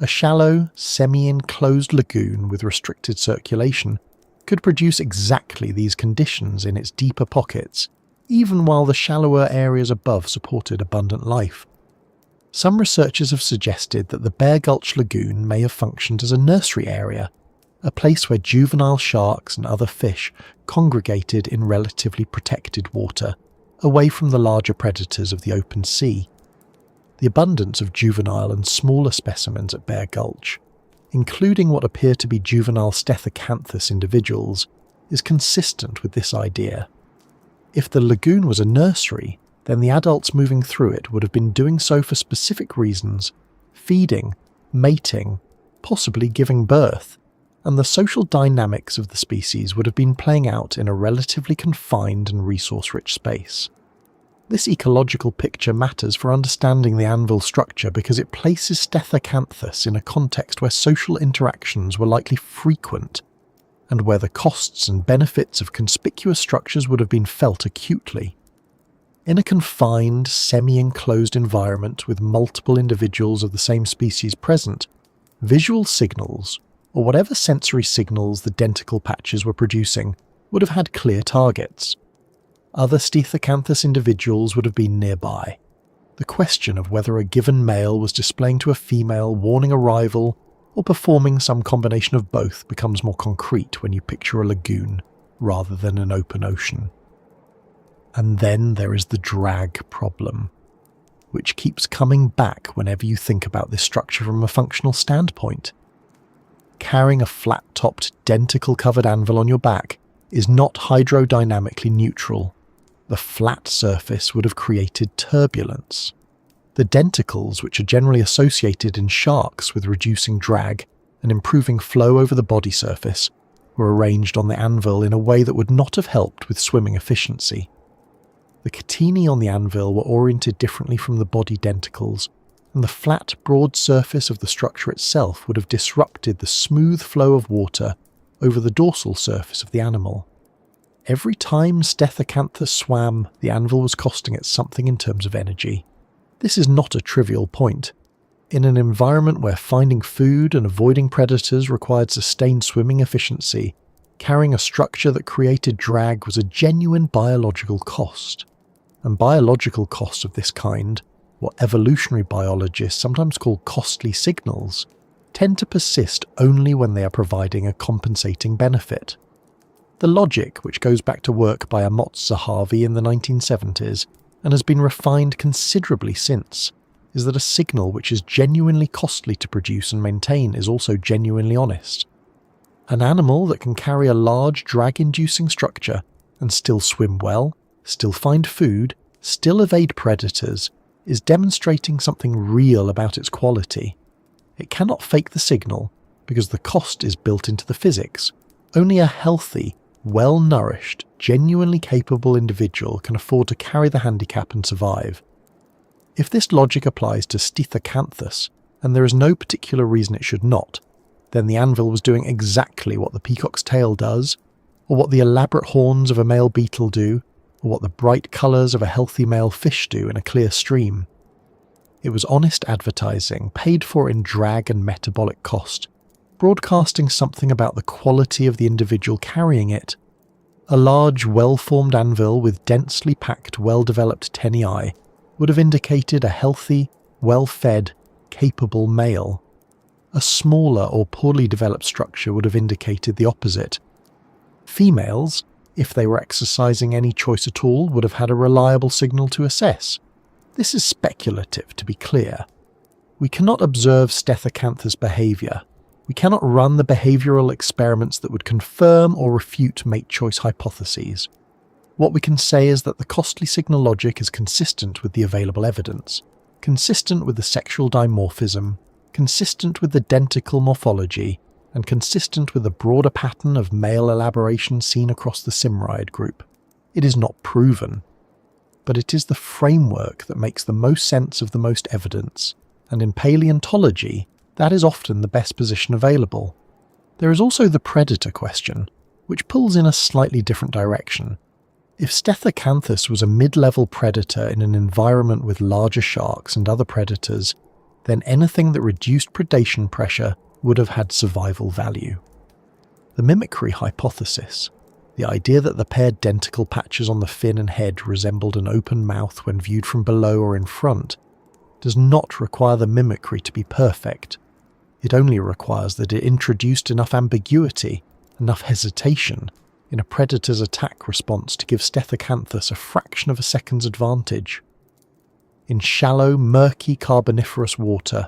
Speaker 1: A shallow, semi-enclosed lagoon with restricted circulation could produce exactly these conditions in its deeper pockets, even while the shallower areas above supported abundant life. Some researchers have suggested that the Bear Gulch Lagoon may have functioned as a nursery area, a place where juvenile sharks and other fish congregated in relatively protected water, away from the larger predators of the open sea. The abundance of juvenile and smaller specimens at Bear Gulch, including what appear to be juvenile Stethacanthus individuals, is consistent with this idea. If the lagoon was a nursery, then the adults moving through it would have been doing so for specific reasons: feeding, mating, possibly giving birth, and the social dynamics of the species would have been playing out in a relatively confined and resource-rich space. This ecological picture matters for understanding the Anvil structure because it places Stethacanthus in a context where social interactions were likely frequent, and where the costs and benefits of conspicuous structures would have been felt acutely. In a confined, semi-enclosed environment with multiple individuals of the same species present, visual signals, or whatever sensory signals the denticle patches were producing, would have had clear targets. Other Stethacanthus individuals would have been nearby. The question of whether a given male was displaying to a female warning arrival or performing some combination of both becomes more concrete when you picture a lagoon rather than an open ocean. And then there is the drag problem, which keeps coming back whenever you think about this structure from a functional standpoint. Carrying a flat-topped, denticle-covered anvil on your back is not hydrodynamically neutral. The flat surface would have created turbulence. The denticles, which are generally associated in sharks with reducing drag and improving flow over the body surface, were arranged on the anvil in a way that would not have helped with swimming efficiency. The catini on the anvil were oriented differently from the body denticles, and the flat, broad surface of the structure itself would have disrupted the smooth flow of water over the dorsal surface of the animal. Every time Stethacanthus swam, the anvil was costing it something in terms of energy. This is not a trivial point. In an environment where finding food and avoiding predators required sustained swimming efficiency, carrying a structure that created drag was a genuine biological cost. And biological costs of this kind, what evolutionary biologists sometimes call costly signals, tend to persist only when they are providing a compensating benefit. The logic, which goes back to work by Amotz Zahavi in the 1970s and has been refined considerably since, is that a signal which is genuinely costly to produce and maintain is also genuinely honest. An animal that can carry a large drag-inducing structure and still swim well, still find food, still evade predators, is demonstrating something real about its quality. It cannot fake the signal because the cost is built into the physics. Only a healthy, well-nourished, genuinely capable individual can afford to carry the handicap and survive. If this logic applies to Stethacanthus, and there is no particular reason it should not, then the anvil was doing exactly what the peacock's tail does, or what the elaborate horns of a male beetle do, or what the bright colours of a healthy male fish do in a clear stream. It was honest advertising, paid for in drag and metabolic cost, broadcasting something about the quality of the individual carrying it. A large, well-formed anvil with densely packed, well-developed tenii would have indicated a healthy, well-fed, capable male. A smaller or poorly developed structure would have indicated the opposite. Females, if they were exercising any choice at all, would have had a reliable signal to assess. This is speculative, to be clear. We cannot observe Stethacanthus behaviour. We cannot run the behavioural experiments that would confirm or refute mate choice hypotheses. What we can say is that the costly signal logic is consistent with the available evidence, consistent with the sexual dimorphism, consistent with the dentical morphology, and consistent with the broader pattern of male elaboration seen across the Simride group. It is not proven, but it is the framework that makes the most sense of the most evidence, and in paleontology, that is often the best position available. There is also the predator question, which pulls in a slightly different direction. If Stethacanthus was a mid-level predator in an environment with larger sharks and other predators, then anything that reduced predation pressure would have had survival value. The mimicry hypothesis, the idea that the paired denticle patches on the fin and head resembled an open mouth when viewed from below or in front, does not require the mimicry to be perfect. It only requires that it introduced enough ambiguity, enough hesitation, in a predator's attack response to give Stethacanthus a fraction of a second's advantage. In shallow, murky Carboniferous water,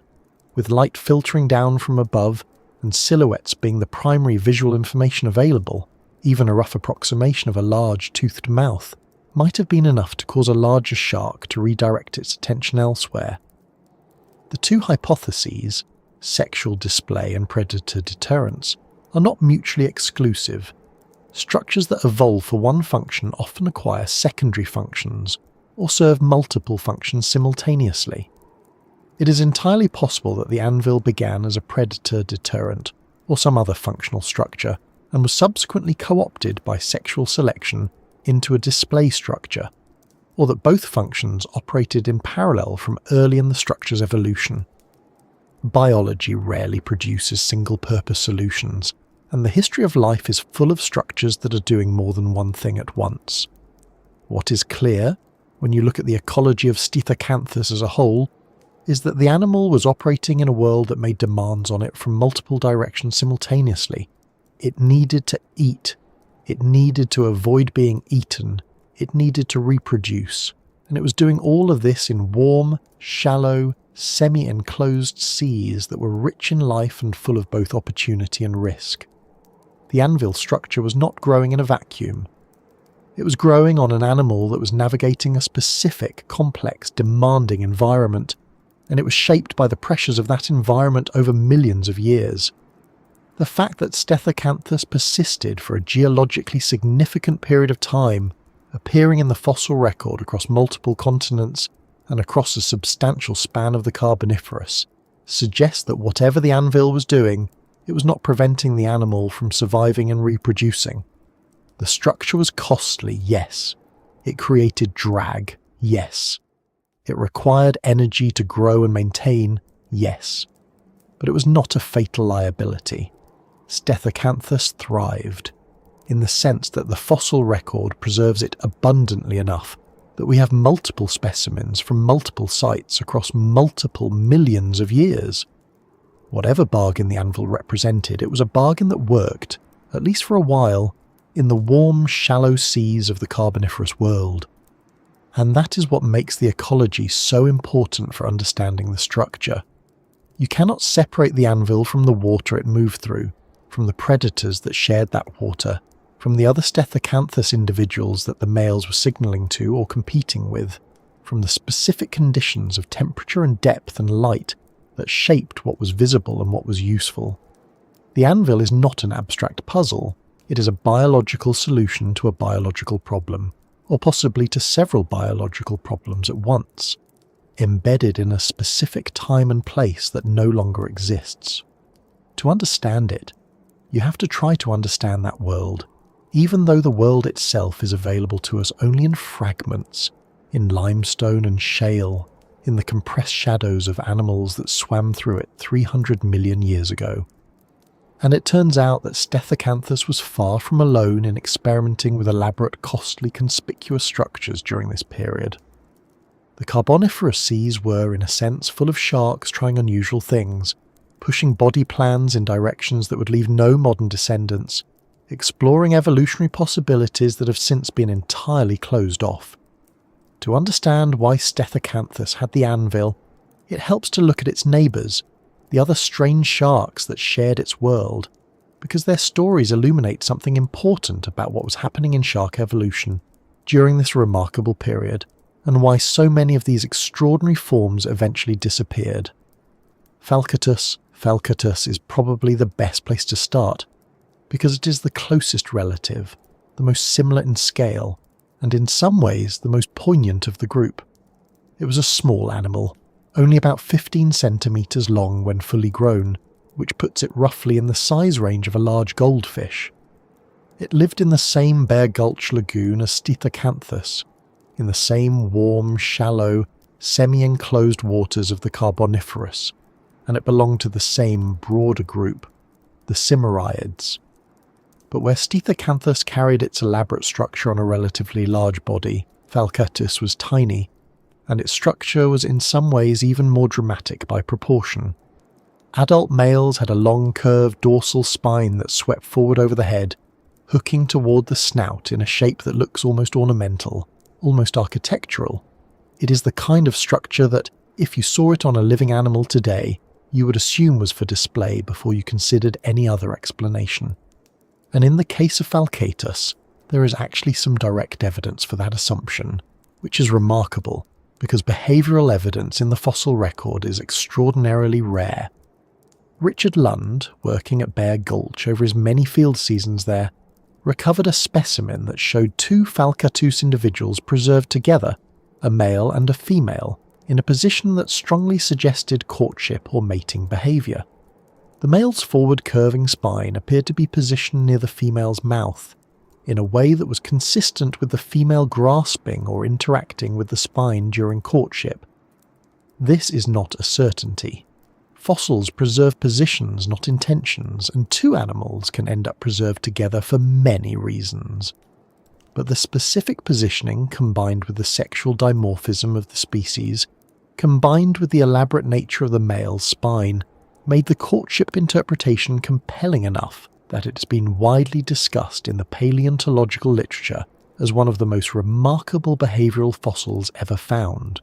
Speaker 1: with light filtering down from above and silhouettes being the primary visual information available, even a rough approximation of a large toothed mouth might have been enough to cause a larger shark to redirect its attention elsewhere. The two hypotheses, sexual display and predator deterrence, are not mutually exclusive. Structures that evolve for one function often acquire secondary functions or serve multiple functions simultaneously. It is entirely possible that the anvil began as a predator deterrent or some other functional structure and was subsequently co-opted by sexual selection into a display structure, or that both functions operated in parallel from early in the structure's evolution. Biology rarely produces single-purpose solutions, and the history of life is full of structures that are doing more than one thing at once. What is clear, when you look at the ecology of Stethacanthus as a whole, is that the animal was operating in a world that made demands on it from multiple directions simultaneously. It needed to eat. It needed to avoid being eaten. It needed to reproduce. And it was doing all of this in warm, shallow, semi-enclosed seas that were rich in life and full of both opportunity and risk. The anvil structure was not growing in a vacuum. It was growing on an animal that was navigating a specific, complex, demanding environment, and it was shaped by the pressures of that environment over millions of years. The fact that Stethacanthus persisted for a geologically significant period of time, appearing in the fossil record across multiple continents and across a substantial span of the Carboniferous, suggests that whatever the anvil was doing, it was not preventing the animal from surviving and reproducing. The structure was costly, yes. It created drag, yes. It required energy to grow and maintain, yes. But it was not a fatal liability. Stethacanthus thrived, in the sense that the fossil record preserves it abundantly enough that we have multiple specimens from multiple sites across multiple millions of years. Whatever bargain the anvil represented, it was a bargain that worked, at least for a while, in the warm, shallow seas of the Carboniferous world. And that is what makes the ecology so important for understanding the structure. You cannot separate the anvil from the water it moved through, from the predators that shared that water, from the other Stethacanthus individuals that the males were signalling to or competing with, from the specific conditions of temperature and depth and light that shaped what was visible and what was useful. The anvil is not an abstract puzzle, it is a biological solution to a biological problem, or possibly to several biological problems at once, embedded in a specific time and place that no longer exists. To understand it, you have to try to understand that world, even though the world itself is available to us only in fragments, in limestone and shale, in the compressed shadows of animals that swam through it 300 million years ago. And it turns out that Stethacanthus was far from alone in experimenting with elaborate, costly, conspicuous structures during this period. The Carboniferous seas were, in a sense, full of sharks trying unusual things, pushing body plans in directions that would leave no modern descendants, exploring evolutionary possibilities that have since been entirely closed off. To understand why Stethacanthus had the anvil, it helps to look at its neighbours, the other strange sharks that shared its world, because their stories illuminate something important about what was happening in shark evolution during this remarkable period, and why so many of these extraordinary forms eventually disappeared. Falcatus is probably the best place to start, because it is the closest relative, the most similar in scale, and in some ways the most poignant of the group. It was a small animal, only about 15 centimetres long when fully grown, which puts it roughly in the size range of a large goldfish. It lived in the same Bear Gulch lagoon as Stethacanthus, in the same warm, shallow, semi-enclosed waters of the Carboniferous, and it belonged to the same broader group, the Cimmeraids. But where Stethacanthus carried its elaborate structure on a relatively large body, Falcatus was tiny, and its structure was in some ways even more dramatic by proportion. Adult males had a long curved dorsal spine that swept forward over the head, hooking toward the snout in a shape that looks almost ornamental, almost architectural. It is the kind of structure that, if you saw it on a living animal today, you would assume was for display before you considered any other explanation. And in the case of Falcatus, there is actually some direct evidence for that assumption, which is remarkable, because behavioural evidence in the fossil record is extraordinarily rare. Richard Lund, working at Bear Gulch over his many field seasons there, recovered a specimen that showed two Falcatus individuals preserved together, a male and a female, in a position that strongly suggested courtship or mating behaviour. The male's forward curving spine appeared to be positioned near the female's mouth, in a way that was consistent with the female grasping or interacting with the spine during courtship. This is not a certainty. Fossils preserve positions, not intentions, and two animals can end up preserved together for many reasons. But the specific positioning, combined with the sexual dimorphism of the species, combined with the elaborate nature of the male's spine, made the courtship interpretation compelling enough that it has been widely discussed in the paleontological literature as one of the most remarkable behavioural fossils ever found.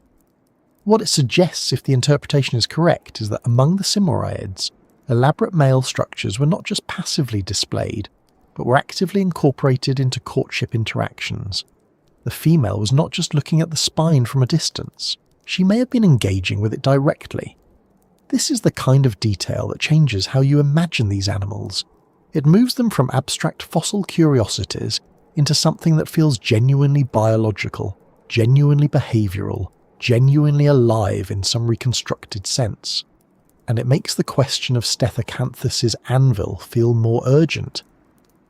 Speaker 1: What it suggests, if the interpretation is correct, is that among the Cimmeraids, elaborate male structures were not just passively displayed, but were actively incorporated into courtship interactions. The female was not just looking at the spine from a distance, she may have been engaging with it directly. This is the kind of detail that changes how you imagine these animals. It moves them from abstract fossil curiosities into something that feels genuinely biological, genuinely behavioural, genuinely alive in some reconstructed sense. And it makes the question of Stethacanthus's anvil feel more urgent.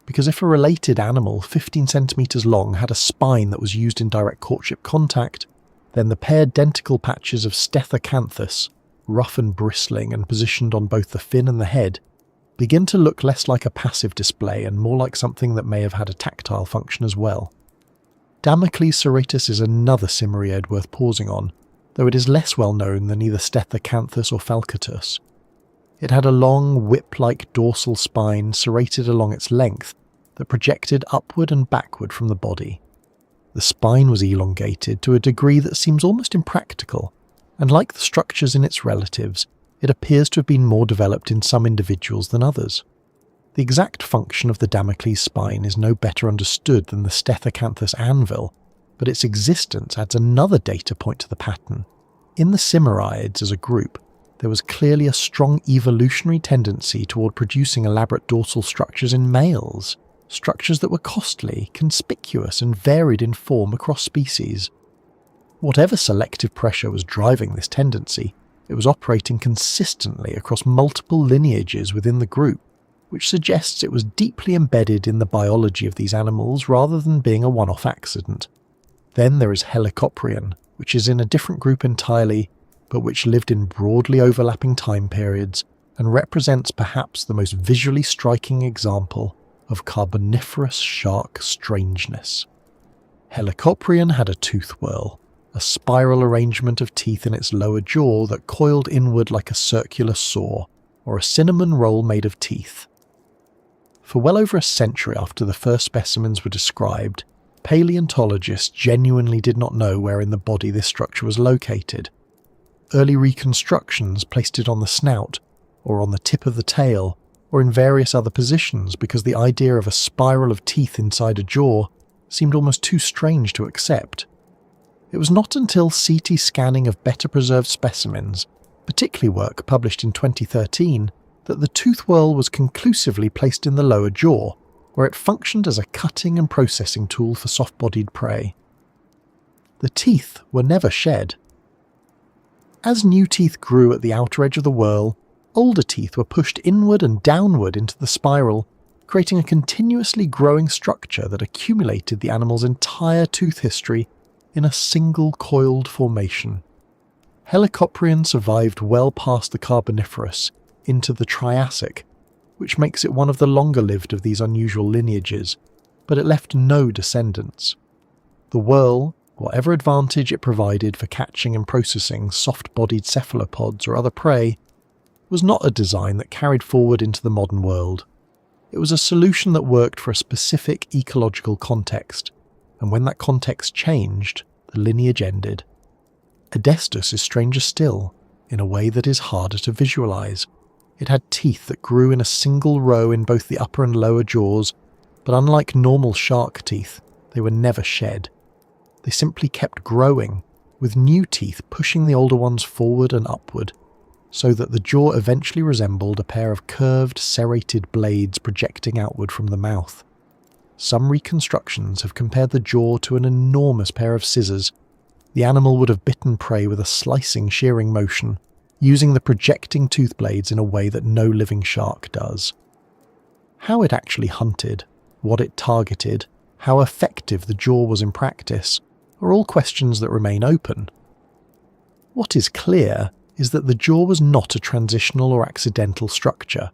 Speaker 1: Because if a related animal 15 centimetres long had a spine that was used in direct courtship contact, then the paired denticle patches of Stethacanthus, rough and bristling and positioned on both the fin and the head, begin to look less like a passive display and more like something that may have had a tactile function as well. Damocles serratus is another Cimmeraiid worth pausing on, though it is less well known than either Stethacanthus or Falcatus. It had a long, whip-like dorsal spine serrated along its length that projected upward and backward from the body. The spine was elongated to a degree that seems almost impractical, and like the structures in its relatives, it appears to have been more developed in some individuals than others. The exact function of the Damocles spine is no better understood than the Stethacanthus anvil, but its existence adds another data point to the pattern. In the Cimmeraids as a group, there was clearly a strong evolutionary tendency toward producing elaborate dorsal structures in males, structures that were costly, conspicuous, and varied in form across species. Whatever selective pressure was driving this tendency, it was operating consistently across multiple lineages within the group, which suggests it was deeply embedded in the biology of these animals rather than being a one-off accident. Then there is Helicoprion, which is in a different group entirely, but which lived in broadly overlapping time periods and represents perhaps the most visually striking example of Carboniferous shark strangeness. Helicoprion had a tooth whorl, a spiral arrangement of teeth in its lower jaw that coiled inward like a circular saw, or a cinnamon roll made of teeth. For well over a century after the first specimens were described, paleontologists genuinely did not know where in the body this structure was located. Early reconstructions placed it on the snout, or on the tip of the tail, or in various other positions because the idea of a spiral of teeth inside a jaw seemed almost too strange to accept. It was not until CT scanning of better preserved specimens, particularly work published in 2013, that the tooth whorl was conclusively placed in the lower jaw, where it functioned as a cutting and processing tool for soft-bodied prey. The teeth were never shed. As new teeth grew at the outer edge of the whorl, older teeth were pushed inward and downward into the spiral, creating a continuously growing structure that accumulated the animal's entire tooth history in a single coiled formation. Helicoprion survived well past the Carboniferous into the Triassic, which makes it one of the longer-lived of these unusual lineages, but it left no descendants. The whorl, whatever advantage it provided for catching and processing soft-bodied cephalopods or other prey, was not a design that carried forward into the modern world. It was a solution that worked for a specific ecological context, and when that context changed, the lineage ended. Adestus is stranger still, in a way that is harder to visualize. It had teeth that grew in a single row in both the upper and lower jaws, but unlike normal shark teeth, they were never shed. They simply kept growing, with new teeth pushing the older ones forward and upward, so that the jaw eventually resembled a pair of curved, serrated blades projecting outward from the mouth. Some reconstructions have compared the jaw to an enormous pair of scissors. The animal would have bitten prey with a slicing, shearing motion, using the projecting tooth blades in a way that no living shark does. How it actually hunted, what it targeted, how effective the jaw was in practice, are all questions that remain open. What is clear is that the jaw was not a transitional or accidental structure.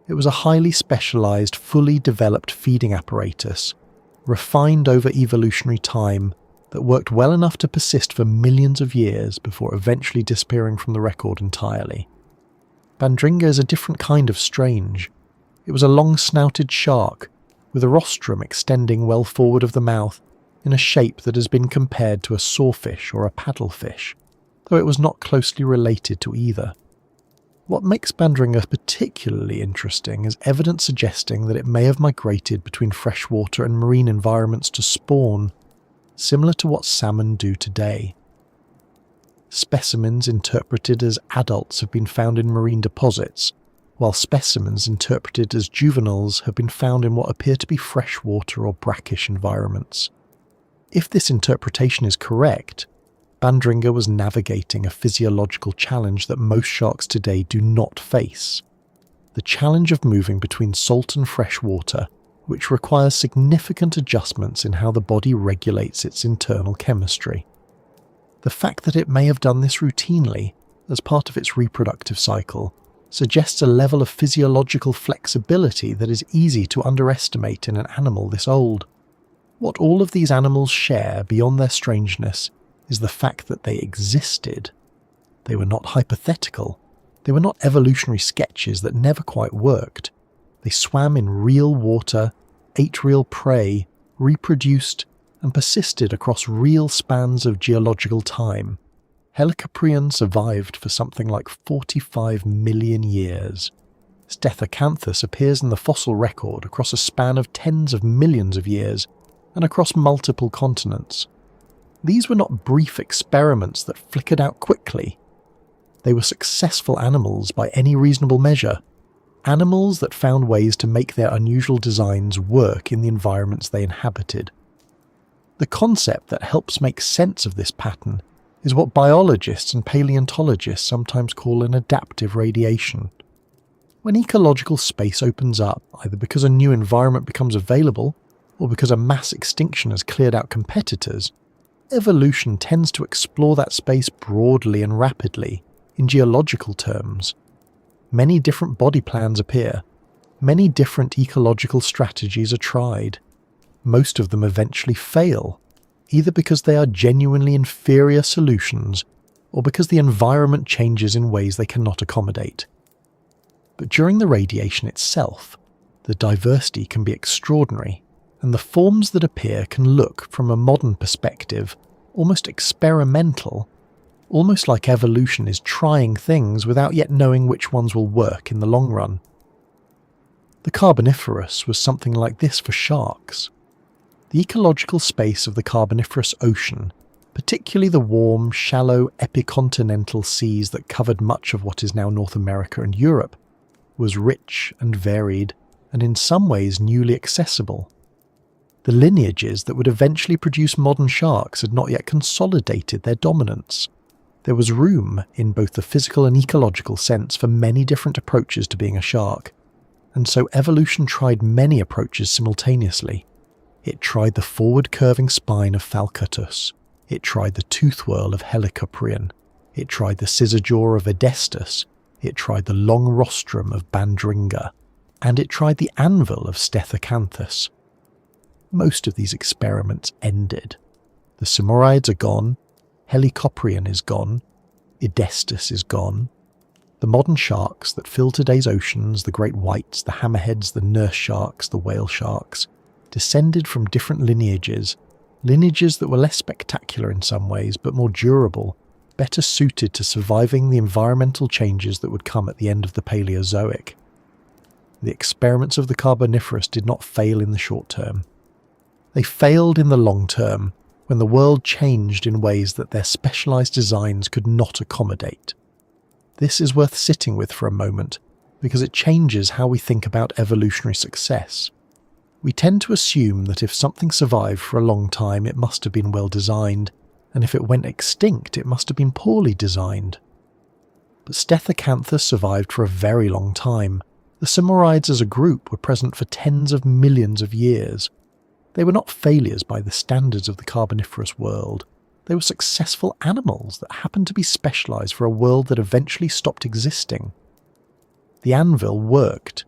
Speaker 1: It was a highly specialized, fully developed feeding apparatus, refined over evolutionary time, that worked well enough to persist for millions of years before eventually disappearing from the record entirely. Bandringa is a different kind of strange. It was a long-snouted shark, with a rostrum extending well forward of the mouth in a shape that has been compared to a sawfish or a paddlefish, though it was not closely related to either. What makes Bandringa particularly interesting is evidence suggesting that it may have migrated between freshwater and marine environments to spawn, similar to what salmon do today. Specimens interpreted as adults have been found in marine deposits, while specimens interpreted as juveniles have been found in what appear to be freshwater or brackish environments. If this interpretation is correct, Bandringa was navigating a physiological challenge that most sharks today do not face: the challenge of moving between salt and fresh water, which requires significant adjustments in how the body regulates its internal chemistry. The fact that it may have done this routinely, as part of its reproductive cycle, suggests a level of physiological flexibility that is easy to underestimate in an animal this old. What all of these animals share beyond their strangeness is the fact that they existed. They were not hypothetical. They were not evolutionary sketches that never quite worked. They swam in real water, ate real prey, reproduced, and persisted across real spans of geological time. Helicoprion survived for something like 45 million years. Stethacanthus appears in the fossil record across a span of tens of millions of years and across multiple continents. These were not brief experiments that flickered out quickly. They were successful animals by any reasonable measure. Animals that found ways to make their unusual designs work in the environments they inhabited. The concept that helps make sense of this pattern is what biologists and paleontologists sometimes call an adaptive radiation. When ecological space opens up, either because a new environment becomes available or because a mass extinction has cleared out competitors, evolution tends to explore that space broadly and rapidly, in geological terms. Many different body plans appear. Many different ecological strategies are tried. Most of them eventually fail, either because they are genuinely inferior solutions or because the environment changes in ways they cannot accommodate. But during the radiation itself, the diversity can be extraordinary, and the forms that appear can look, from a modern perspective, almost experimental, almost like evolution is trying things without yet knowing which ones will work in the long run. The Carboniferous was something like this for sharks. The ecological space of the Carboniferous Ocean, particularly the warm, shallow epicontinental seas that covered much of what is now North America and Europe, was rich and varied, and in some ways newly accessible. The lineages that would eventually produce modern sharks had not yet consolidated their dominance. There was room, in both the physical and ecological sense, for many different approaches to being a shark, and so evolution tried many approaches simultaneously. It tried the forward-curving spine of Falcutus. It tried the tooth whirl of Helicoprion. It tried the scissor jaw of Edestus. It tried the long rostrum of Bandringa. And it tried the anvil of Stethacanthus. Most of these experiments ended. The Simoriids are gone. Helicoprion is gone. Edestus is gone. The modern sharks that fill today's oceans, the great whites, the hammerheads, the nurse sharks, the whale sharks, descended from different lineages that were less spectacular in some ways, but more durable, better suited to surviving the environmental changes that would come at the end of the Paleozoic. The experiments of the Carboniferous did not fail in the short term. They failed in the long term, when the world changed in ways that their specialised designs could not accommodate. This is worth sitting with for a moment, because it changes how we think about evolutionary success. We tend to assume that if something survived for a long time, it must have been well designed, and if it went extinct, it must have been poorly designed. But Stethacanthus survived for a very long time. The Simoriids as a group were present for tens of millions of years. They were not failures by the standards of the Carboniferous world. They were successful animals that happened to be specialised for a world that eventually stopped existing. The anvil worked.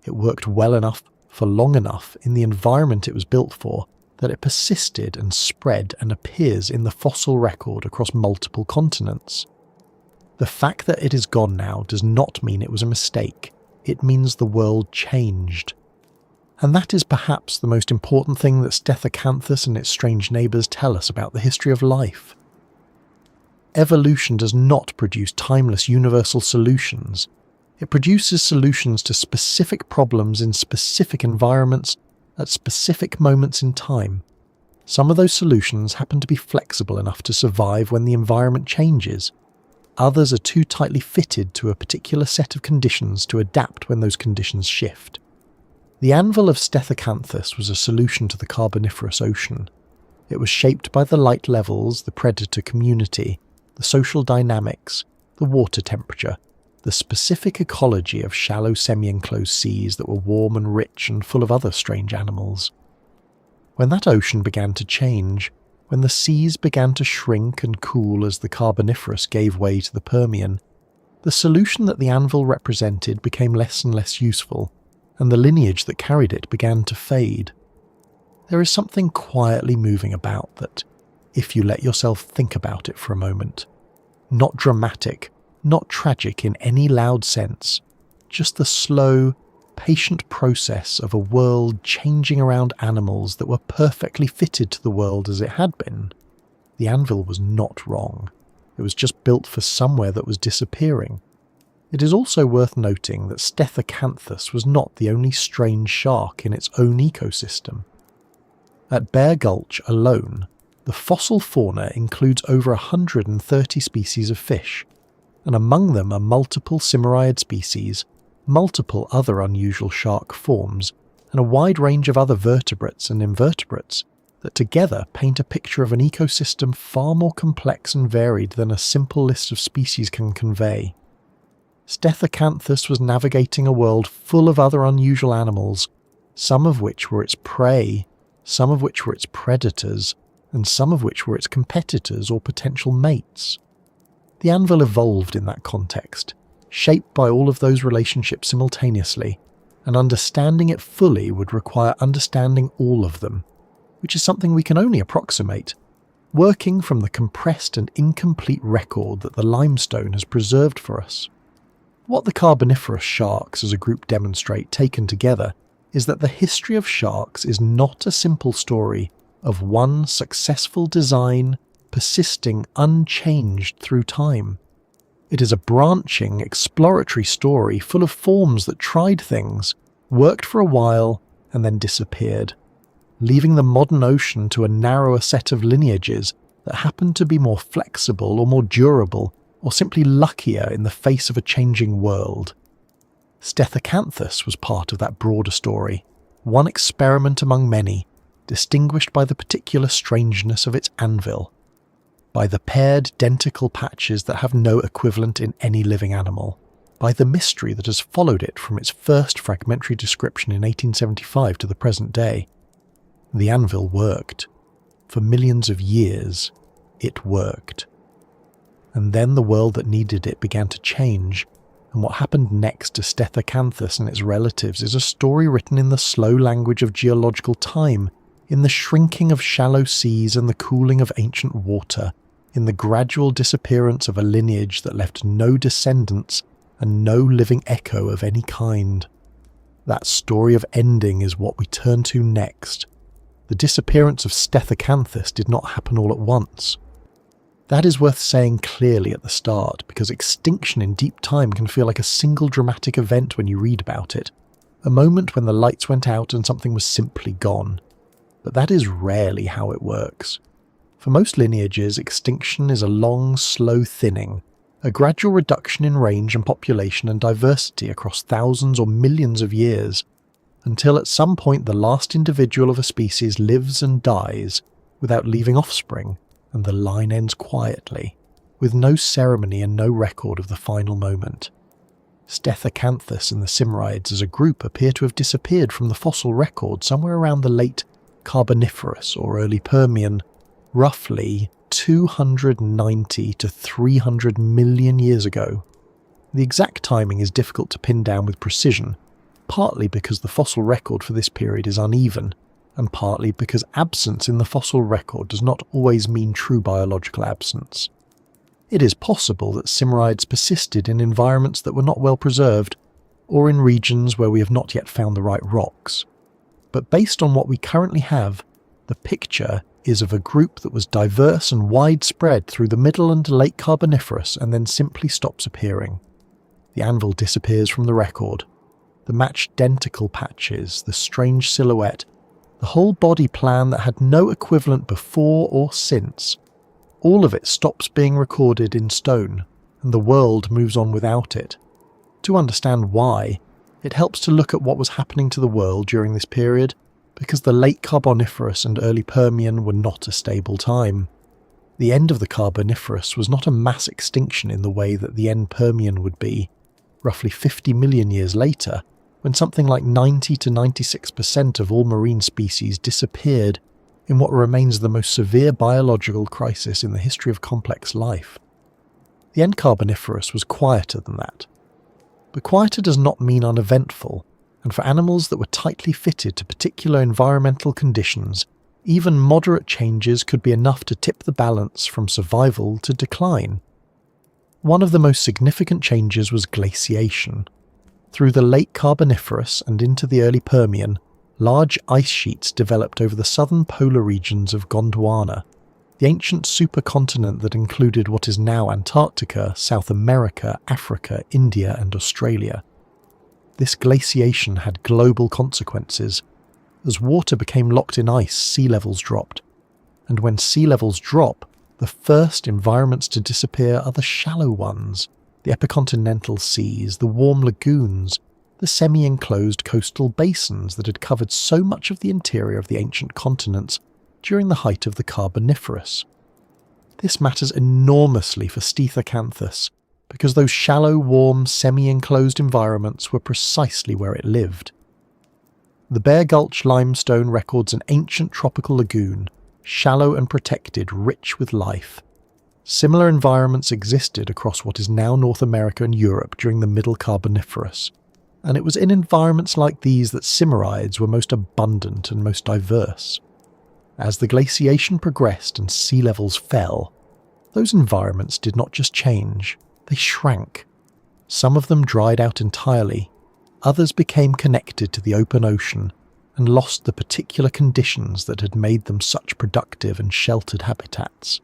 Speaker 1: It worked well enough for long enough in the environment it was built for that it persisted and spread and appears in the fossil record across multiple continents. The fact that it is gone now does not mean it was a mistake. It means the world changed. And that is perhaps the most important thing that Stethacanthus and its strange neighbours tell us about the history of life. Evolution does not produce timeless universal solutions. It produces solutions to specific problems in specific environments at specific moments in time. Some of those solutions happen to be flexible enough to survive when the environment changes. Others are too tightly fitted to a particular set of conditions to adapt when those conditions shift. The anvil of Stethacanthus was a solution to the Carboniferous Ocean. It was shaped by the light levels, the predator community, the social dynamics, the water temperature, the specific ecology of shallow semi-enclosed seas that were warm and rich and full of other strange animals. When that ocean began to change, when the seas began to shrink and cool as the Carboniferous gave way to the Permian, the solution that the anvil represented became less and less useful, and the lineage that carried it began to fade. There is something quietly moving about that, if you let yourself think about it for a moment. Not dramatic, not tragic in any loud sense, just the slow, patient process of a world changing around animals that were perfectly fitted to the world as it had been. The anvil was not wrong. It was just built for somewhere that was disappearing. It is also worth noting that Stethacanthus was not the only strange shark in its own ecosystem. At Bear Gulch alone, the fossil fauna includes over 130 species of fish, and among them are multiple Simoriid species, multiple other unusual shark forms, and a wide range of other vertebrates and invertebrates that together paint a picture of an ecosystem far more complex and varied than a simple list of species can convey. Stethacanthus was navigating a world full of other unusual animals, some of which were its prey, some of which were its predators, and some of which were its competitors or potential mates. The Anvil evolved in that context, shaped by all of those relationships simultaneously, and understanding it fully would require understanding all of them, which is something we can only approximate, working from the compressed and incomplete record that the limestone has preserved for us. What the Carboniferous sharks as a group demonstrate taken together is that the history of sharks is not a simple story of one successful design persisting unchanged through time. It is a branching, exploratory story full of forms that tried things, worked for a while, and then disappeared, leaving the modern ocean to a narrower set of lineages that happened to be more flexible or more durable, or simply luckier in the face of a changing world. Stethacanthus was part of that broader story, one experiment among many, distinguished by the particular strangeness of its anvil, by the paired denticle patches that have no equivalent in any living animal, by the mystery that has followed it from its first fragmentary description in 1875 to the present day. The anvil worked. For millions of years, it worked. And then the world that needed it began to change, and what happened next to Stethacanthus and its relatives is a story written in the slow language of geological time, in the shrinking of shallow seas and the cooling of ancient water, in the gradual disappearance of a lineage that left no descendants and no living echo of any kind. That story of ending is what we turn to next. The disappearance of Stethacanthus did not happen all at once. That is worth saying clearly at the start, because extinction in deep time can feel like a single dramatic event when you read about it, a moment when the lights went out and something was simply gone. But that is rarely how it works. For most lineages, extinction is a long, slow thinning, a gradual reduction in range and population and diversity across thousands or millions of years, until at some point the last individual of a species lives and dies without leaving offspring, and the line ends quietly, with no ceremony and no record of the final moment. Stethacanthus and the Simriids as a group appear to have disappeared from the fossil record somewhere around the late Carboniferous or early Permian, roughly 290 to 300 million years ago. The exact timing is difficult to pin down with precision, partly because the fossil record for this period is uneven, and partly because absence in the fossil record does not always mean true biological absence. It is possible that Simriids persisted in environments that were not well preserved, or in regions where we have not yet found the right rocks. But based on what we currently have, the picture is of a group that was diverse and widespread through the Middle and Late Carboniferous and then simply stops appearing. The anvil disappears from the record. The matched denticle patches, the strange silhouette, the whole body plan that had no equivalent before or since, all of it stops being recorded in stone, and the world moves on without it. To understand why, it helps to look at what was happening to the world during this period, because the late Carboniferous and early Permian were not a stable time. The end of the Carboniferous was not a mass extinction in the way that the end Permian would be, roughly 50 million years later, when something like 90 to 96% of all marine species disappeared in what remains the most severe biological crisis in the history of complex life. The end Carboniferous was quieter than that. But quieter does not mean uneventful, and for animals that were tightly fitted to particular environmental conditions, even moderate changes could be enough to tip the balance from survival to decline. One of the most significant changes was glaciation. Through the late Carboniferous and into the early Permian, large ice sheets developed over the southern polar regions of Gondwana, the ancient supercontinent that included what is now Antarctica, South America, Africa, India, and Australia. This glaciation had global consequences. As water became locked in ice, sea levels dropped. And when sea levels drop, the first environments to disappear are the shallow ones, the epicontinental seas, the warm lagoons, the semi-enclosed coastal basins that had covered so much of the interior of the ancient continents during the height of the Carboniferous. This matters enormously for Stethacanthus, because those shallow, warm, semi-enclosed environments were precisely where it lived. The Bear Gulch limestone records an ancient tropical lagoon, shallow and protected, rich with life. Similar environments existed across what is now North America and Europe during the Middle Carboniferous, and it was in environments like these that Simoriids were most abundant and most diverse. As the glaciation progressed and sea levels fell, those environments did not just change, they shrank. Some of them dried out entirely, others became connected to the open ocean and lost the particular conditions that had made them such productive and sheltered habitats.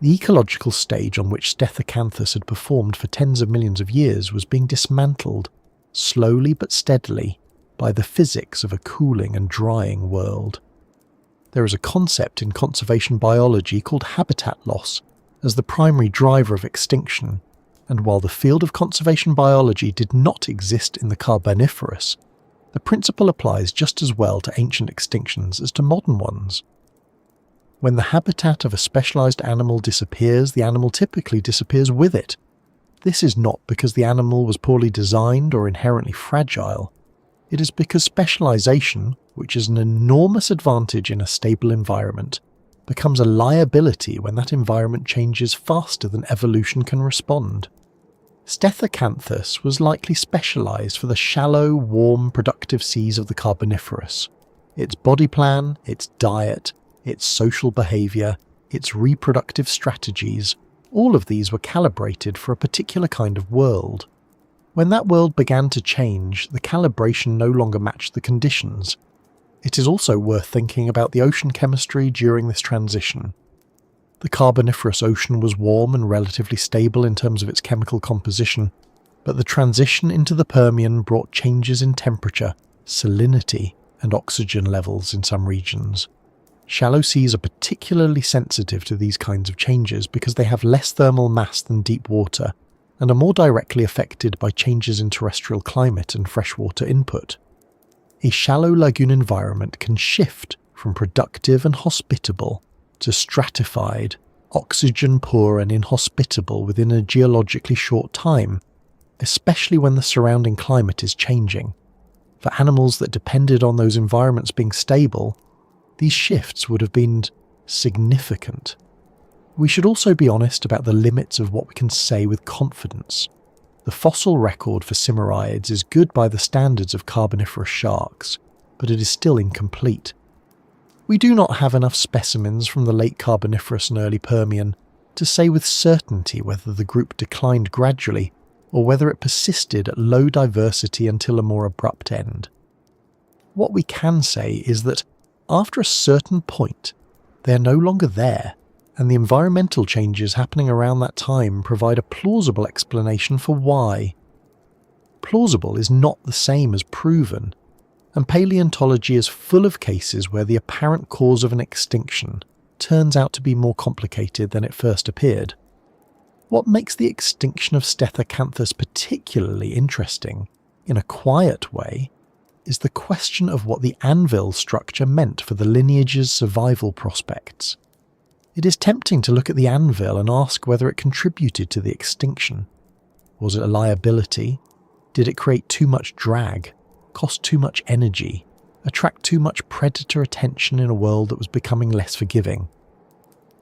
Speaker 1: The ecological stage on which Stethacanthus had performed for tens of millions of years was being dismantled, slowly but steadily, by the physics of a cooling and drying world. There is a concept in conservation biology called habitat loss as the primary driver of extinction, and while the field of conservation biology did not exist in the Carboniferous, the principle applies just as well to ancient extinctions as to modern ones. When the habitat of a specialized animal disappears, the animal typically disappears with it. This is not because the animal was poorly designed or inherently fragile. It is because specialization, which is an enormous advantage in a stable environment, becomes a liability when that environment changes faster than evolution can respond. Stethacanthus was likely specialized for the shallow, warm, productive seas of the Carboniferous. Its body plan, its diet, its social behavior, its reproductive strategies, all of these were calibrated for a particular kind of world. When that world began to change, the calibration no longer matched the conditions. It is also worth thinking about the ocean chemistry during this transition. The Carboniferous ocean was warm and relatively stable in terms of its chemical composition, but the transition into the Permian brought changes in temperature, salinity, and oxygen levels in some regions. Shallow seas are particularly sensitive to these kinds of changes because they have less thermal mass than deep water and are more directly affected by changes in terrestrial climate and freshwater input. A shallow lagoon environment can shift from productive and hospitable to stratified, oxygen-poor and inhospitable within a geologically short time, especially when the surrounding climate is changing. For animals that depended on those environments being stable, these shifts would have been significant. We should also be honest about the limits of what we can say with confidence. The fossil record for Simoriids is good by the standards of Carboniferous sharks, but it is still incomplete. We do not have enough specimens from the late Carboniferous and early Permian to say with certainty whether the group declined gradually or whether it persisted at low diversity until a more abrupt end. What we can say is that after a certain point, they are no longer there, and the environmental changes happening around that time provide a plausible explanation for why. Plausible is not the same as proven, and paleontology is full of cases where the apparent cause of an extinction turns out to be more complicated than it first appeared. What makes the extinction of Stethacanthus particularly interesting, in a quiet way, is the question of what the Anvil structure meant for the lineage's survival prospects. It is tempting to look at the anvil and ask whether it contributed to the extinction. Was it a liability? Did it create too much drag, cost too much energy, attract too much predator attention in a world that was becoming less forgiving?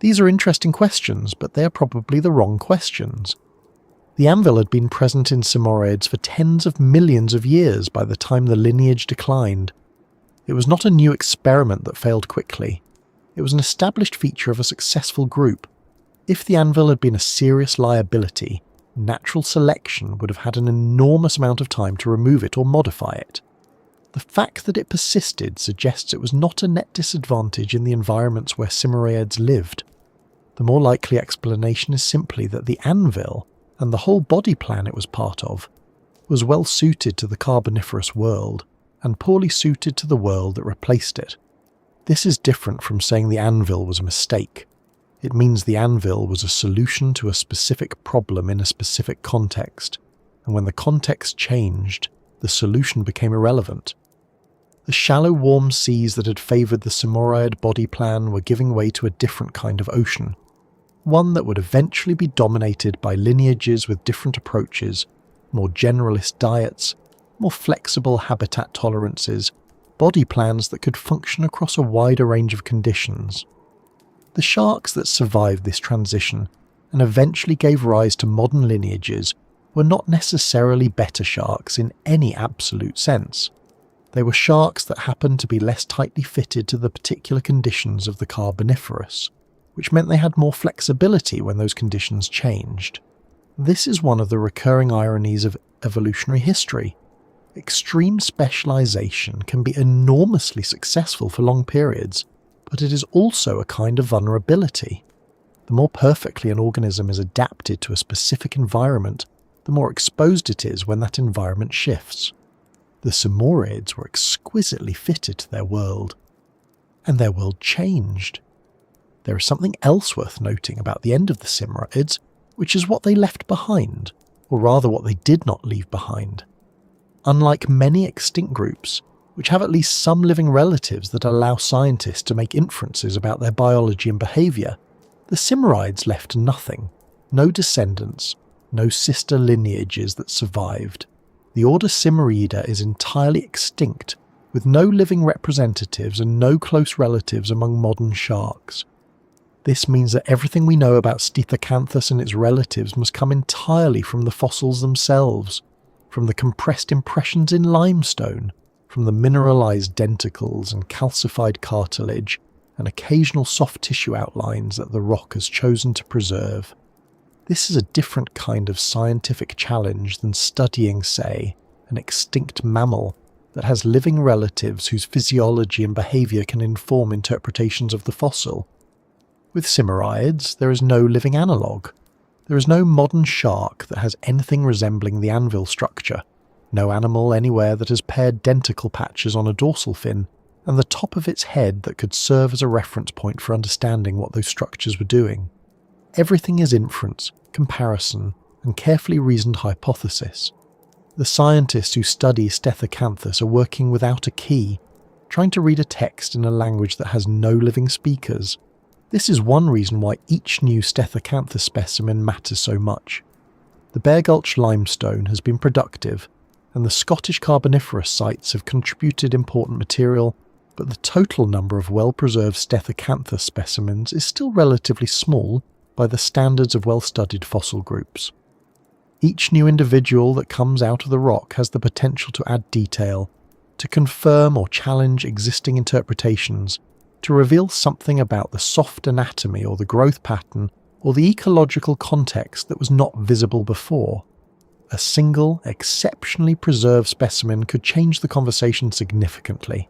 Speaker 1: These are interesting questions, but they are probably the wrong questions. The anvil had been present in Simoriids for tens of millions of years by the time the lineage declined. It was not a new experiment that failed quickly. It was an established feature of a successful group. If the anvil had been a serious liability, natural selection would have had an enormous amount of time to remove it or modify it. The fact that it persisted suggests it was not a net disadvantage in the environments where Simoriids lived. The more likely explanation is simply that the anvil, and the whole body plan it was part of, was well suited to the Carboniferous world, and poorly suited to the world that replaced it. This is different from saying the anvil was a mistake. It means the anvil was a solution to a specific problem in a specific context, and when the context changed, the solution became irrelevant. The shallow warm seas that had favoured the Simoriid body plan were giving way to a different kind of ocean, one that would eventually be dominated by lineages with different approaches, more generalist diets, more flexible habitat tolerances, body plans that could function across a wider range of conditions. The sharks that survived this transition and eventually gave rise to modern lineages were not necessarily better sharks in any absolute sense. They were sharks that happened to be less tightly fitted to the particular conditions of the Carboniferous, which meant they had more flexibility when those conditions changed. This is one of the recurring ironies of evolutionary history. Extreme specialization can be enormously successful for long periods, but it is also a kind of vulnerability. The more perfectly an organism is adapted to a specific environment, the more exposed it is when that environment shifts. The Simorids were exquisitely fitted to their world, and their world changed. There is something else worth noting about the end of the Simorids, which is what they left behind, or rather what they did not leave behind. Unlike many extinct groups, which have at least some living relatives that allow scientists to make inferences about their biology and behaviour, the Simorids left nothing, no descendants, no sister lineages that survived. The order Simorida is entirely extinct, with no living representatives and no close relatives among modern sharks. This means that everything we know about Stethacanthus and its relatives must come entirely from the fossils themselves, from the compressed impressions in limestone, from the mineralized denticles and calcified cartilage, and occasional soft tissue outlines that the rock has chosen to preserve. This is a different kind of scientific challenge than studying, say, an extinct mammal that has living relatives whose physiology and behaviour can inform interpretations of the fossil. With Simorids, there is no living analogue. There is no modern shark that has anything resembling the Anvil structure, no animal anywhere that has paired denticle patches on a dorsal fin, and the top of its head that could serve as a reference point for understanding what those structures were doing. Everything is inference, comparison, and carefully reasoned hypothesis. The scientists who study Stethacanthus are working without a key, trying to read a text in a language that has no living speakers. This is one reason why each new Stethacanthus specimen matters so much. The Bear Gulch limestone has been productive, and the Scottish Carboniferous sites have contributed important material, but the total number of well-preserved Stethacanthus specimens is still relatively small by the standards of well-studied fossil groups. Each new individual that comes out of the rock has the potential to add detail, to confirm or challenge existing interpretations, to reveal something about the soft anatomy or the growth pattern or the ecological context that was not visible before. A single, exceptionally preserved specimen could change the conversation significantly.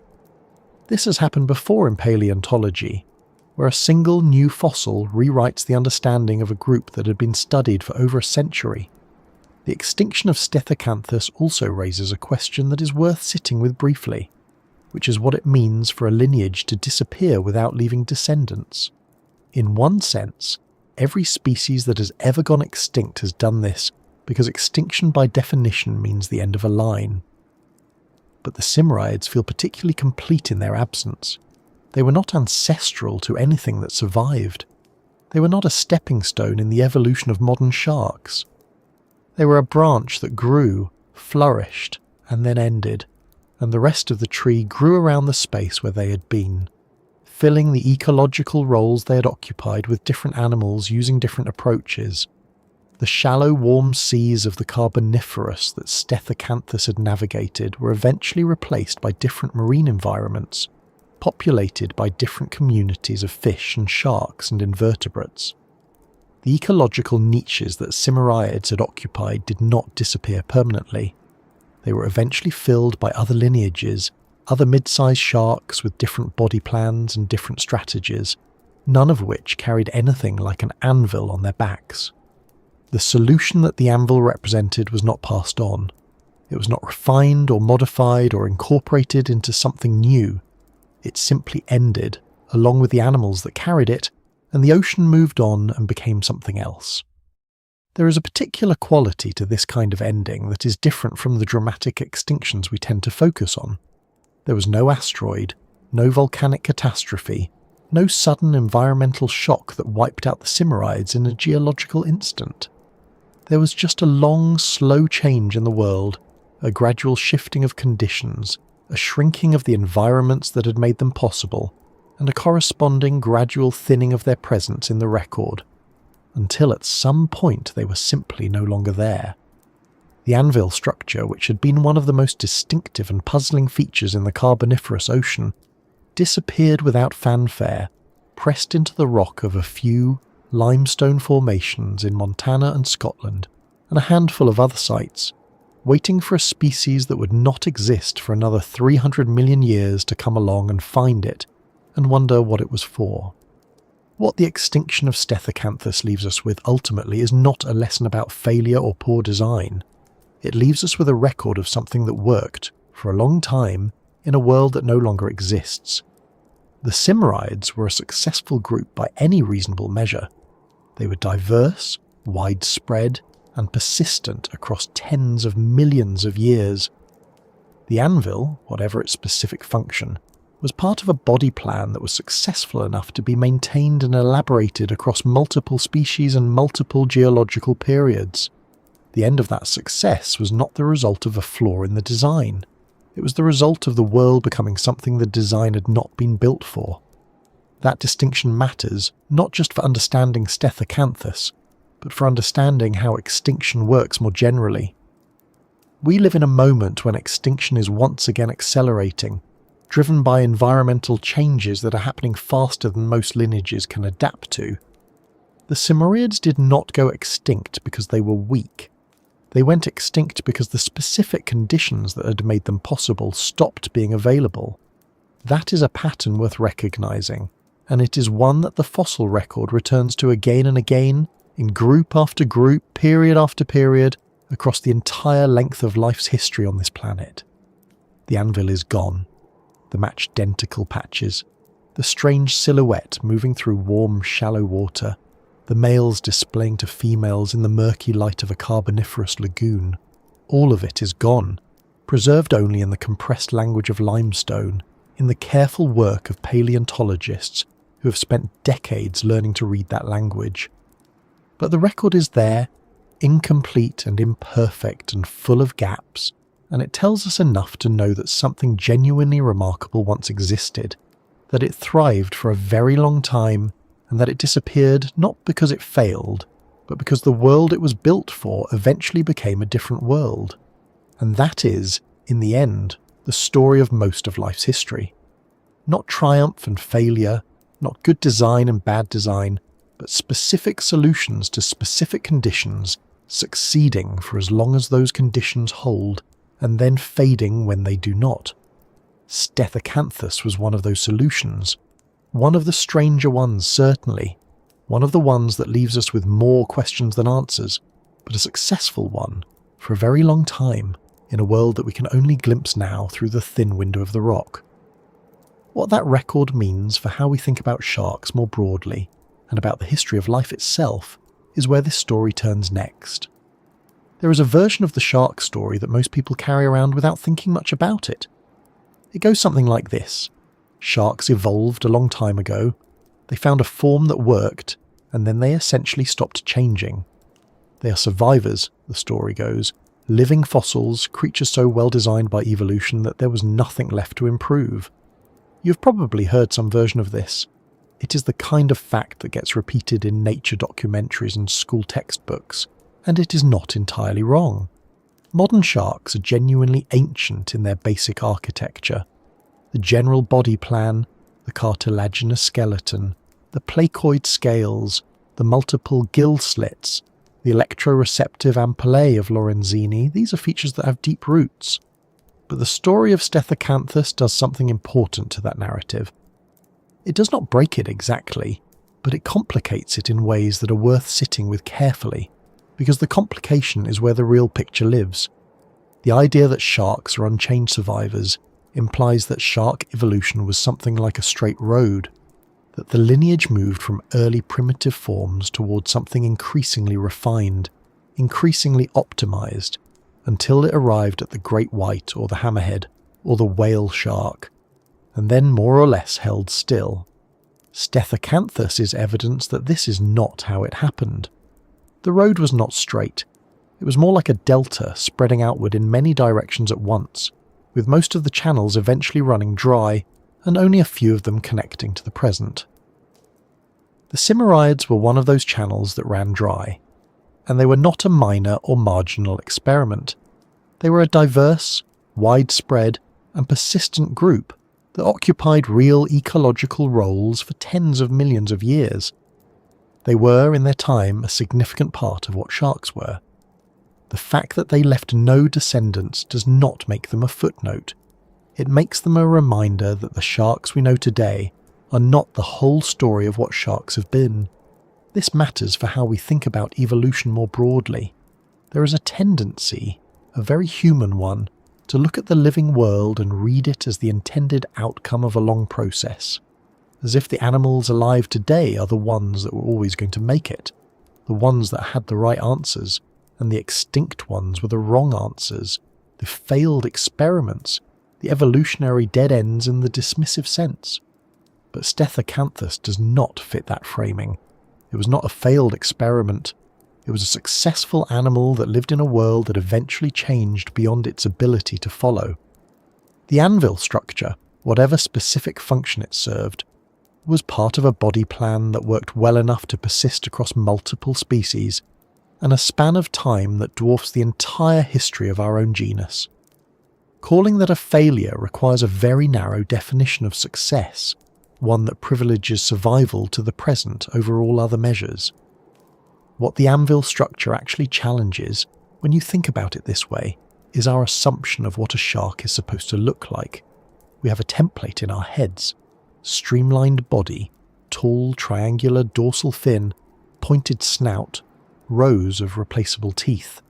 Speaker 1: This has happened before in paleontology, where a single new fossil rewrites the understanding of a group that had been studied for over a century. The extinction of Stethacanthus also raises a question that is worth sitting with briefly, which is what it means for a lineage to disappear without leaving descendants. In one sense, every species that has ever gone extinct has done this because extinction by definition means the end of a line. But the Simorids feel particularly complete in their absence. They were not ancestral to anything that survived. They were not a stepping stone in the evolution of modern sharks. They were a branch that grew, flourished, and then ended, and the rest of the tree grew around the space where they had been, filling the ecological roles they had occupied with different animals using different approaches. The shallow, warm seas of the Carboniferous that Stethacanthus had navigated were eventually replaced by different marine environments, populated by different communities of fish and sharks and invertebrates. The ecological niches that Simorids had occupied did not disappear permanently. They were eventually filled by other lineages, other mid-sized sharks with different body plans and different strategies, none of which carried anything like an anvil on their backs. The solution that the anvil represented was not passed on. It was not refined or modified or incorporated into something new. It simply ended, along with the animals that carried it, and the ocean moved on and became something else. There is a particular quality to this kind of ending that is different from the dramatic extinctions we tend to focus on. There was no asteroid, no volcanic catastrophe, no sudden environmental shock that wiped out the Simorids in a geological instant. There was just a long, slow change in the world, a gradual shifting of conditions, a shrinking of the environments that had made them possible, and a corresponding gradual thinning of their presence in the record, until at some point they were simply no longer there. The Anvil structure, which had been one of the most distinctive and puzzling features in the Carboniferous Ocean, disappeared without fanfare, pressed into the rock of a few limestone formations in Montana and Scotland, and a handful of other sites, waiting for a species that would not exist for another 300 million years to come along and find it, and wonder what it was for. What the extinction of Stethacanthus leaves us with ultimately is not a lesson about failure or poor design. It leaves us with a record of something that worked, for a long time, in a world that no longer exists. The Simurids were a successful group by any reasonable measure. They were diverse, widespread, and persistent across tens of millions of years. The Anvil, whatever its specific function, was part of a body plan that was successful enough to be maintained and elaborated across multiple species and multiple geological periods. The end of that success was not the result of a flaw in the design. It was the result of the world becoming something the design had not been built for. That distinction matters not just for understanding Stethacanthus, but for understanding how extinction works more generally. We live in a moment when extinction is once again accelerating, driven by environmental changes that are happening faster than most lineages can adapt to. The Simurids did not go extinct because they were weak. They went extinct because the specific conditions that had made them possible stopped being available. That is a pattern worth recognizing, and it is one that the fossil record returns to again and again, in group after group, period after period, across the entire length of life's history on this planet. The Anvil is gone. The matched denticle patches, the strange silhouette moving through warm, shallow water, the males displaying to females in the murky light of a carboniferous lagoon. All of it is gone, preserved only in the compressed language of limestone, in the careful work of paleontologists who have spent decades learning to read that language. But the record is there, incomplete and imperfect and full of gaps, and it tells us enough to know that something genuinely remarkable once existed, that it thrived for a very long time, and that it disappeared not because it failed, but because the world it was built for eventually became a different world. And that is, in the end, the story of most of life's history. Not triumph and failure, not good design and bad design, but specific solutions to specific conditions, succeeding for as long as those conditions hold, and then fading when they do not. Stethacanthus was one of those solutions. One of the stranger ones, certainly. One of the ones that leaves us with more questions than answers, but a successful one, for a very long time, in a world that we can only glimpse now through the thin window of the rock. What that record means for how we think about sharks more broadly, and about the history of life itself, is where this story turns next. There is a version of the shark story that most people carry around without thinking much about it. It goes something like this. Sharks evolved a long time ago, they found a form that worked, and then they essentially stopped changing. They are survivors, the story goes, living fossils, creatures so well designed by evolution that there was nothing left to improve. You've probably heard some version of this. It is the kind of fact that gets repeated in nature documentaries and school textbooks, and it is not entirely wrong. Modern sharks are genuinely ancient in their basic architecture. The general body plan, the cartilaginous skeleton, the placoid scales, the multiple gill slits, the electroreceptive ampullae of Lorenzini, these are features that have deep roots. But the story of Stethacanthus does something important to that narrative. It does not break it exactly, but it complicates it in ways that are worth sitting with carefully, because the complication is where the real picture lives. The idea that sharks are unchanged survivors implies that shark evolution was something like a straight road, that the lineage moved from early primitive forms towards something increasingly refined, increasingly optimized, until it arrived at the great white or the hammerhead or the whale shark, and then more or less held still. Stethacanthus is evidence that this is not how it happened. The road was not straight. It was more like a delta spreading outward in many directions at once, with most of the channels eventually running dry and only a few of them connecting to the present. The Cimmeriads were one of those channels that ran dry, and they were not a minor or marginal experiment. They were a diverse, widespread, and persistent group that occupied real ecological roles for tens of millions of years. They were, in their time, a significant part of what sharks were. The fact that they left no descendants does not make them a footnote. It makes them a reminder that the sharks we know today are not the whole story of what sharks have been. This matters for how we think about evolution more broadly. There is a tendency, a very human one, to look at the living world and read it as the intended outcome of a long process, as if the animals alive today are the ones that were always going to make it, the ones that had the right answers, and the extinct ones were the wrong answers, the failed experiments, the evolutionary dead ends in the dismissive sense. But Stethacanthus does not fit that framing. It was not a failed experiment. It was a successful animal that lived in a world that eventually changed beyond its ability to follow. The Anvil structure, whatever specific function it served, was part of a body plan that worked well enough to persist across multiple species, and a span of time that dwarfs the entire history of our own genus. Calling that a failure requires a very narrow definition of success, one that privileges survival to the present over all other measures. What the Anvil structure actually challenges, when you think about it this way, is our assumption of what a shark is supposed to look like. We have a template in our heads: streamlined body, tall triangular dorsal fin, pointed snout, rows of replaceable teeth.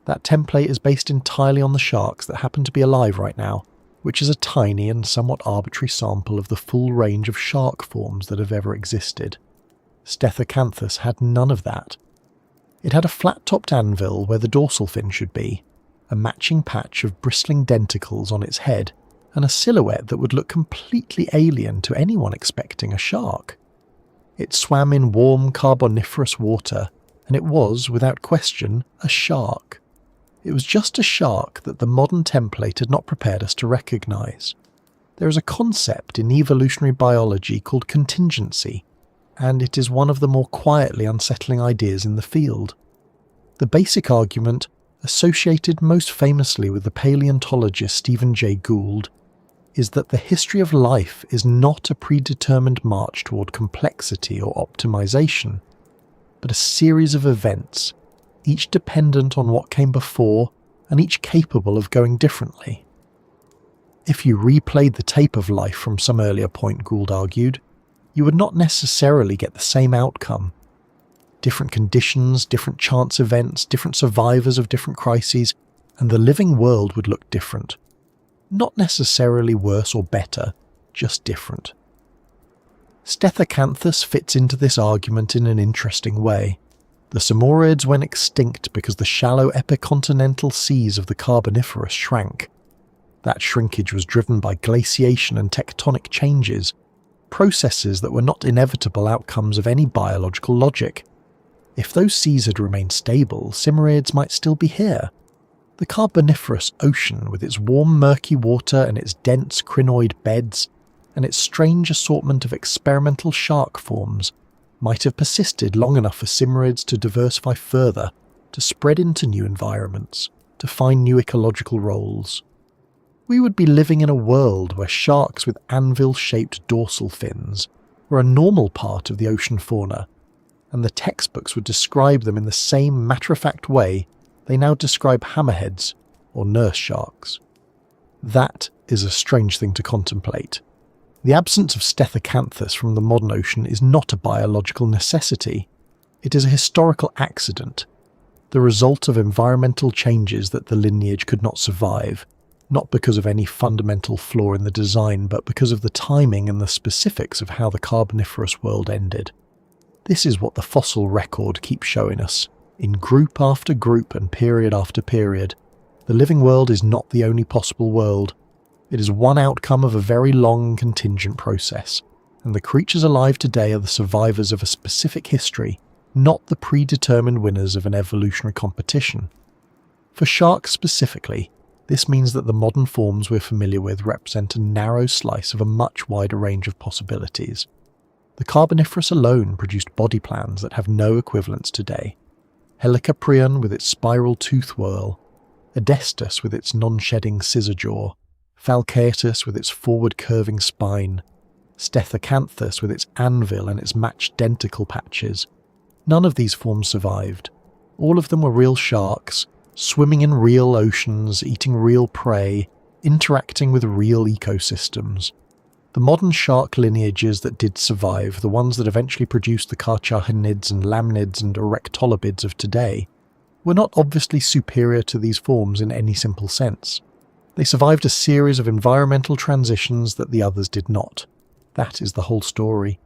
Speaker 1: That template is based entirely on the sharks that happen to be alive right now, which is a tiny and somewhat arbitrary sample of the full range of shark forms that have ever existed. Stethacanthus had none of that. It had a flat-topped anvil where the dorsal fin should be, a matching patch of bristling denticles on its head, and a silhouette that would look completely alien to anyone expecting a shark. It swam in warm carboniferous water, and it was, without question, a shark. It was just a shark that the modern template had not prepared us to recognise. There is a concept in evolutionary biology called contingency, and it is one of the more quietly unsettling ideas in the field. The basic argument, associated most famously with the paleontologist Stephen Jay Gould, is that the history of life is not a predetermined march toward complexity or optimization, but a series of events, each dependent on what came before and each capable of going differently. If you replayed the tape of life from some earlier point, Gould argued, you would not necessarily get the same outcome. Different conditions, different chance events, different survivors of different crises, and the living world would look different. Not necessarily worse or better, just different. Stethacanthus fits into this argument in an interesting way. The Cimmeriads went extinct because the shallow epicontinental seas of the Carboniferous shrank. That shrinkage was driven by glaciation and tectonic changes, processes that were not inevitable outcomes of any biological logic. If those seas had remained stable, Cimmeriads might still be here. The Carboniferous ocean, with its warm murky water and its dense crinoid beds, and its strange assortment of experimental shark forms, might have persisted long enough for Cimmeriads to diversify further, to spread into new environments, to find new ecological roles. We would be living in a world where sharks with anvil-shaped dorsal fins were a normal part of the ocean fauna, and the textbooks would describe them in the same matter-of-fact way they now describe hammerheads or nurse sharks. That is a strange thing to contemplate. The absence of Stethacanthus from the modern ocean is not a biological necessity. It is a historical accident, the result of environmental changes that the lineage could not survive, not because of any fundamental flaw in the design, but because of the timing and the specifics of how the Carboniferous world ended. This is what the fossil record keeps showing us, in group after group and period after period. The living world is not the only possible world. It is one outcome of a very long contingent process, and the creatures alive today are the survivors of a specific history, not the predetermined winners of an evolutionary competition. For sharks specifically, This means that the modern forms we're familiar with represent a narrow slice of a much wider range of possibilities. The Carboniferous alone produced body plans that have no equivalents today. Helicoprion with its spiral tooth whorl, Adestus with its non-shedding scissor jaw, Falcatus with its forward curving spine, Stethacanthus with its anvil and its matched denticle patches. None of these forms survived. All of them were real sharks, swimming in real oceans, eating real prey, interacting with real ecosystems. The modern shark lineages that did survive, the ones that eventually produced the carchahinids and lamnids and erectolobids of today, were not obviously superior to these forms in any simple sense. They survived a series of environmental transitions that the others did not. That is the whole story.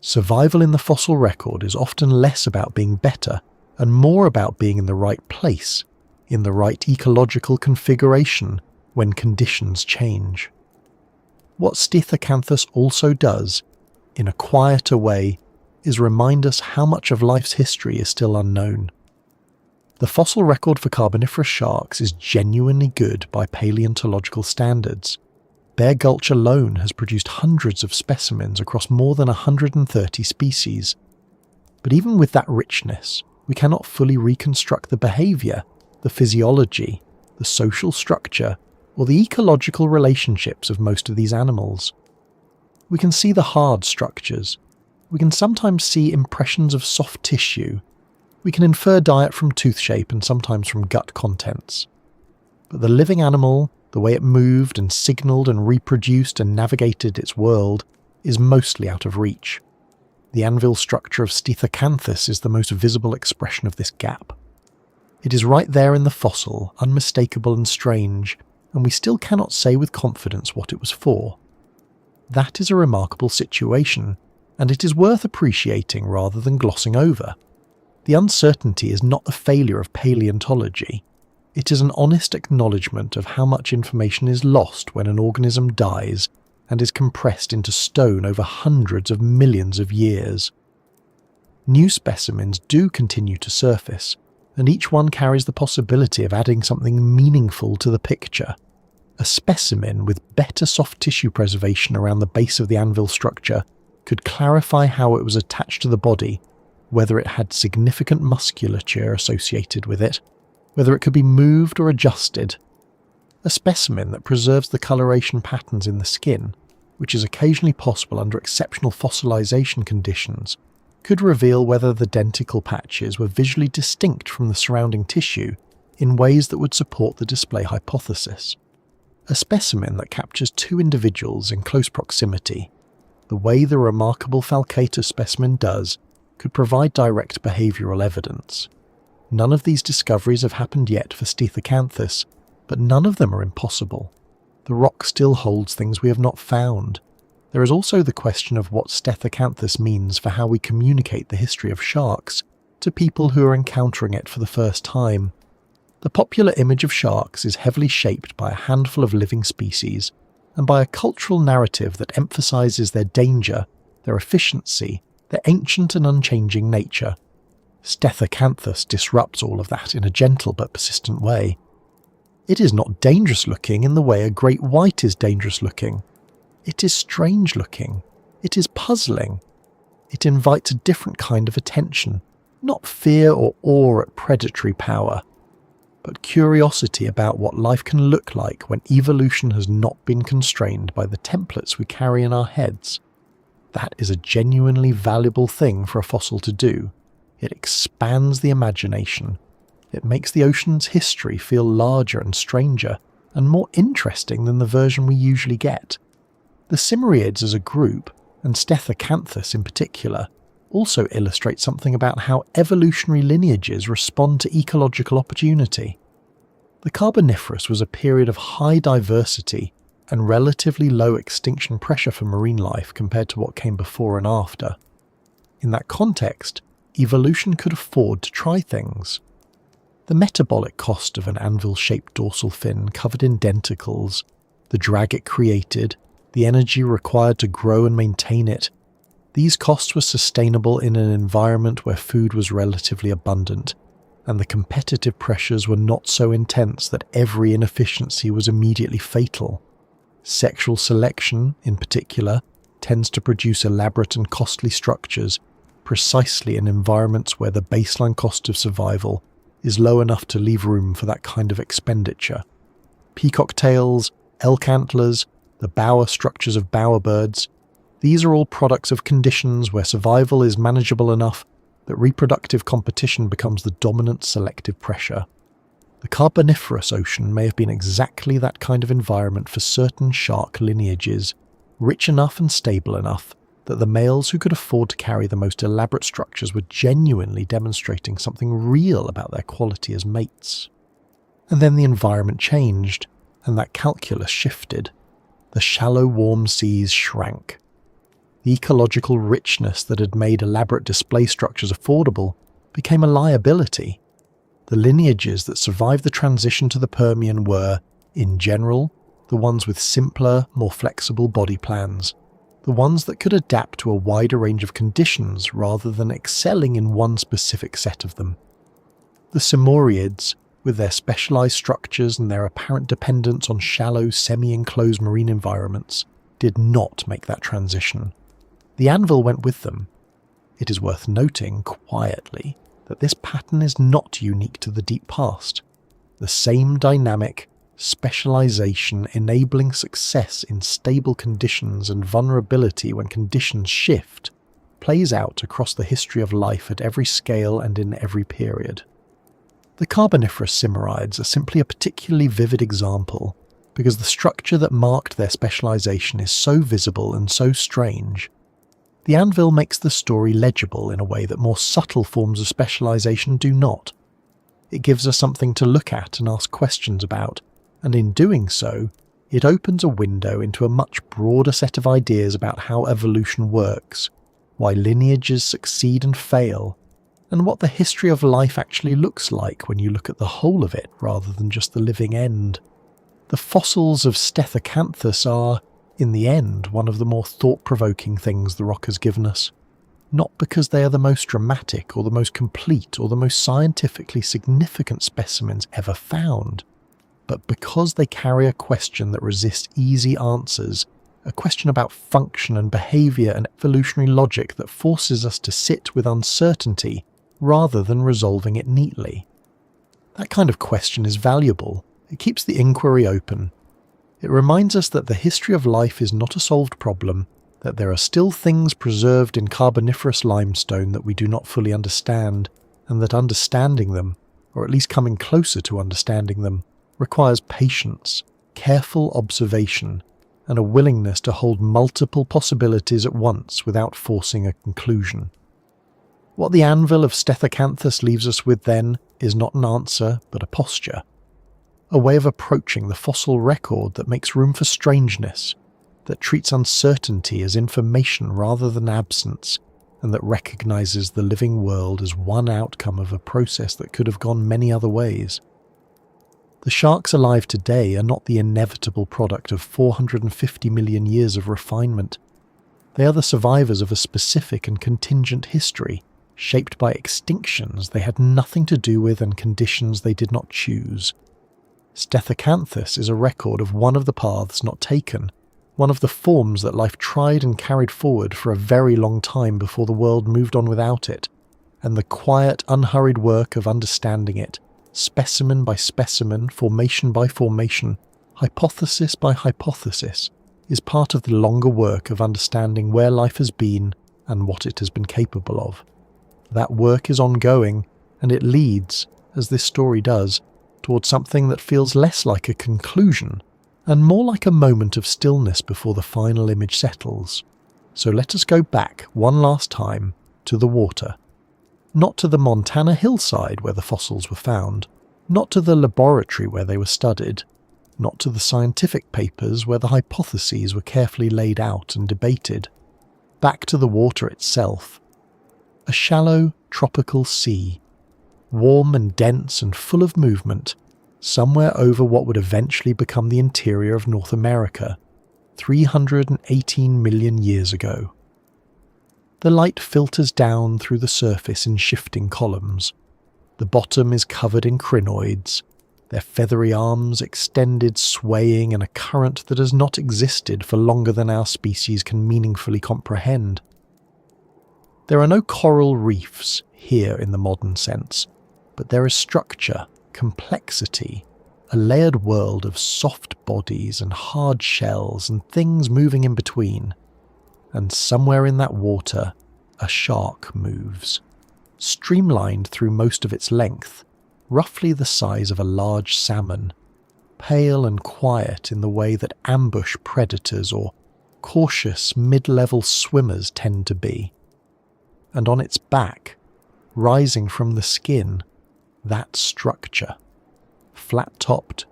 Speaker 1: Survival in the fossil record is often less about being better and more about being in the right place, in the right ecological configuration when conditions change. What Stethacanthus also does, in a quieter way, is remind us how much of life's history is still unknown. The fossil record for Carboniferous sharks is genuinely good by paleontological standards. Bear Gulch alone has produced hundreds of specimens across more than 130 species. But even with that richness, we cannot fully reconstruct the behaviour, the physiology, the social structure, or the ecological relationships of most of these animals. We can see the hard structures. We can sometimes see impressions of soft tissue. We can infer diet from tooth shape and sometimes from gut contents. But the living animal, the way it moved and signalled and reproduced and navigated its world, is mostly out of reach. The anvil structure of Stethacanthus is the most visible expression of this gap. It is right there in the fossil, unmistakable and strange, and we still cannot say with confidence what it was for. That is a remarkable situation, and it is worth appreciating rather than glossing over. The uncertainty is not a failure of paleontology. It is an honest acknowledgement of how much information is lost when an organism dies and is compressed into stone over hundreds of millions of years. New specimens do continue to surface, and each one carries the possibility of adding something meaningful to the picture. A specimen with better soft tissue preservation around the base of the anvil structure could clarify how it was attached to the body, whether it had significant musculature associated with it, whether it could be moved or adjusted. A specimen that preserves the coloration patterns in the skin, which is occasionally possible under exceptional fossilization conditions, could reveal whether the denticle patches were visually distinct from the surrounding tissue in ways that would support the display hypothesis. A specimen that captures two individuals in close proximity, the way the remarkable Falcatus specimen does, could provide direct behavioural evidence. None of these discoveries have happened yet for Stethacanthus, but none of them are impossible. The rock still holds things we have not found. There is also the question of what Stethacanthus means for how we communicate the history of sharks to people who are encountering it for the first time. The popular image of sharks is heavily shaped by a handful of living species and by a cultural narrative that emphasises their danger, their efficiency, their ancient and unchanging nature. Stethacanthus disrupts all of that in a gentle but persistent way. It is not dangerous looking in the way a great white is dangerous looking. It is strange looking. It is puzzling. It invites a different kind of attention, not fear or awe at predatory power, but curiosity about what life can look like when evolution has not been constrained by the templates we carry in our heads. That is a genuinely valuable thing for a fossil to do. It expands the imagination. It makes the ocean's history feel larger and stranger, and more interesting than the version we usually get. The Simireids as a group, and Stethacanthus in particular, also illustrate something about how evolutionary lineages respond to ecological opportunity. The Carboniferous was a period of high diversity and relatively low extinction pressure for marine life compared to what came before and after. In that context, evolution could afford to try things. The metabolic cost of an anvil-shaped dorsal fin covered in denticles, the drag it created, the energy required to grow and maintain it, these costs were sustainable in an environment where food was relatively abundant, and the competitive pressures were not so intense that every inefficiency was immediately fatal. Sexual selection, in particular, tends to produce elaborate and costly structures precisely in environments where the baseline cost of survival is low enough to leave room for that kind of expenditure. Peacock tails, elk antlers, the bower structures of bowerbirds, these are all products of conditions where survival is manageable enough that reproductive competition becomes the dominant selective pressure. The Carboniferous Ocean may have been exactly that kind of environment for certain shark lineages, rich enough and stable enough that the males who could afford to carry the most elaborate structures were genuinely demonstrating something real about their quality as mates. And then the environment changed, and that calculus shifted. The shallow, warm seas shrank. The ecological richness that had made elaborate display structures affordable became a liability. The lineages that survived the transition to the Permian were, in general, the ones with simpler, more flexible body plans, the ones that could adapt to a wider range of conditions rather than excelling in one specific set of them. The Simoriids, with their specialized structures and their apparent dependence on shallow, semi-enclosed marine environments, did not make that transition. The Anvil went with them. It is worth noting, quietly, that this pattern is not unique to the deep past. The same dynamic, specialization enabling success in stable conditions and vulnerability when conditions shift plays out across the history of life at every scale and in every period. The Carboniferous Simoriids are simply a particularly vivid example because the structure that marked their specialization is so visible and so strange. The Anvil makes the story legible in a way that more subtle forms of specialization do not. It gives us something to look at and ask questions about, and in doing so, it opens a window into a much broader set of ideas about how evolution works, why lineages succeed and fail, and what the history of life actually looks like when you look at the whole of it rather than just the living end. The fossils of Stethacanthus are, in the end, one of the more thought-provoking things the rock has given us, not because they are the most dramatic or the most complete or the most scientifically significant specimens ever found, but because they carry a question that resists easy answers, a question about function and behaviour and evolutionary logic that forces us to sit with uncertainty rather than resolving it neatly. That kind of question is valuable. It keeps the inquiry open. It reminds us that the history of life is not a solved problem, that there are still things preserved in Carboniferous limestone that we do not fully understand, and that understanding them, or at least coming closer to understanding them, requires patience, careful observation, and a willingness to hold multiple possibilities at once without forcing a conclusion. What the Anvil of Stethacanthus leaves us with then is not an answer, but a posture. A way of approaching the fossil record that makes room for strangeness, that treats uncertainty as information rather than absence, and that recognizes the living world as one outcome of a process that could have gone many other ways. The sharks alive today are not the inevitable product of 450 million years of refinement. They are the survivors of a specific and contingent history, shaped by extinctions they had nothing to do with and conditions they did not choose. Stethacanthus is a record of one of the paths not taken, one of the forms that life tried and carried forward for a very long time before the world moved on without it, and the quiet, unhurried work of understanding it, specimen by specimen, formation by formation, hypothesis by hypothesis, is part of the longer work of understanding where life has been and what it has been capable of. That work is ongoing, and it leads, as this story does, towards something that feels less like a conclusion and more like a moment of stillness before the final image settles. So let us go back one last time to the water. Not to the Montana hillside where the fossils were found, not to the laboratory where they were studied, not to the scientific papers where the hypotheses were carefully laid out and debated. Back to the water itself. A shallow, tropical sea, warm and dense and full of movement, somewhere over what would eventually become the interior of North America, 318 million years ago. The light filters down through the surface in shifting columns. The bottom is covered in crinoids, their feathery arms extended, swaying in a current that has not existed for longer than our species can meaningfully comprehend. There are no coral reefs here in the modern sense, but there is structure, complexity, a layered world of soft bodies and hard shells and things moving in between. And somewhere in that water, a shark moves, streamlined through most of its length, roughly the size of a large salmon, pale and quiet in the way that ambush predators or cautious mid-level swimmers tend to be. And on its back, rising from the skin, that structure, flat-topped,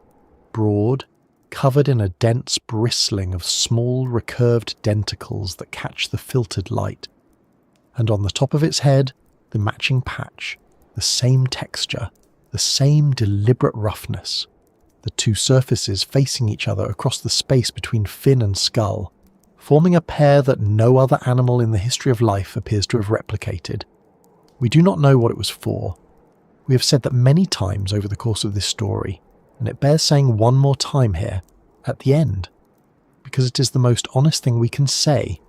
Speaker 1: broad, covered in a dense bristling of small recurved denticles that catch the filtered light. And on the top of its head, the matching patch, the same texture, the same deliberate roughness, the two surfaces facing each other across the space between fin and skull, forming a pair that no other animal in the history of life appears to have replicated. We do not know what it was for. We have said that many times over the course of this story, and it bears saying one more time here, at the end, because it is the most honest thing we can say.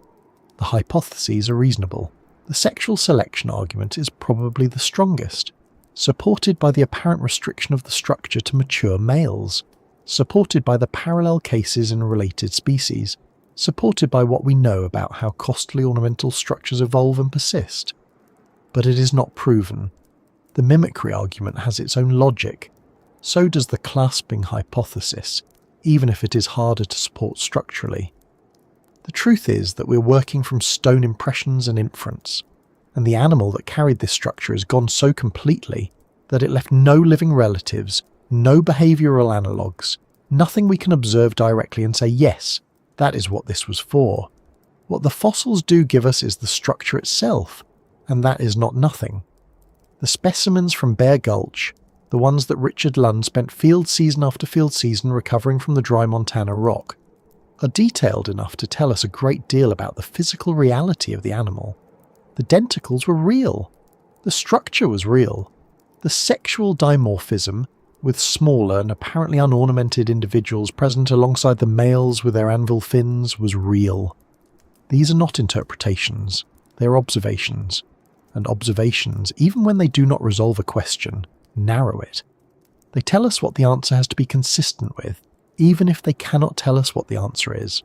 Speaker 1: The hypotheses are reasonable. The sexual selection argument is probably the strongest, supported by the apparent restriction of the structure to mature males, supported by the parallel cases in related species, supported by what we know about how costly ornamental structures evolve and persist. But it is not proven. The mimicry argument has its own logic. So does the clasping hypothesis, even if it is harder to support structurally. The truth is that we're working from stone impressions and inference, and the animal that carried this structure is gone so completely that it left no living relatives, no behavioural analogues, nothing we can observe directly and say, yes, that is what this was for. What the fossils do give us is the structure itself, and that is not nothing. The specimens from Bear Gulch, the ones that Richard Lund spent field season after field season recovering from the dry Montana rock, are detailed enough to tell us a great deal about the physical reality of the animal. The denticles were real. The structure was real. The sexual dimorphism, with smaller and apparently unornamented individuals present alongside the males with their anvil fins, was real. These are not interpretations, they are observations. And observations, even when they do not resolve a question, narrow it. They tell us what the answer has to be consistent with, even if they cannot tell us what the answer is.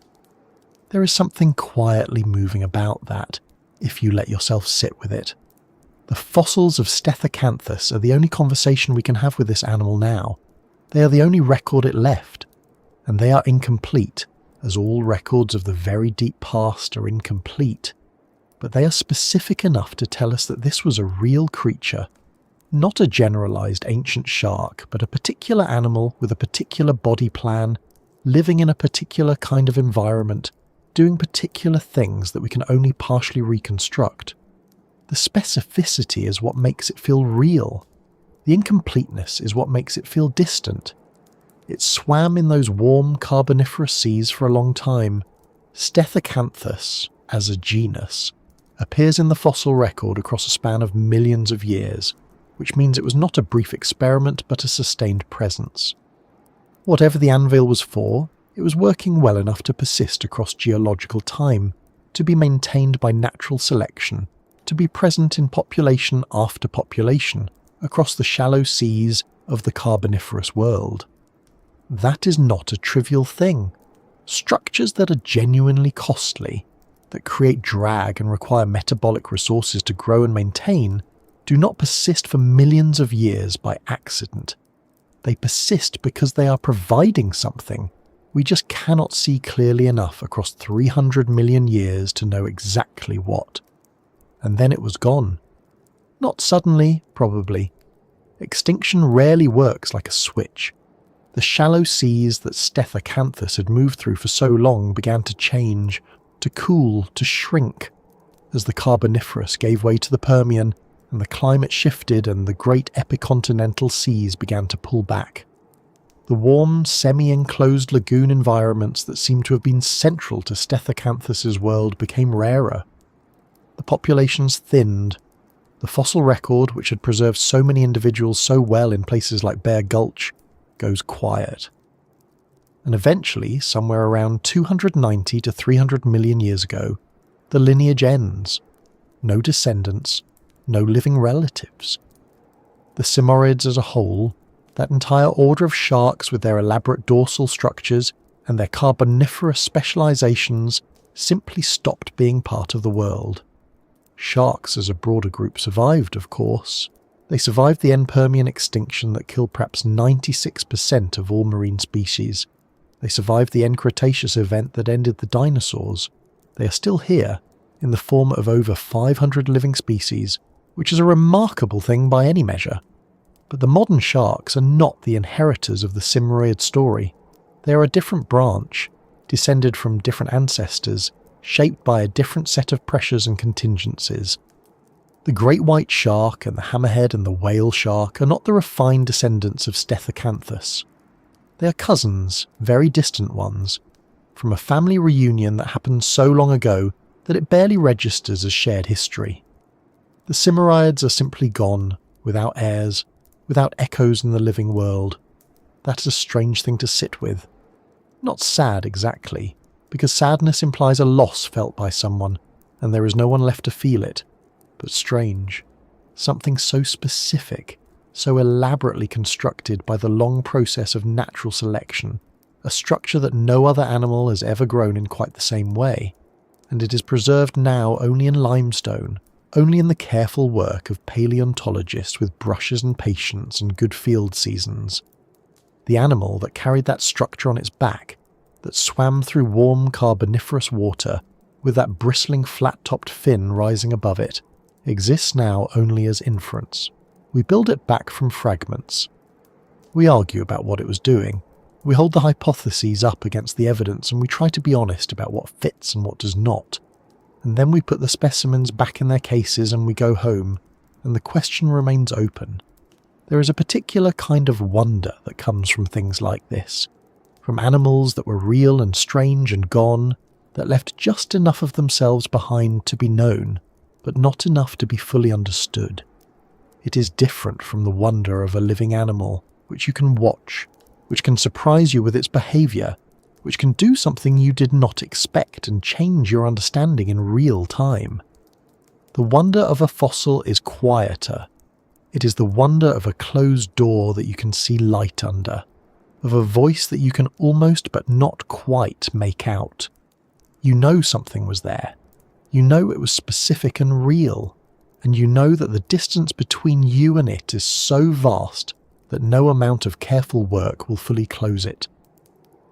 Speaker 1: There is something quietly moving about that, if you let yourself sit with it. The fossils of Stethacanthus are the only conversation we can have with this animal now. They are the only record it left, and they are incomplete, as all records of the very deep past are incomplete. But they are specific enough to tell us that this was a real creature, not a generalized ancient shark, but a particular animal with a particular body plan, living in a particular kind of environment, doing particular things that we can only partially reconstruct. The specificity is what makes it feel real. The incompleteness is what makes it feel distant. It swam in those warm carboniferous seas for a long time. Stethacanthus, as a genus, appears in the fossil record across a span of millions of years, which means it was not a brief experiment but a sustained presence. Whatever the Anvil was for, it was working well enough to persist across geological time, to be maintained by natural selection, to be present in population after population across the shallow seas of the Carboniferous world. That is not a trivial thing. Structures that are genuinely costly, that create drag and require metabolic resources to grow and maintain, do not persist for millions of years by accident. They persist because they are providing something. We just cannot see clearly enough across 300 million years to know exactly what. And then it was gone. Not suddenly, probably. Extinction rarely works like a switch. The shallow seas that Stethacanthus had moved through for so long began to change, to cool, to shrink, as the Carboniferous gave way to the Permian, and the climate shifted and the great epicontinental seas began to pull back. The warm, semi-enclosed lagoon environments that seemed to have been central to Stethacanthus's world became rarer. The populations thinned. The fossil record, which had preserved so many individuals so well in places like Bear Gulch, goes quiet. And eventually, somewhere around 290 to 300 million years ago, the lineage ends. No descendants, no living relatives. The Simorids as a whole, that entire order of sharks with their elaborate dorsal structures and their carboniferous specializations, simply stopped being part of the world. Sharks as a broader group survived, of course. They survived the end Permian extinction that killed perhaps 96% of all marine species. They survived the end Cretaceous event that ended the dinosaurs. They are still here, in the form of over 500 living species, which is a remarkable thing by any measure. But the modern sharks are not the inheritors of the Simorid story. They are a different branch, descended from different ancestors, shaped by a different set of pressures and contingencies. The great white shark and the hammerhead and the whale shark are not the refined descendants of Stethacanthus. They are cousins, very distant ones, from a family reunion that happened so long ago that it barely registers as shared history. The Simorids are simply gone, without heirs, without echoes in the living world. That is a strange thing to sit with. Not sad exactly, because sadness implies a loss felt by someone, and there is no one left to feel it, but strange. Something so specific, so elaborately constructed by the long process of natural selection, a structure that no other animal has ever grown in quite the same way, and it is preserved now only in limestone, only in the careful work of paleontologists with brushes and patience and good field seasons. The animal that carried that structure on its back, that swam through warm carboniferous water with that bristling flat-topped fin rising above it, exists now only as inference. We build it back from fragments. We argue about what it was doing. We hold the hypotheses up against the evidence and we try to be honest about what fits and what does not. And then we put the specimens back in their cases and we go home, and the question remains open. There is a particular kind of wonder that comes from things like this, from animals that were real and strange and gone, that left just enough of themselves behind to be known, but not enough to be fully understood. It is different from the wonder of a living animal, which you can watch, which can surprise you with its behaviour, which can do something you did not expect and change your understanding in real time. The wonder of a fossil is quieter. It is the wonder of a closed door that you can see light under, of a voice that you can almost but not quite make out. You know something was there. You know it was specific and real, and you know that the distance between you and it is so vast that no amount of careful work will fully close it.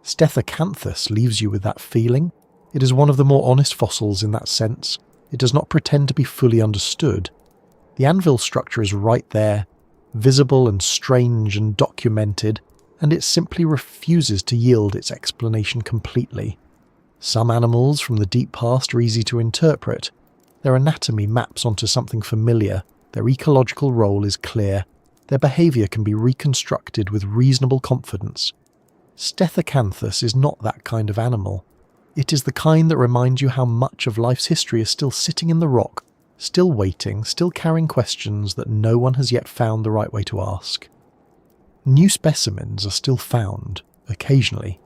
Speaker 1: Stethacanthus leaves you with that feeling. It is one of the more honest fossils in that sense. It does not pretend to be fully understood. The Anvil structure is right there, visible and strange and documented, and it simply refuses to yield its explanation completely. Some animals from the deep past are easy to interpret. Their anatomy maps onto something familiar, their ecological role is clear, their behaviour can be reconstructed with reasonable confidence. Stethacanthus is not that kind of animal. It is the kind that reminds you how much of life's history is still sitting in the rock, still waiting, still carrying questions that no one has yet found the right way to ask. New specimens are still found, occasionally.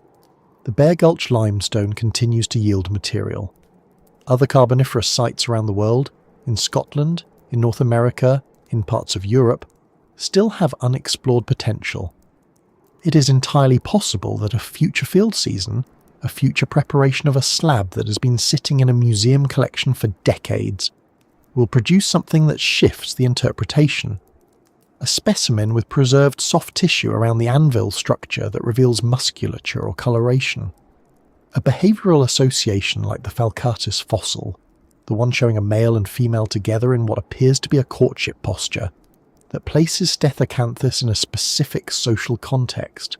Speaker 1: The Bear Gulch limestone continues to yield material. Other carboniferous sites around the world, in Scotland, in North America, in parts of Europe, still have unexplored potential. It is entirely possible that a future field season, a future preparation of a slab that has been sitting in a museum collection for decades, will produce something that shifts the interpretation. A specimen with preserved soft tissue around the Anvil structure that reveals musculature or coloration. A behavioural association like the Falcatus fossil, the one showing a male and female together in what appears to be a courtship posture, that places Stethacanthus in a specific social context.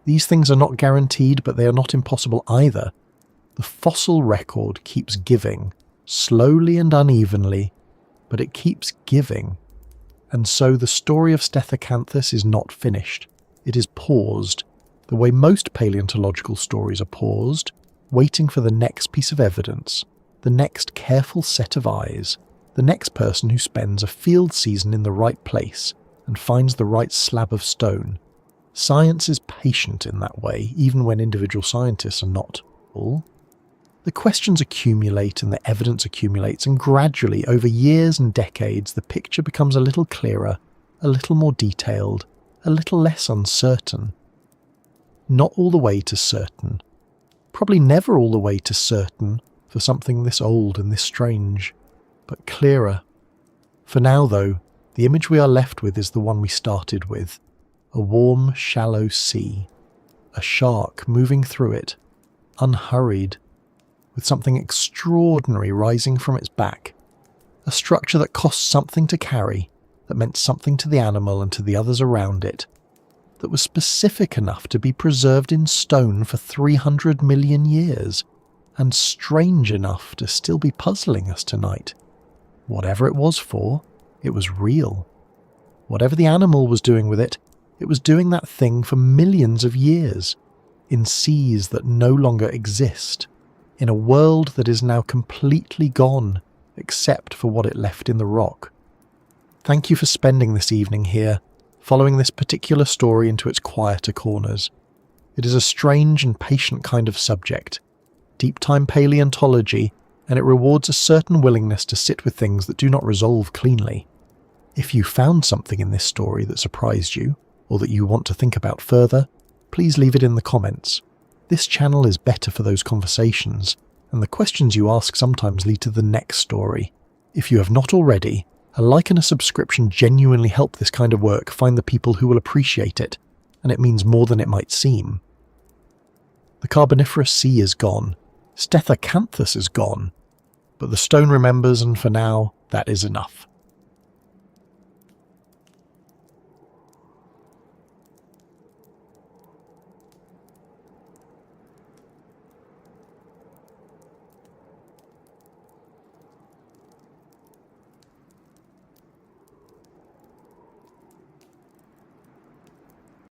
Speaker 1: These things are not guaranteed, but they are not impossible either. The fossil record keeps giving, slowly and unevenly, but it keeps giving. And so the story of Stethacanthus is not finished. It is paused, the way most paleontological stories are paused, waiting for the next piece of evidence, the next careful set of eyes, the next person who spends a field season in the right place and finds the right slab of stone. Science is patient in that way, even when individual scientists are not all. The questions accumulate and the evidence accumulates, and gradually, over years and decades, the picture becomes a little clearer, a little more detailed, a little less uncertain. Not all the way to certain. Probably never all the way to certain for something this old and this strange, but clearer. For now, though, the image we are left with is the one we started with. A warm, shallow sea. A shark moving through it, unhurried, with something extraordinary rising from its back. A structure that cost something to carry, that meant something to the animal and to the others around it, that was specific enough to be preserved in stone for 300 million years, and strange enough to still be puzzling us tonight. Whatever it was for, it was real. Whatever the animal was doing with it, it was doing that thing for millions of years, in seas that no longer exist, in a world that is now completely gone, except for what it left in the rock. Thank you for spending this evening here, following this particular story into its quieter corners. It is a strange and patient kind of subject, deep-time paleontology, and it rewards a certain willingness to sit with things that do not resolve cleanly. If you found something in this story that surprised you, or that you want to think about further, please leave it in the comments. This channel is better for those conversations, and the questions you ask sometimes lead to the next story. If you have not already, a like and a subscription genuinely help this kind of work find the people who will appreciate it, and it means more than it might seem. The Carboniferous Sea is gone, Stethacanthus is gone, but the stone remembers, and for now, that is enough.